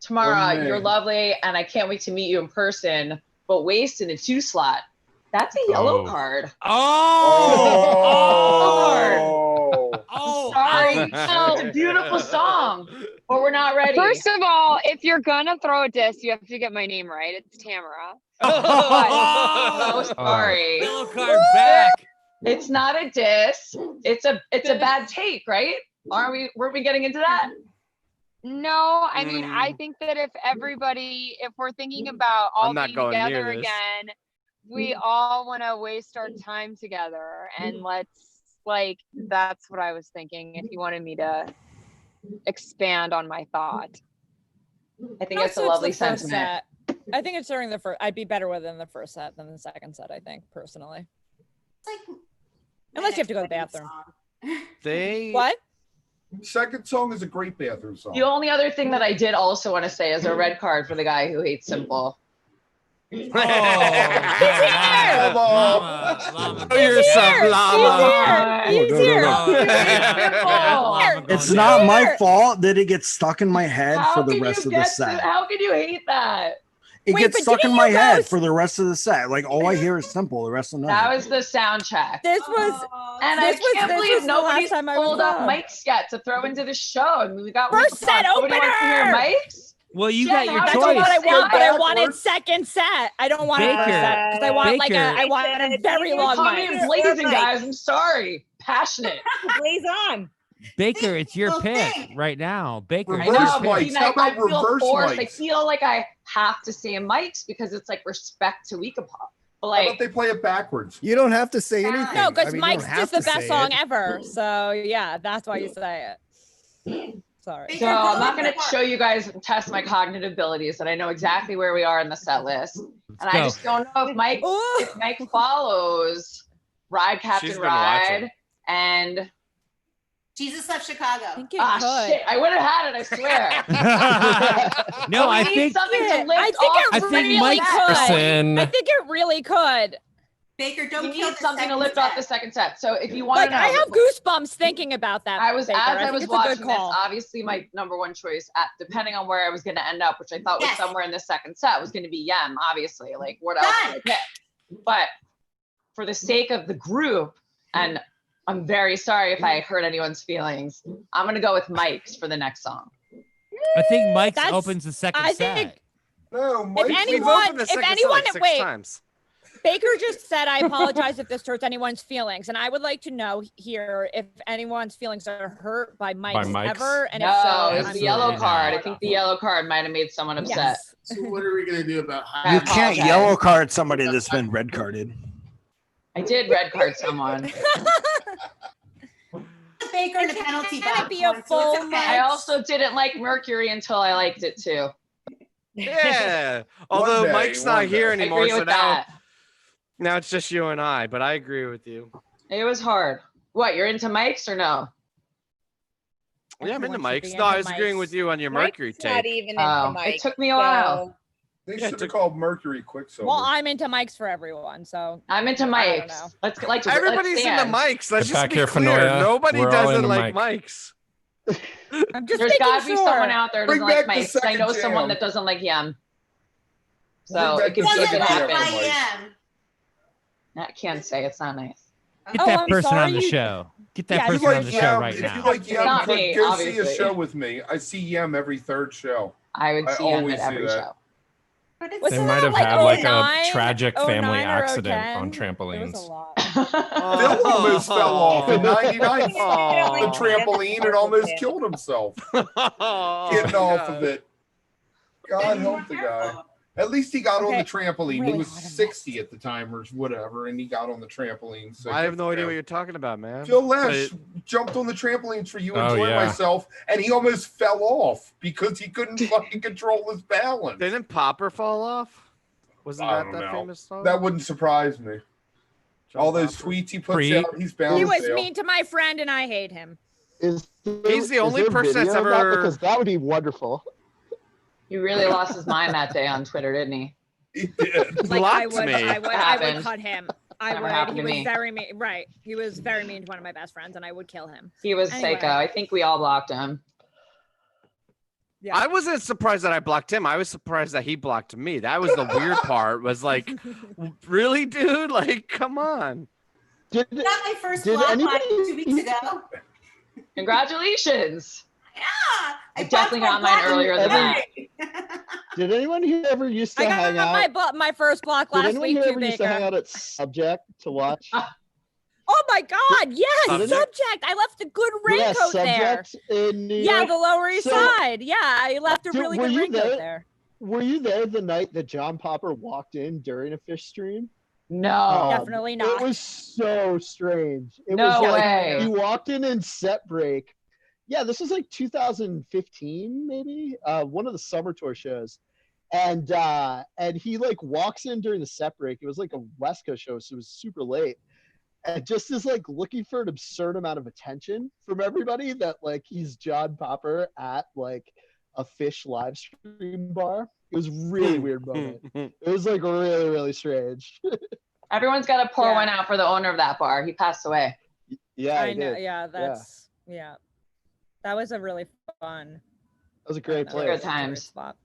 Tamara, One you're name. lovely, and I can't wait to meet you in person. But waste in a 2 slot. That's a yellow Oh. card. Oh, Sorry. No, it's a beautiful song, but we're not ready. First of all, if you're gonna throw a disc, you have to get my name right. It's Tamara. Oh, sorry. Yellow card back. It's not a diss. It's a bad take, right? Weren't we getting into that? No, I mean, I think that if we're thinking about all I'm not being going near together this. again, we all want to waste our time together, and that's what I was thinking. If you wanted me to expand on my thought, I think that's a lovely sentiment. Set. I think it's during the first. I'd be better within the first set than the second set. I think personally, unless you have to go to the bathroom. What? Second song is a great bathroom song. The only other thing that I did also want to say is a red card for the guy who hates Simple. He's Show yourself, llama. He's here. It's not my fault that it gets stuck in my head for the rest of the set. How can you hate that? It Wait, gets but stuck in didn't my you head guys- for the rest of the set. Like all I hear is Simple the rest of the That night. was the sound check. This was, And this I was- can't this believe was the last nobody's time I was pulled up on. mics yet to throw into the show. I mean, we got First mics on. set Nobody wants to hear opener! mics. Well, you Jen, got your how That's do choice. what I want, but I wanted Backwards. second set. I don't want it first Baker. set because I want like Baker. I want a very long Call me mic. blazing, guys. I'm sorry. Passionate. Blaze on. Baker, it's your Well, pick thanks. right now. Baker, I it's your know, Reverse but pick. mics. see, How about I feel reverse forced. I mics? feel like I have to say mics because it's like respect to Weekapop. But How like, about they play it backwards? You don't have to say anything. No, because I mean, you don't Mike's have just the to best say song it. ever. So yeah, that's why you say it. Sorry. so I'm not going to show you guys and test my cognitive abilities, that I know exactly where we are in the set list, and I go. just don't know if Mike follows Ride Captain She's been Ride watching. and Jesus left Chicago. I think it could. shit, I would have had it, I swear. No, But we I need think something to lift I think off it I the think really Mike's could. person. I think it really could. Baker, don't We kill need the something to second lift off set. the second set. So if you want Like to know, I have goosebumps thinking about that. I was Baker. as I think was it's a good watching this, call. obviously my number one choice, at depending on where I was going to end up, which I thought was Yes. somewhere in the second set, was going to be Yem. Obviously, like what else Done. would I pick? But for the sake of the group, and I'm very sorry if I hurt anyone's feelings, I'm going to go with Mike's for the next song. I think Mike's That's- opens the second I set. think No, Mike. We've anyone, opened the if second set anyone, like 6 wait, times. Baker just said, I apologize if this hurts anyone's feelings. And I would like to know here if anyone's feelings are hurt by Mike's Mike's? ever. And if No, so, it's I'm the yellow sorry. card. I think the yellow card might have made someone upset. Yes. So what are we gonna do about I You can't apologize. yellow card somebody that's been red carded. I did red card someone. Baker in a penalty Can it box. be a so it's full okay. mic? I also didn't like Mercury until I liked it too. Yeah. Although day, Mike's one not day. here I anymore, agree so with now that. it's just you and I. But I agree with you. It was hard. What, you're into mics or no? Yeah, I'm into Everyone should mics. be No, I into was agreeing mics. with you on your Mercury Mike's not tape. even into Oh, Mike. it took me a while. They Yeah, should have called Mercury Quicksilver. Well, I'm into mics for everyone. So I'm into I don't know. mics. Let's like to Everybody's into stand. mics. Let's Get just back be here, clear. Fanoia. Nobody We're all doesn't into like Mike. mics. I'm just There's making gotta be sure. someone out there who Bring doesn't like back the mics. I second know someone jam. that doesn't like Yem. Bring So back it could, the it Doesn't could second like jam. happen. YM. I can't say it's not nice. Get Oh, that I'm person sorry, on the you- show. Get that Yeah, If you person on like the Yem, show right if now. you like Yem, Not go me, see a obviously. show with me. I see Yem every third show. I would I see Yem always at see every that. show. But it's They Wasn't might that have like had like 09, a tragic family 09 or accident 010? on It was a trampolines. lot. Phil almost fell off in '99. Oh. The trampoline and almost killed himself getting off of it. God help the guy. At least he got on the Okay, trampoline. really He was hard on 60 at the time or whatever, and he got on the trampoline. So I have good no for idea him. what you're talking about, man. Phil Lesh jumped on the trampoline for you, Oh, enjoying yeah. myself, and he almost fell off because he couldn't fucking control his balance. Didn't Popper fall off? Wasn't I that don't that know. famous song? That wouldn't surprise me. All those tweets he puts Pre- out, he's bound He to was fail. mean to my friend, and I hate him. Is He's the only there person that's video of that? ever- Because that would be wonderful. He really lost his mind that day on Twitter, didn't he? He did. Like I Blocked would, me. I would Happened. cut him. I Never would. happened He to was me. very mean. Right. He was very mean to one of my best friends, and I would kill him. He was Anyway. psycho. I think we all blocked him. Yeah. I wasn't surprised that I blocked him. I was surprised that he blocked me. That was the weird part. Was like, really, dude? Like, come on. I got my first Did block anybody- like 2 weeks ago. Congratulations. Yeah. I definitely got mine earlier than that. Did anyone here ever used to I hang got out? my first block Did last anyone week here too, ever used to hang Baker. out at Subject to watch? Oh my God! Yes, Subject? Subject. I left a good Yeah, raincoat there. Subject in New Yeah, York. the Lower East So- Side. Yeah, I left a So really were good you raincoat there? there. Were you there the night that John Popper walked in during a fish stream? No. Definitely not. It was so strange. It No was like way. he walked in set break. Yeah, this was like 2015, maybe. One of the summer tour shows. And he like walks in during the set break. It was like a West Coast show, so it was super late. And just is like looking for an absurd amount of attention from everybody that like he's John Popper at like a fish live stream bar. It was a really weird moment. It was like really, really strange. Everyone's got to pour Yeah. one out for the owner of that bar. He passed away. Yeah, I know. did. Yeah, that's yeah. That was a really fun. That was a great Good place. Good times. spot.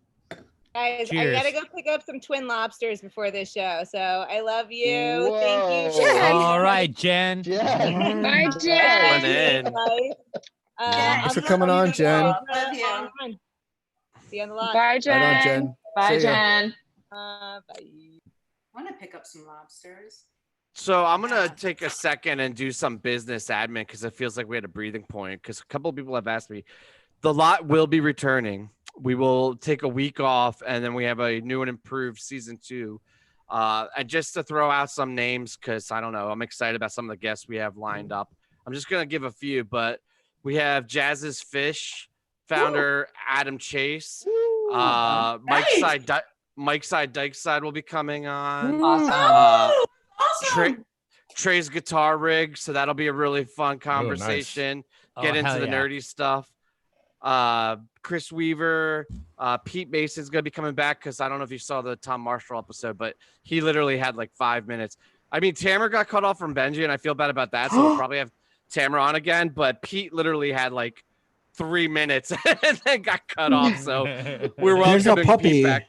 Guys, Cheers. I gotta go pick up some Twin Lobsters before this show. So I love you. Whoa. Thank you. All right, Jen. Jen. Bye, Coming Jen. in. Thanks for coming on, Jen. Love you. See you on the lot. Bye, Jen. Right on, Jen. Bye, See ya. Jen. Bye. I want to pick up some lobsters. So I'm gonna take a second and do some business admin because it feels like we had a breathing point. Because a couple of people have asked me, the lot will be returning. We will take a week off, and then we have a new and improved season 2. And just to throw out some names, because I don't know, I'm excited about some of the guests we have lined up. I'm just gonna give a few, but we have Jazz's Fish founder Adam Chase, Mike's Side Dykeside will be coming on. Awesome. Trey's Guitar Rig, so that'll be a really fun conversation. Get into the nerdy stuff. Chris Weaver, Pete Mason's gonna be coming back because I don't know if you saw the Tom Marshall episode, but he literally had like 5 minutes. I mean, Tamara got cut off from Benji, and I feel bad about that, so we'll probably have Tamara on again. But Pete literally had like 3 minutes and then got cut off. So we're welcoming Pete back.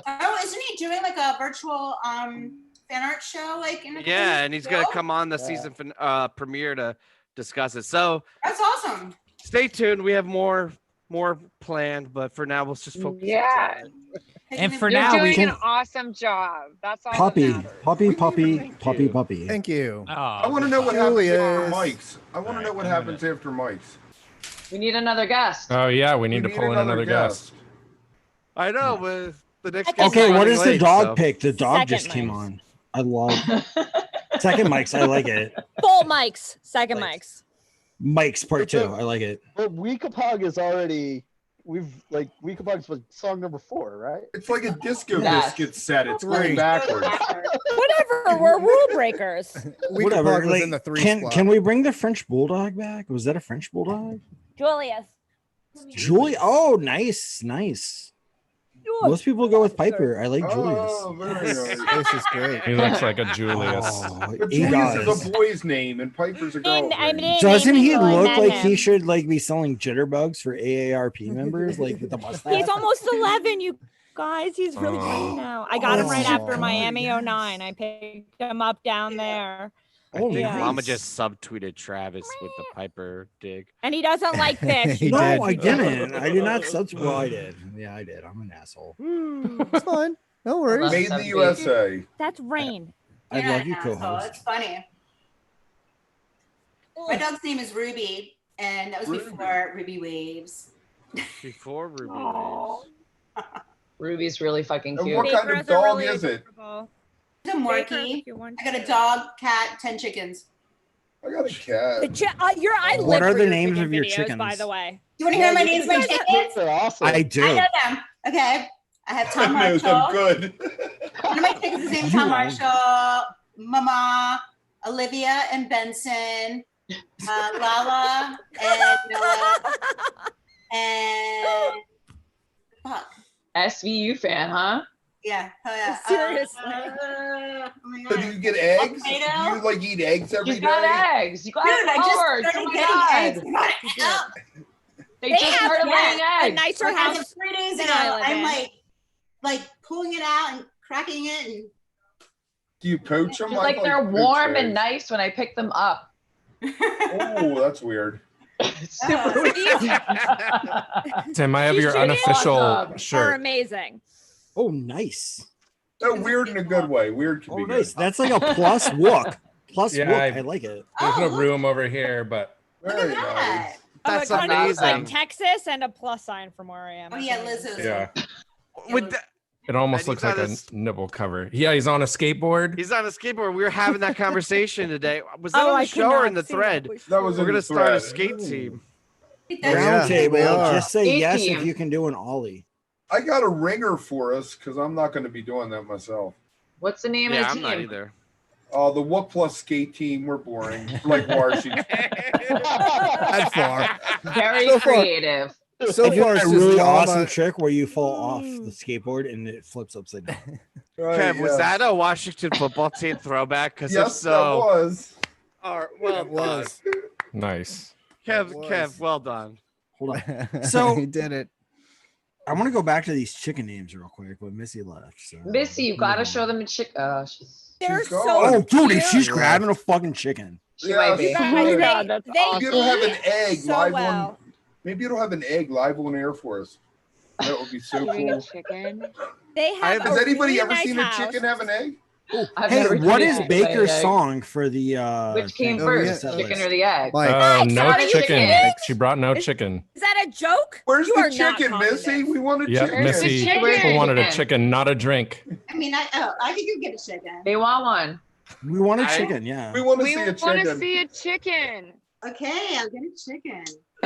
Oh, isn't he doing like a virtual fan art show? Like And he's gonna come on the season premiere to discuss it. So that's awesome. Stay tuned. We have more planned, but for now we'll just focus. Yeah. And for You're now, doing we can. an awesome job. That's all. Puppy, that matters. puppy. Thank you. I want to know what happens after Mike's. I want to know what happens after Mike's. We need another guest. Oh yeah, we need to pull in another guest. I know. With the next. Guest Okay, what running is the late, dog so. pick? The dog Second just came Mike's. on. I love second Mike's. I like it. Full mics. Second mics. Mike's part 2. I like it. But Weekapog is already. Weekapog's like song number 4, right? It's like a disco biscuit set. It's going backwards. Whatever. We're rule breakers. Whatever. was in the 3 slot. Can we bring the French Bulldog back? Was that a French Bulldog? Julius. Julie. Oh, nice. Most people go with Piper. I like Julius. Oh, very nice. This is great. He looks like a Julius. But He Julius is does. a boy's name and Piper's a girl's name. Doesn't he look like he should like be selling jitterbugs for AARP members, like with the mustache? He's almost 11, you guys. He's really great now. I got him right after Oh. Miami 09. I picked him up down there. I think nice. Mama just subtweeted Travis with the Piper dig. And he doesn't like fish. No, I didn't. I did not subscribe. Well, I did. Yeah, I did. I'm an asshole. It's fine. No worries. Made in the USA. That's Rain. I love you, asshole. co-host. It's funny. My dog's name is Ruby, and that was before Ruby Waves. Before Ruby Waves. Ruby's really fucking And cute. what kind of dog is it? It's a Morkie. I got a dog, cat, 10 chickens. I got a cat. I What live are for the your names freaking of your videos, chickens? By the way. You want to hear my names of my chickens? They're awesome. I do. I know them. Okay. I have Tom I know them Marshall. good. One of my chickens is named Tom Marshall, Mama, Olivia, and Benson, Lala, and Noah, and fuck. SVU fan, huh? Yeah. Oh yeah. Seriously. Oh my So God. do you get eggs? Do Potato? you like eat eggs every You day? got eggs. You got Dude, I eggs. just Oh started my getting God. eggs. Got it. They They just have started laying a eggs. nicer Like, house. as of 3 days than ago, I live I'm in. like pulling it out and cracking it, and Do you poach them? It's like they're warm and nice when I pick them up. Oh, that's weird. It's super weird. Tim, I have These your chickens unofficial are shirt. amazing. Oh, nice. No, weird in a good way. Weird can Oh, be nice. good. That's like a plus Wook. Plus Yeah, Wook. I like it. There's no Oh, room over here, but Very nice. that. That's it kind of looks like amazing. Texas and a plus sign from where I am. Oh yeah, Lizzo's. yeah, With the, it almost And looks he's like on a his- nipple cover. Yeah, he's on a skateboard. he's on a skateboard. We were having that conversation today. Was that Oh, on the I could show or not in the see thread? That was We're in gonna the start a thread. skate team. Round they table. are. Just say Skate yes team. if you can do an ollie. I got a ringer for us because I'm not going to be doing that myself. What's the name Yeah, of I'm the not team? either. The Wook Plus skate team, we're boring. Like Washington. That's far. Very So far- creative. So I do far, it's that just really llama. awesome trick where you fall off the skateboard and it flips upside down. Right, Kev, was yeah. that a Washington football team throwback? Because if Yes, that so, was. all right, well It was. Nice. Kev, It was. Kev, well done. Hold on. So- he did it. I want to go back to these chicken names real quick, but Missy left. So. Missy, you gotta show them a chick. They're She's so gone. Oh, dude, and she's Yeah. grabbing a fucking chicken. She Yeah, might be. You guys, Oh my they, God, that's they awesome. Maybe it'll have an egg so live well. on. Maybe it'll have an egg live on air for us. That would be so Eating a cool. chicken. They have. Has a anybody really ever nice seen house. a chicken have an egg? I've Hey, never what seen is it. Baker's Like, song for the Which came thing? first, Set the chicken list? or the egg? Mike. Oh, no Are you chicken. kidding? She brought no chicken. Is that a joke? Where's You the are not chicken, Missy? confident. We want a Yep, chicken. Missy. Where's the People wanted a chicken? chicken, not a drink. I mean, I think you get a chicken. They want one. We want a chicken, yeah. We want to We see a want chicken. to see a chicken. Okay, I'll get a chicken.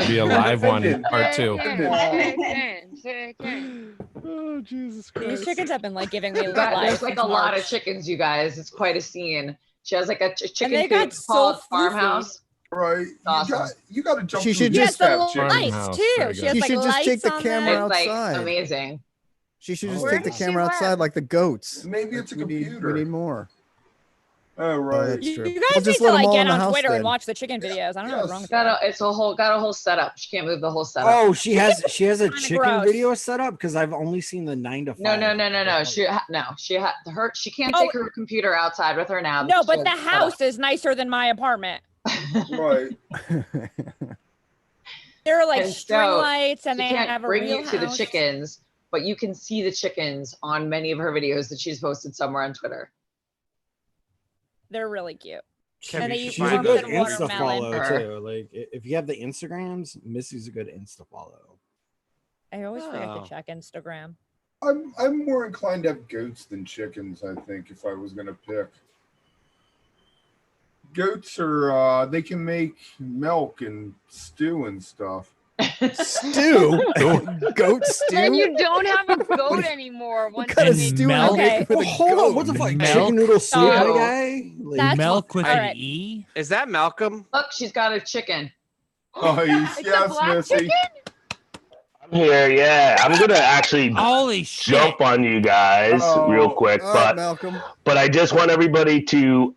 Be a live one, Chicken. part 2. Chicken. Oh, Jesus These Christ. chickens have been like giving me There's life. like a lot of chickens, you guys. It's quite a scene. She has like a chicken they got coop so called floofy. Farmhouse. Right. Awesome. You got to jump She through should hoops just to have Yes, the chicken. lights Farmhouse, too. very She good. has She like should just lights take the on camera them. It's like outside. amazing. She should just Where take the does she camera work? outside like the goats. Maybe it's a We need- computer. We need more. Oh, right. that's You true. guys We'll need just to let 'em like all get in the on house Twitter then. and watch the chicken videos. I don't know what's wrong with Got that. it's got a whole setup. She can't move the whole setup. Oh, she has a Kinda chicken gross. video set up because I've only seen the 9 to 5. No. She can't take her computer outside with her now. No, because but she the has a setup. house is nicer than my apartment. Right. There are like And string so lights, and she they can't have a bring real you to the house. chickens, but you can see the chickens on many of her videos that she's posted somewhere on Twitter. They're really cute. Can And we they eat She's a plums good and Insta watermelon. follow too. Like if you have the Instagrams, Missy's a good Insta follow. I always forget Oh. to check Instagram. I'm more inclined to have goats than chickens, I think, if I was gonna pick. Goats are they can make milk and stew and stuff. Stew? Goat stew? Then you don't have a goat anymore. Once kind of they make stew are you making with a Hold on, goat? what the fuck? Milk? Chicken noodle soup kind of No. guy? Like, That's Milk with all an right. E? Is that Malcolm? Look, she's got a chicken. Nice. It's a Yes, black Missy. chicken? I'm here, yeah. I'm gonna actually Holy shit. jump on you guys real quick, All right, but Malcolm. I just want everybody to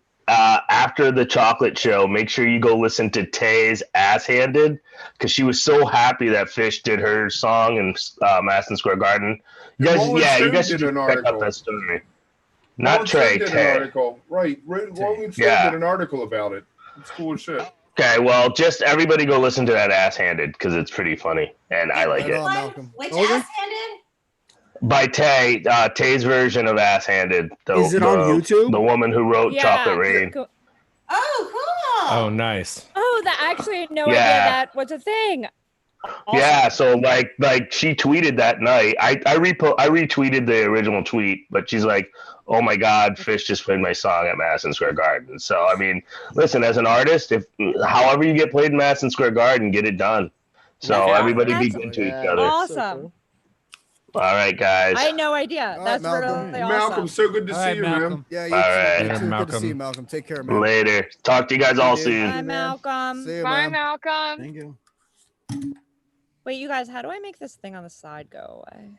after the chocolate show, make sure you go listen to Tay's Ass Handed because she was so happy that Fish did her song in Madison Square Garden. You guys, Rolling yeah, you Stone guys did should an check out article. that story. Rolling Not Stone Trey, did an Tay. article. Right. Rolling Stone Yeah. did an article about it. It's cool as shit. Okay, well, just everybody go listen to that Ass Handed because it's pretty funny and I like Right it. on, Malcolm. Which Older? ass-handed? By Tay, Tay's version of Ass Handed. Is it on YouTube? The woman who wrote Yeah. Chocolate Rain. Oh, cool. Oh, nice. Oh, that actually had no Yeah. idea that was a thing. Yeah, so like she tweeted that night. I retweeted the original tweet, but she's like, "Oh my God, Fish just played my song at Madison Square Garden." So I mean, listen, as an artist, if however you get played in Madison Square Garden, get it done. So Yeah. everybody be That's good to each other. Awesome. All right, guys. I had no idea. All That's right, Malcolm. really Malcolm, awesome. so good to All see right, you, Malcolm. man. Yeah, you All too. right. You Later, too. Good to Malcolm. see you, Malcolm. Take care, man. Later. Talk to you guys all dude. soon. Bye, Malcolm. See you, Bye, man. Malcolm. Thank you. Wait, you guys, how do I make this thing on the side go away?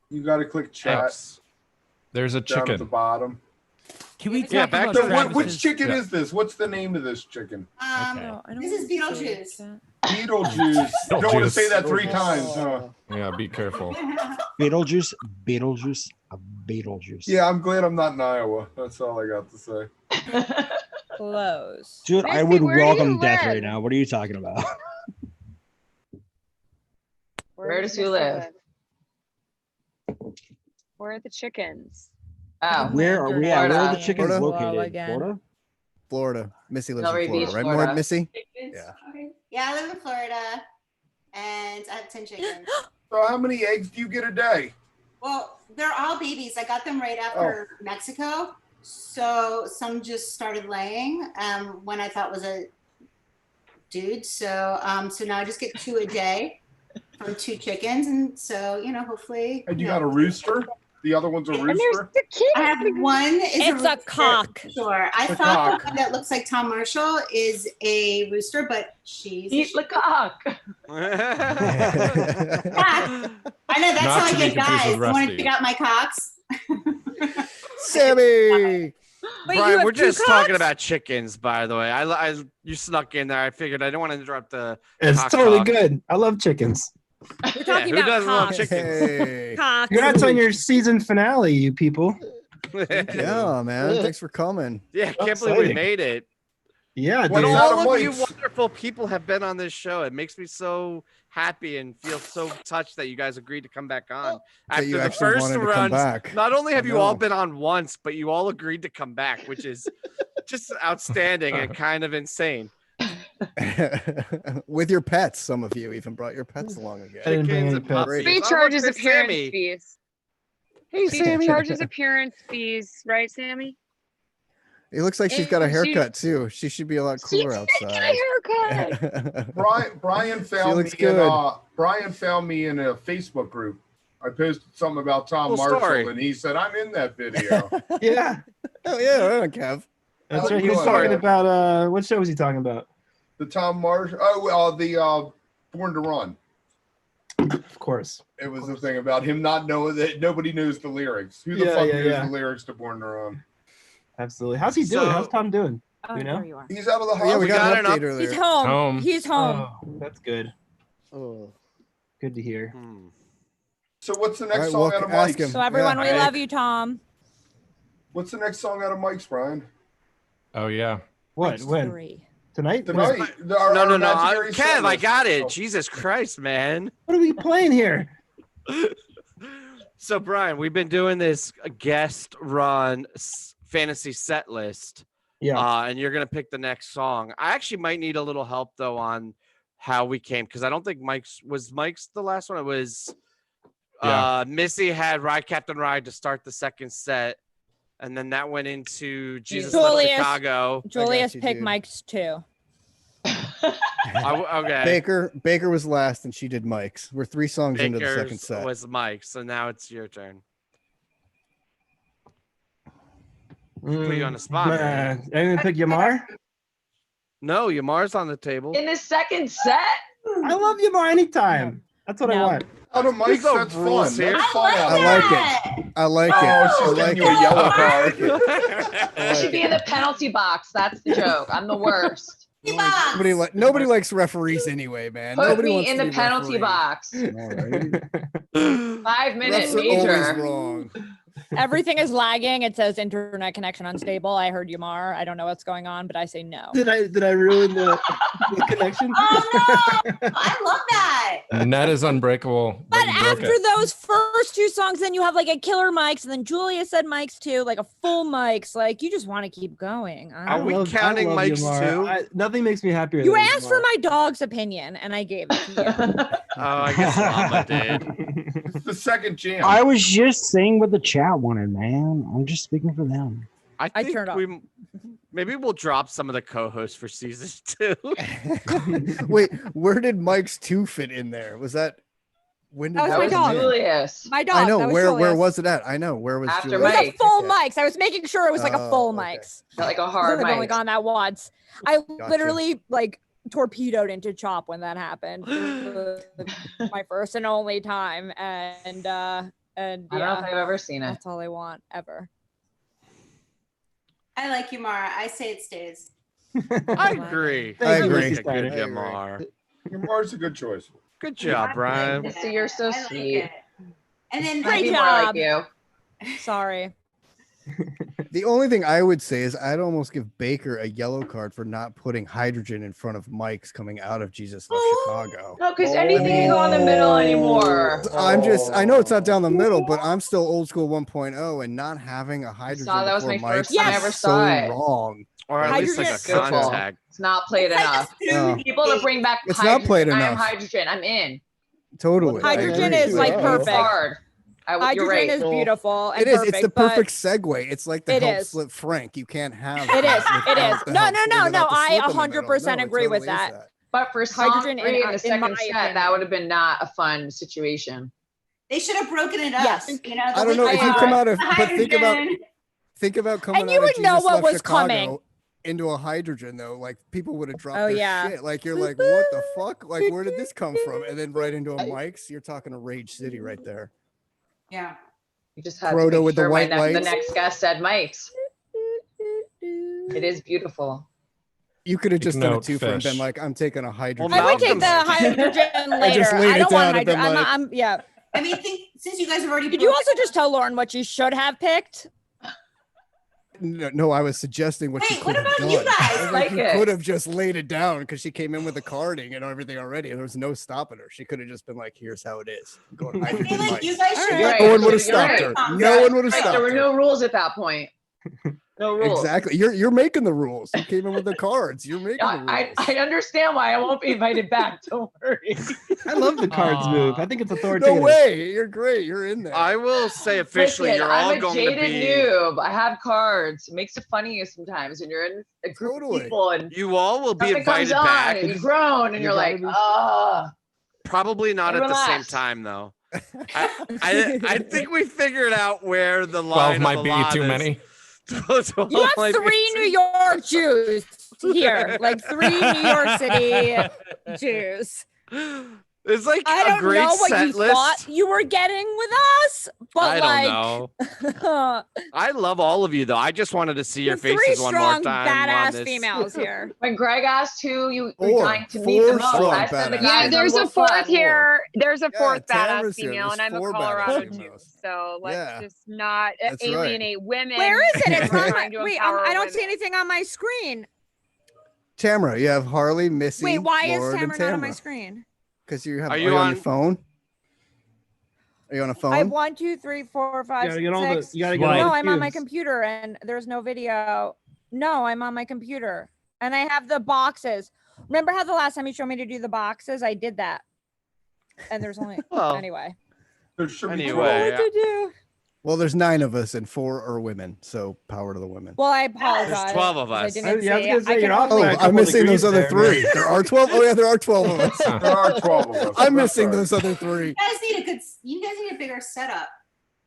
You got to click chat X. There's a down at the chicken. bottom. Can we talk Yeah, back about to So Travis's- which chicken Yeah. is this? What's the name of this chicken? Okay. No, I don't This is want to say Beetlejuice. that. Beetlejuice. You don't want to say that 3 times, huh? Yeah, be careful. Beetlejuice. Yeah, I'm glad I'm not in Iowa. That's all I got to say. Close. Dude, I Missy, would where do welcome you death live? right now. What are you talking about? Where does Missy you live? Where are the chickens? Oh, Where are where are the Florida. chickens Florida? located? Again. Florida? Florida. Missy lives Delray in Florida, Beach, right? Florida. More Missy? Yeah. Yeah, I live in Florida, and I have 10 chickens. So how many eggs do you get a day? Well, they're all babies. I got them right after Mexico, so some just started laying when I thought was a dude. So so now I just get 2 a day from 2 chickens, and so hopefully. And you got a rooster? The other one's a And there's rooster? the kid. I have one. It's a cock. Sure. I It's a thought cock. the one that looks like Tom Marshall is a rooster, but she's. Eat the cock. I know that's Not how I to be get confused guys. with You want to Rusty. dig out my cocks? Sammy! Wait, you Brian, have we're 2 just talking cocks? about chickens, by the way. You snuck in there. I figured I didn't want to interrupt the. It's cock totally talk. good. I love chickens. We're talking who about doesn't love cocks. chickens? Hey. Cocks. Congrats on your season finale, you people. Yeah, man. Thanks for coming. Yeah, I can't believe we Exciting. made it. Yeah, But dude. all of you wonderful people have been on this show. It makes me so happy and feel so touched that you guys agreed to come back on after you the actually first wanted to come runs. back. Not only have I you all know. been on once, but you all agreed to come back, which is just outstanding and kind of insane. With your pets, some of you even brought your pets along again. I didn't bring any and pets. puppies. He Oh, charges look, there's appearance Sammy. fees. Hey, She Sammy. charges appearance fees, right, Sammy? It looks like she's got a And she- haircut too. She should be a lot cooler outside. haircut. Brian found looks me in good. Brian found me in a Facebook group. I posted something about Tom Cool Marshall, story. and he said, "I'm in that video." Yeah. Oh yeah, right on, Kev. That's How right. He you was doing? talking about what show was he talking about? The Tom Marshall. Oh, the Born to Run. Of course. It was the thing about him not knowing that nobody knows the lyrics. Who the Yeah, fuck yeah, knows yeah. the lyrics to Born to Run? Absolutely. How's he doing? How's Tom doing? Oh, You know? there you are. He's out of the Oh, hospital. yeah, we got an got update earlier. He's home. Home. He's home. Oh, that's good. Oh. Good to hear. So what's the next All right, song Wook, out of ask Mike's? him. So everyone, we Yeah. love you, Tom. What's the next song out of Mike's, Brian? Oh yeah. What? When? 3. Tonight? Tonight. No. Our Kev, imaginary set I list. got it. Oh. Jesus Christ, man. What are we playing here? So, Brian, we've been doing this guest run fantasy set list. Yeah. And you're going to pick the next song. I actually might need a little help, though, on how we came, because I don't think Mike's the last one. It was Missy had Ride Captain Ride to start the second set. And then that went into Jesus Left Chicago. Julius you, picked dude. Mike's too. Okay. Baker was last, and she did Mike's. We're 3 songs into the second Baker's set. was Mike, so now it's your turn. Put you on the spot. man. Anyone pick Yamar? No, Yamar's on the table. In the second set? I love Yamar anytime. That's what I No. want. Out of Mike's, no that's rules fun. here. That's fun. I like it. I like Oh, it. she's I giving like you a it. yellow card. I should be in the penalty box. That's the joke. I'm the worst. Nobody likes referees anyway, man. Put Nobody me wants in to the be penalty referee. box. 5-minute Refs are always major. wrong. Everything is lagging. It says internet connection unstable. I heard Yamar. I don't know what's going on, but I say no. Did I ruin the connection? Oh no! I love that. Net is unbreakable. But you broke after it. those first 2 songs, then you have like a killer mics, and then Julia said mics too, like a full mics. Like you just want to keep going. I Are don't we know. counting I love Mike's Yamar. too? Nothing makes me happier. You than asked for Yamar. my dog's opinion, and I gave it to Oh, I guess Llama did. It's the second jam. I was just saying what the chat wanted, man. I'm just speaking for them. I think turned off. maybe we'll drop some of the co-hosts for season 2. Wait, where did Mike's 2 fit in there? Was that when did That was That my was dog. Julius. My dog. I know that was where Julius. was it at? I know where was After Julius? It was Mike. a full mics. I was making sure it was like a full Oh, okay. mics. Like a I've hard only mic. gone that once. I Gotcha. literally like torpedoed into Chop when that happened. It was my first and only time, and I don't know if yeah, I've ever seen it. that's all I want ever. I like you, Mara. I say it stays. I agree. I You agree. like a good I agree. Yamar. Yamar's a good choice. Good job, Brian. Missy, you're so I like sweet. it. And then Great Be like, more like job. you. Sorry. The only thing I would say is I'd almost give Baker a yellow card for not putting hydrogen in front of Mike's coming out of Jesus Left Chicago. No, because anything can go in the middle anymore. I know it's not down the middle, but I'm still old school 1.0 and not having a hydrogen that was before my Mike's first time I is ever so saw it. wrong. Or at least like a Hydrogen- contact. It's not played enough. No, People to bring back It's hydrogen. not played I am enough. hydrogen. I'm in. totally. I Hydrogen agree. is like Yeah. perfect. It's hard. You're Hydrogen right. is beautiful and It is. perfect. It's the but perfect segue. It's like the It help is. slip Frank. You can't have It is. that It without is. the No, help no, slip, no, without no. the I slip in the 100% middle. No, it agree with totally is that. But for song Hydrogen 3 in in the second my set, opinion. that would have been not a fun situation. they should have broken it up. Yes. You know, I don't know if you come out of, but think about coming And out you of would know Jesus what Left was Chicago coming. into a hydrogen though. Like people would have dropped Oh, their yeah. shit. Like you're like, what the fuck? Like where did this come from? And then right into a Mike's. You're talking a Rage City right there. Yeah. You just had Frodo to make with the sure white the lights. next guest said Mike's. It is beautiful. You could have just done it Note too for and fish. been like, I'm taking a hydrogen. I would take the hydrogen later. just laid I it don't want down and been hydrogen. like- I'm yeah. I mean, since you guys have already. Did you also just tell Lauren what you should have picked? No, I was suggesting what she Wait, could what have about done. you guys? I was Like you it. could have just laid it down because she came in with the carding and everything already. There was no stopping her. She could have just been like, "Here's how it is." Going, I feel like you guys should. You're right. No one would have You're stopped right. her. No one would have Right, stopped there were her. no rules at that point. No rules. Exactly. You're making the rules. You came in with the cards. You're making the rules. I understand why I won't be invited back. Don't worry. I love the cards move. I think it's authoritative. No way. You're great. You're in there. I will say officially, Listen, you're all I'm a going jaded to be. noob. I have cards. It makes it funny sometimes when you're in a group of people and You all will be something comes invited on back. and you've grown and you're like, ah. Probably not And at the same relax. time though. I think we figured out where the 12 line might of be the lot too is. many. 12 You have might be 3 New York Jews here, like 3 New York City Jews. It's like I a don't great know what set you list. thought you were getting with us, but I like, don't know. I love all of you though. I just wanted to see your 3 faces one more strong, time. on badass this. females here. When Greg asked who you were Four. dying to meet the Four most, strong, I said the badass guys Yeah, on there's a Wook fourth Plus. here. There's a fourth Tamara's badass here. female, There's and I'm a 4 badass Colorado Jew. females. So let's Yeah. just not That's right. alienate women. Where is it? It's We're on my, trying to wait, empower I don't see women. anything on my screen. Tamara, you have Harley, Missy. Wait, why is Lauren, and Tamara not on my screen? Because you have. Are Are you you on on- your phone? Are you on a phone? I have 1, 2, 3, 4, 5, gotta get all the- 6. you gotta get all No, the I'm on my cubes. computer and there's no video. No, I'm on my computer and I have the boxes. Remember how the last time you showed me to do the boxes? I did that. And there's only Well, anyway. There should be Anyway, What to do? Well, there's 9 of us and 4 are women, so power to the women. Well, I apologize. 12 of us. I didn't Yeah, I was say gonna say, I you're can off only- by a Oh, couple I'm of missing those degrees other there, 3. There are 12. Oh yeah, there are 12 of us. There are 12 of us. I'm That's missing right. those other 3. You guys need a good. You guys need a bigger setup.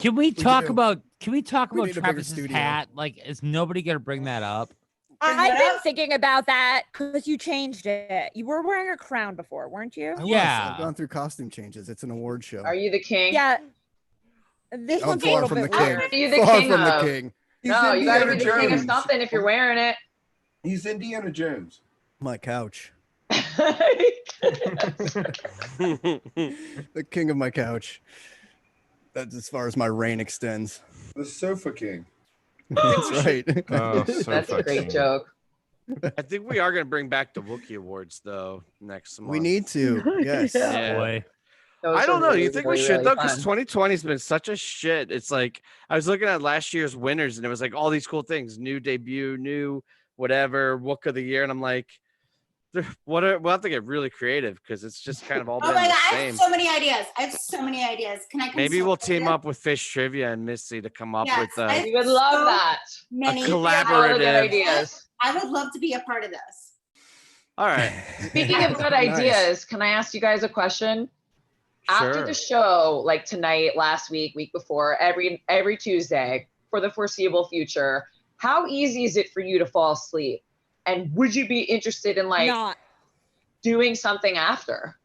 Can we talk do. about? Can we talk We about need a bigger Travis's studio. hat? Like, is nobody gonna bring that up? I've been thinking about that because you changed it. You were wearing a crown before, weren't you? I was. Yeah. I've gone through costume changes. It's an award show. Are you the king? Yeah. This I'm one's a far little from the bit king. weird. Are you the Far king from the of? king. No, you gotta be the Indiana king of Jones. something if you're wearing it. He's Indiana Jones. My couch. The king of my couch. That's as far as my reign extends. The Sofa King. That's right. Oh, That's a great joke. I think we are going to bring back the Wookiee Awards though next month. We need to. Yes. Yeah. Boy. Those I don't are know. really, You think really, we should really though? Because fun. 2020 has been such a shit. It's like I was looking at last year's winners, and it was like all these cool things: new debut, new whatever, Wook of the year, and I'm like, we'll have to get really creative because it's just kind of all Oh been my the god, I same. have so many ideas. I have so many ideas. Can I? Maybe we'll consult with team you? up with Fish Trivia and Missy to come up Yes, with I have We would love so that. Many A A lot of good collaborative. ideas. I would love to be a part of this. All right. Speaking of good Nice. ideas, can I ask you guys a question? After Sure. the show, like tonight, last week, week before, every Tuesday for the foreseeable future, how easy is it for you to fall asleep? And would you be interested in like Not. doing something after?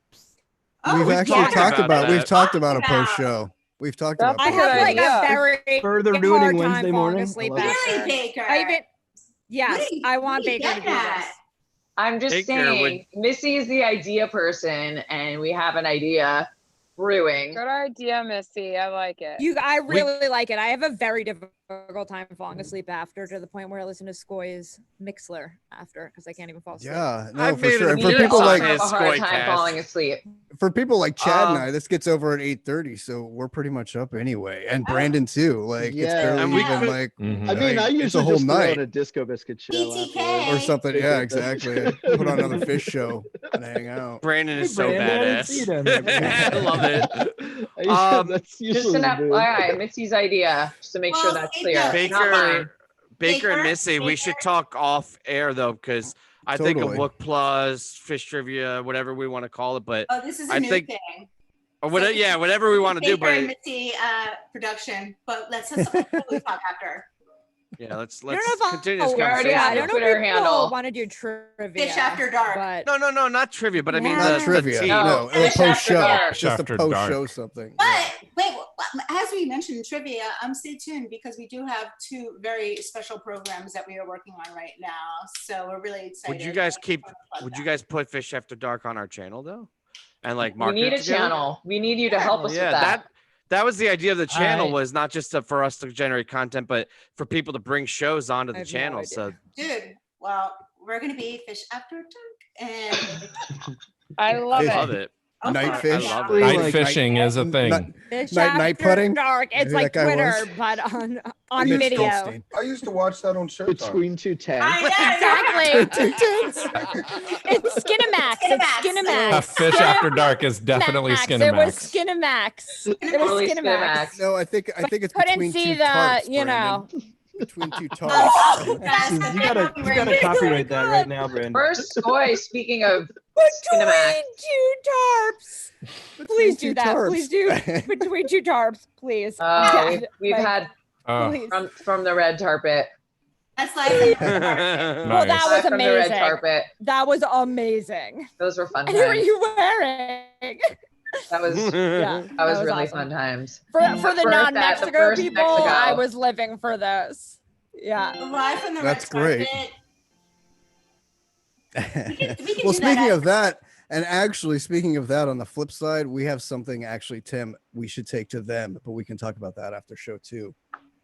We've we've actually talked talked about about. We've that. talked about a About- post show. We've talked That's about. I a post have good like idea. a very Further hard ruining time Wednesday falling morning. asleep I love it. after. Really, Baker? I even yes, What are you- I want what are you Baker to do getting this. at? I'm just Baker saying, Missy is the idea person, and we have an idea brewing. Good idea, Missy. I like it. I really like it. I have a very difficult time falling asleep after, to the point where I listen to Skoy's Mixler after because I can't even fall asleep. Yeah, no, I've for made sure. it And a for few people times. like I have a hard Skoy time cast. falling asleep. Chad and Um, I, this gets over at 8:30, so we're pretty much up anyway. And Brandon too. Like it's Yeah. barely And we even could- like. I mean, I it's a usually whole just throw night on a disco biscuit show BTK. afterwards. or something. Take Yeah, it. exactly. I put on another fish show and hang out. Brandon is Hey, so Brandon, I didn't see you down badass. there. I love it. That's Just usually an the move. FYI, Mitzi's idea, just to make sure Well, that's it clear. does. Not mine. Baker and Baker, Missy, we should Baker. talk off air though, because I think of Totally. Wook Plus, Fish Trivia, whatever we want to call it, but Oh, this is a I new think- thing. or whatever, yeah, whatever we want to do. Baker and But Missy production, but let's have something totally talk after. yeah, let's I don't know if continue this We already conversation. have I don't know Twitter if people handle. want to do trivia. Fish After Dark. But No, not trivia, but I mean Yeah. the, Not trivia. the team. No, a Fish post After show. Dark. Just a After post dark. show something. But wait, as we mentioned in trivia, stay tuned because we do have 2 very special programs that we are working on right now. So we're really excited. Would you guys put Fish After Dark on our channel though? And like We market need it a together? channel. We need you to help us Yeah, with that. That was the idea of the channel, right. was not just for us to generate content, but for people to bring shows onto the have no channel. idea. So Dude, well, we're gonna be Fish After Dark, and I love Fish. it. love it. Night I fish. love Night it. Like- fishing is a thing. Fish Night After putting? Dark. It's Who like that guy Twitter, was? but on I used to- video. I used to watch that on Showtime. Between two tanks. Exactly. Two tens. It's Skinamax. It's Skinamax. A fish after dark is definitely It was Skinamax. Skinamax. It was Totally Skinamax. No, I think it's Couldn't between see two the, tarps, you know. Brandon. Between two tarps. You gotta copyright that right now, Brandon. First, speaking of Between Cinemax, two tarps. Please do two that. tarps. Please do. Between two tarps, please. we've had please. from the red carpet. That's like Well, that Nice. was From the red amazing. carpet. That was amazing. Those were fun And who are times. you wearing? That was Yeah, that was really awesome. fun times. For the first non-Mexico first people, Mexico. I was living for this. Yeah. live from the That's red great. carpet. We can Well, do speaking that. of that, and actually speaking of that, on the flip side, we have something actually, Tim, we should take to them, but we can talk about that after show 2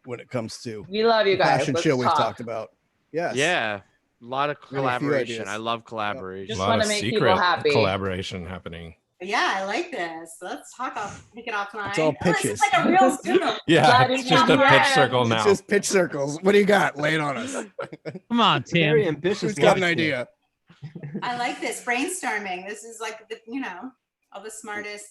when it comes to We love you the guys. fashion Let's show we've talk. talked about. Yes. Yeah, a lot of We have a few collaboration. ideas. I love collaboration. Just A lot wanna of make people secret happy. collaboration happening. Yeah, I like this. Let's talk off. Pick it offline. It's all Oh, this pitches. is like a real Zoom. Yeah, Glad it's you just a came pitch back. circle It's now. just pitch circles. What do you got? Lay it on us. Come on, Very Tim. ambitious. Who's got an logic. idea? I like this brainstorming. This is like the, all the smartest.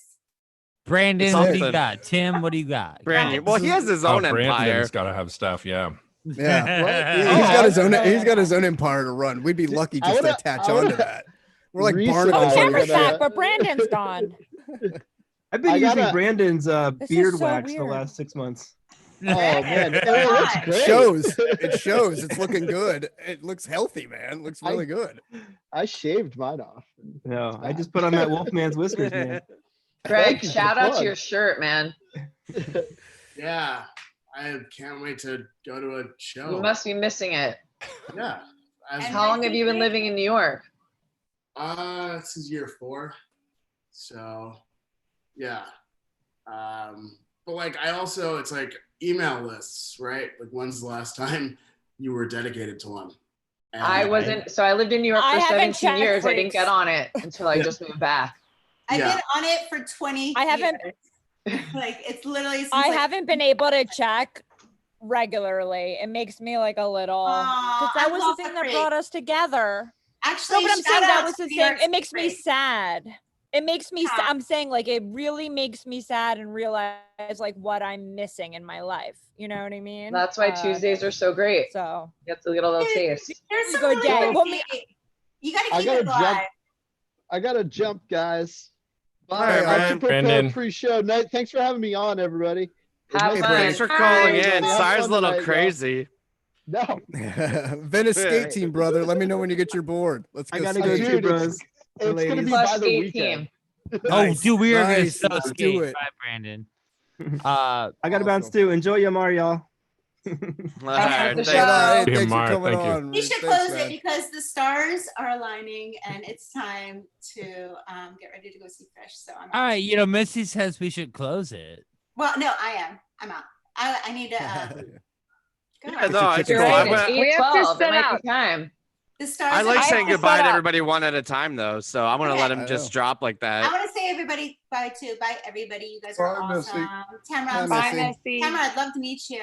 Brandon, what do you Something. got? Tim, what do you got? Brandon, well, he has his own empire. Brandon's got to have stuff. Yeah. Yeah. He's got his own. He's got his own empire to run. We'd be lucky I just to wanna- attach I wanna- onto that. We're like Reese Barnabas. and I Oh, were camera's gonna- back, but Brandon's gone. I've been I using gotta- Brandon's This is beard so wax the weird. last 6 months. Oh man, it looks great. Shows. It shows. It's looking good. It looks healthy, man. It looks really good. I shaved mine off. No, I just put on that Wolfman's whiskers, man. Greg, Thank you for shout the out to plug. your shirt, man. Yeah, I can't wait to go to a show. You must be missing it. Yeah. How long have you been living in New York? This is year 4. So, yeah. But like, I also, it's like email lists, right? Like, when's the last time you were dedicated to one? And I wasn't. So I lived in New York I for haven't 17 years. checked I didn't get on it until I just moved back. I've Yeah. been on it for 20 I haven't. years. Like it's literally. Since, I like, haven't been able to check regularly. It makes me like a little. Aw, Because that I was love the thing the that freak. brought us together. Actually, No, but I'm shout saying that out was to the New thing. York It makes me Freak. sad. It makes me. Yeah. I'm saying like it really makes me sad and realize like what I'm missing in my life. You know what I mean? That's why Tuesdays are so great. So You have to get a little taste. There's some Good really day. good Well, tea. You got to I keep gotta it alive. jump. I gotta jump, guys. Bye. All right, I'll keep Brandon. pre-show. Night. Thanks for having me on, everybody. Have Hey, fun. thanks for Bye. calling in. Everybody, have Sire's a fun little tonight, y'all. crazy. No, Venice skate team, brother. Let me know when you get your board. Let's go. I gotta skate. go too, Dude, bros. it's gonna Ladies. be Plus by the skate weekend. team. Oh, dude, we are gonna Nice. so Let's do skate. it. Bye, Brandon. I gotta bounce Awesome. too. Enjoy Yamar, y'all. All right, the thanks. show. Hey, Hey, thanks for Mark, coming thank you. on. We should Thanks, close man. it because the stars are aligning and it's time to get ready to go see fish. So I'm All out. right, Missy says we should close it. Well, no, I am. I'm out. I need to. Go. Yeah, no, it's You're cool. Right, I'm it's gonna- We have to 8:12. It set might up. be time. The stars. I like are saying aligning. goodbye to up. everybody one at a time, though. So I'm gonna let him I just know. drop like I that. want to say everybody bye too. Bye everybody. You guys are Bye, Missy. awesome. Tamara, Bye, I'm Bye, Missy. sorry. Missy. Tamara, I'd love to meet you.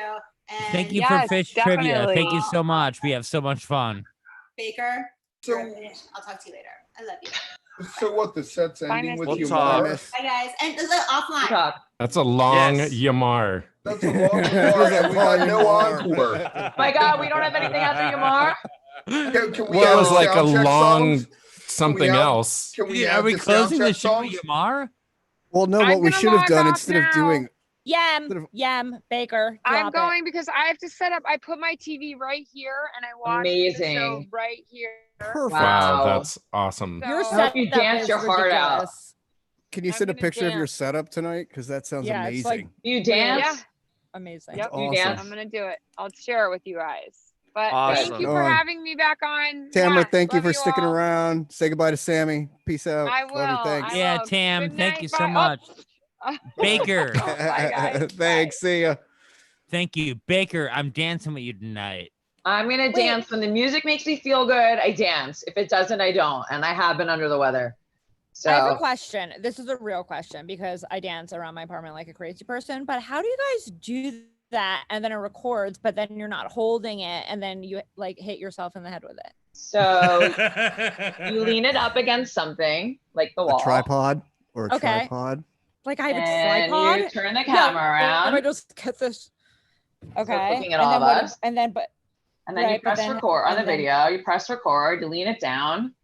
And Thank you Yes, for fish trivia. definitely. Thank you so much. We have so much fun. Baker. So- you're a fish. I'll talk to you later. I love you. So what? The set's Bye, ending with We'll you, talk. Mara? Bye guys. And look, offline. Talk. That's a long Yes. Yamar. That's a long bar, That's a and we got long no bar. encore. My God, we don't have anything after Yamar. Can we Well, it add was like a sound check long songs? something add- else. Can we Are add we the sound closing the check show, songs? Yamar? Well, no, I'm what we gonna should have log done off instead of now. doing. Yam, Baker. I'm drop it. going because I have to set up. I put my TV right here and I watch the show Amazing. right here. Perfect. Wow, Wow. that's awesome. Your So- I hope you setup dance is your heart out. ridiculous. Can you I'm send a gonna picture of your dance. setup tonight? Because that sounds Yeah, it's like- amazing. You dance? Yeah. Amazing. Yep. You Awesome. dance? I'm gonna do it. I'll share it with you guys. But Awesome. thank you for Going. having me back on. Tamara, Mwah. thank you Love for sticking all. around. Say goodbye to Sammy. Peace out. I Love you. will. Thanks. I Yeah, will. Tam, Good thank night, you so bye. Oh, much. Baker. Thanks. See ya. Thank you, Baker. I'm dancing with you tonight. I'm gonna dance when the music makes me feel good. I dance. If it doesn't, I don't. And I have been under the weather. So I have a question. This is a real question because I dance around my apartment like a crazy person. But how do you guys do that and then it records, but then you're not holding it and then you like hit yourself in the head with it? So you lean it up against something like the wall. A tripod or a Okay. tripod. Like I have a And tripod. you turn the camera around. Let me just get this. Okay. looking at all of us. And then And then you right, but press then- record on the and then- video. You press record. You lean it down.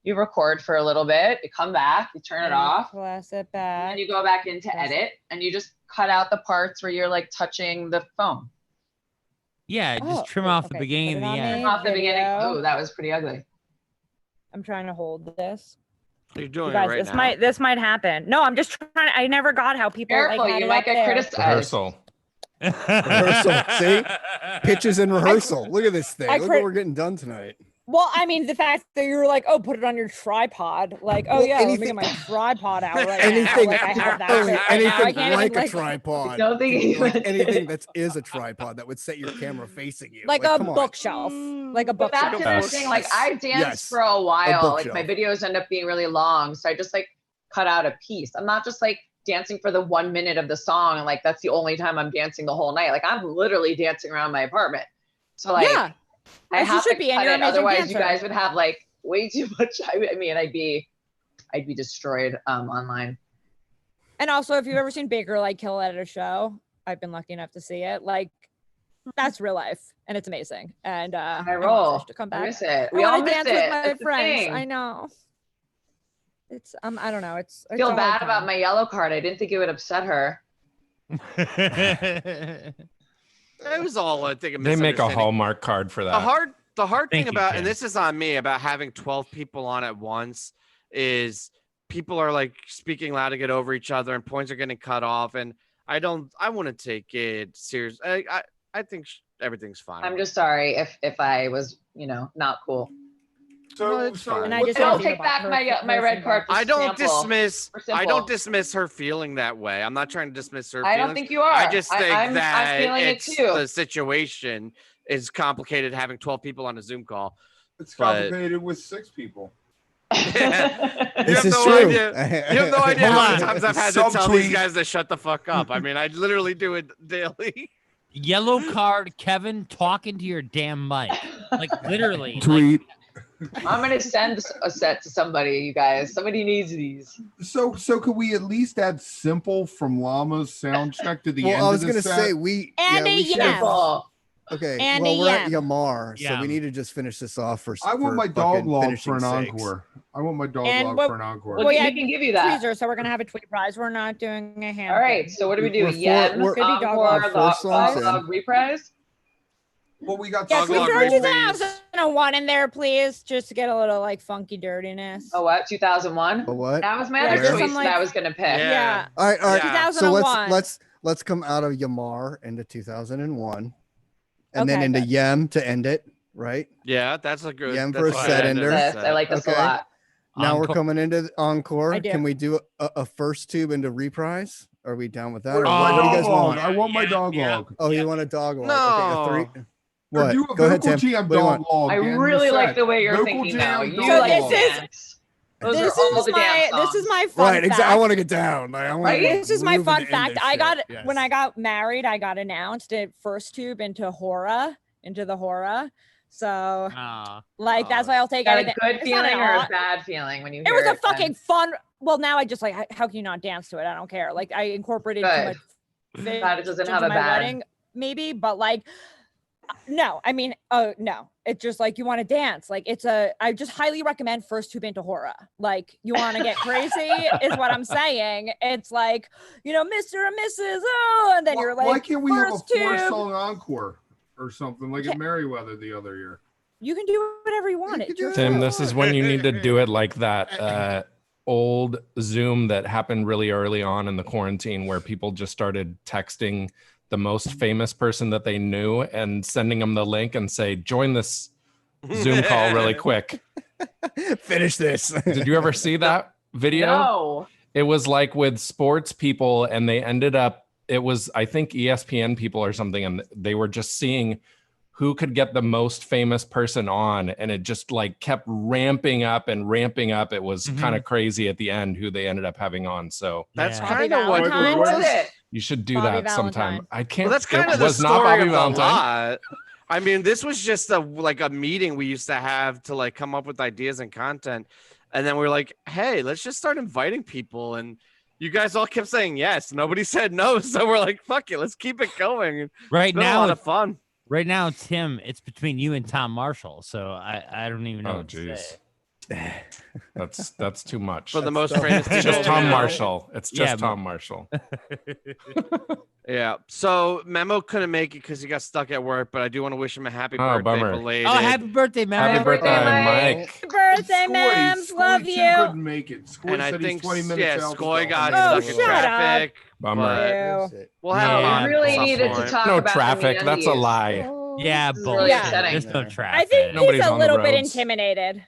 You record for a little bit. You come back. You turn it off. Press it back. And you go back into edit, and you just cut out the parts where you're like touching the phone. Yeah, Oh, just trim off the beginning and the end. Trim off the beginning. Video. Oh, that was pretty ugly. I'm trying to hold this. You're doing You guys, it right this now. this might happen. No, I'm just trying. I never got how people Careful, like had you it might up get there. criticized. Rehearsal. Rehearsal. See? Pitches in rehearsal. Look at this thing. I Look crit- what we're getting done tonight. Well, I mean, the fact that you were like, "Oh, put it on your tripod," like, "Oh Well, yeah, let me anything- get my tripod out right Anything, now." Like, I have that. Billy, shit right now. I anything can't like even, a tripod. Don't think like you- anything that is a tripod that would set your camera facing you. like a come on. bookshelf, like a But bookshelf. that's the other thing. Like I danced Yes. for a while. Like bookshelf. my videos end up being really long, so I just like cut out a piece. I'm not just like dancing for the 1 minute of the song and like that's the only time I'm dancing the whole night. Like I'm literally dancing around my apartment. So like Yeah. I As you have should to be, and cut you're it. an amazing Otherwise, you dancer. guys would have like way too much. I mean, I'd be destroyed online. And also, if you've ever seen Baker like kill it at a show, I've been lucky enough to see it. Like, that's real life, and it's amazing. And I want roll. Fish to come I back. miss it. I We all wanna miss dance it. with my That's the friends. thing. I know. It's I don't know. It's I feel a hard bad time. about my yellow card. I didn't think it would upset her. It was all, I think, a They make a misunderstanding. Hallmark card for that. The hard Thank thing you, about, Jim. and this is on me, about having 12 people on at once is people are like speaking loud to get over each other and points are getting cut off. And I want to take it serious. I think everything's fine. I'm just sorry if I was, not cool. No, it's fine. And I just I'll wanna take be back her- my red card. For I don't sample. dismiss. For I simple. don't dismiss her feeling that way. I'm not trying to dismiss her. I don't feelings. think you are. I just think I'm that feeling it it's too. the situation is complicated having 12 people on a Zoom call. It's But- complicated with 6 people. You This have is no true. idea. You have no idea Hold how many on. times I've had to tell these Subtweet. guys to shut the fuck up. I mean, I literally do it daily. Yellow card, Kevin, talking to your damn mic. Like literally. Tweet. I'm gonna send a set to somebody, you guys. Somebody needs these. So could we at least add Simple from Llama's sound check to the end Well, I was of the gonna set? say we. And yeah, a we should- yes. Simple. Okay. And well, a we're at yam. Yamar, so Yam. we need to just finish this off for. I want for my dog fucking log finishing for an sakes. encore. I want my dog And log what- for an encore. Well, we can give you that. Tweezer, so we're gonna have a tweet prize. We're not doing a hand. All right. So what do we do? We're for- Yem, we're- encore, our first song's in. reprise. Well, we got Yeah, Dog tweet log throw reprise. 2001 in there, please, just to get a little like funky dirtiness. Oh, what? 2001. A what? That was my Yeah, other just choice some, like- that I was gonna pick. Yeah. All right. Yeah. So 2001. let's come out of Yamar into 2001, and then Okay, into good. Yem to end it. Right. Yeah, that's a good. Yam that's for a a good set end of ender. the Yes, set. I like this Okay. a lot. Now we're Encore. coming into the encore. I do. Can we do a first tube into reprise? Are we down with that? What Or my what do you dog guys log. want? I want my dog log. Oh, you want a dog log? No. Okay, a 3. Or What? do a Go ahead, vocal Tim. jam What do you dog want? log. I in the really like set. the way you're Vocal thinking jam now. You dog So like this log. is- dance. Those This are all is the dance my songs. my fun Right. Exactly. I fact. want to get down. Like, I want Right? to This is my groove fun and end fact. this I shit. got Yes. when I got married, I got announced at first tube into the Hora. So like that's why I'll take Got a everything. good It's not feeling an or a odd- bad feeling when you It hear was a then? fucking fun. Well, now I just like how can you not dance to it? I don't care. Like I incorporated too Good. much Glad it doesn't into have a my bad. wedding, maybe, but like no, I mean, no, it's just like you want to dance. Like I just highly recommend first tube into Hora. Like you want to get crazy is what I'm saying. It's like, Mr. and Mrs. Oh, and then you're like, Why can't we have a first tube. 4-song encore or something like at Merriweather the other year? You can do whatever you want. It's your Tim, show. this is when you need to do it like that old Zoom that happened really early on in the quarantine where people just started texting the most famous person that they knew and sending them the link and say, join this Zoom call really quick. Finish this. Did you ever see that video? No. it was like with sports people, and they ended up, it was, I think, ESPN people or something, and they were just seeing who could get the most famous person on, and it just like kept ramping up and ramping up. It was kind of crazy at the end who they ended up having on. So That's Bobby kind of what Valentine? was it. you should do Bobby that sometime. Valentine. I can't. Well, that's kind it of the was not story Bobby of the Valentine. lot. I mean, this was just a meeting we used to have to like come up with ideas and content, and then we were like, hey, let's just start inviting people, and you guys all kept saying yes. Nobody said no, so we're like, fuck it, let's keep it going. Right It's been now, a lot of fun. Right now, Tim, it's between you and Tom Marshall, so I don't even know. Oh, what to jeez. say. That's too much. For the most famous It's people just Tom now. Marshall. It's just Yeah, Tom Marshall. Yeah. So Memo couldn't make it because he got stuck at work, but I do want to wish him a happy Oh, birthday bummer. belated. Oh, happy birthday, Memo! Happy birthday, Mike. Happy birthday, Mams. Love Too you. couldn't make it. Skoy And I said think he's 20 minutes out. Skoy got Oh, stuck in shut up. traffic. Bummer. But we'll have him We on really at some needed to point. talk No about traffic. the That's a MeUndies. lie. Yeah, This is bull. really Yeah. upsetting. There's no traffic. I think Nobody's he's a on the little bit roads. intimidated.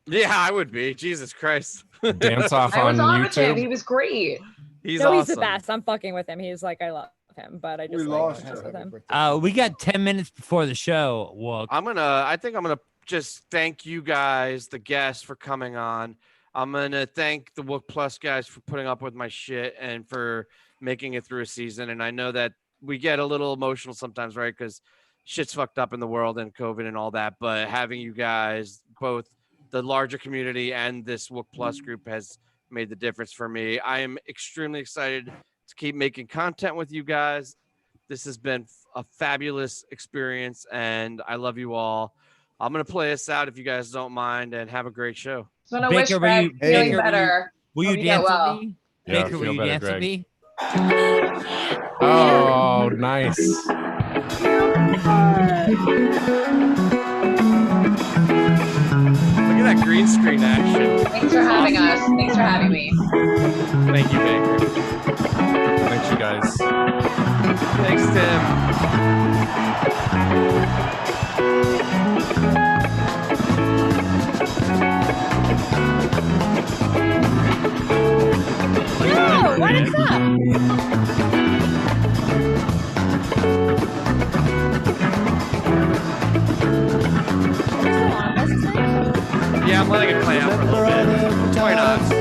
Yeah, I would be. Jesus Christ. Dance off I was on on with him. He YouTube. was great. He's no, awesome. he's the best. I'm fucking with him. He's like, I love him, but I just We like lost mess you. with him. We got 10 minutes before the show. Wook. I think I'm gonna just thank you guys, the guests, for coming on. I'm gonna thank the Wook Plus guys for putting up with my shit and for making it through a season. And I know that we get a little emotional sometimes, right? Because shit's fucked up in the world and COVID and all that. But having you guys, both the larger community and this Wook Plus group, has made the difference for me. I am extremely excited to keep making content with you guys. This has been a fabulous experience, and I love you all. I'm gonna play us out if you guys don't mind, and have a great show. So I Baker, wish will Greg you- feeling Baker, better. Will Hope you you get dance well. with me? Yeah, Baker, will feel you better, dance with Greg. me? Oh, nice. Look at that green screen action. Thanks for having us. Thanks for having me. Thank you, Baker. Thanks, you guys. Thanks, Tim. No, what is up? Yeah, I'm letting it play out for a little bit. Why not?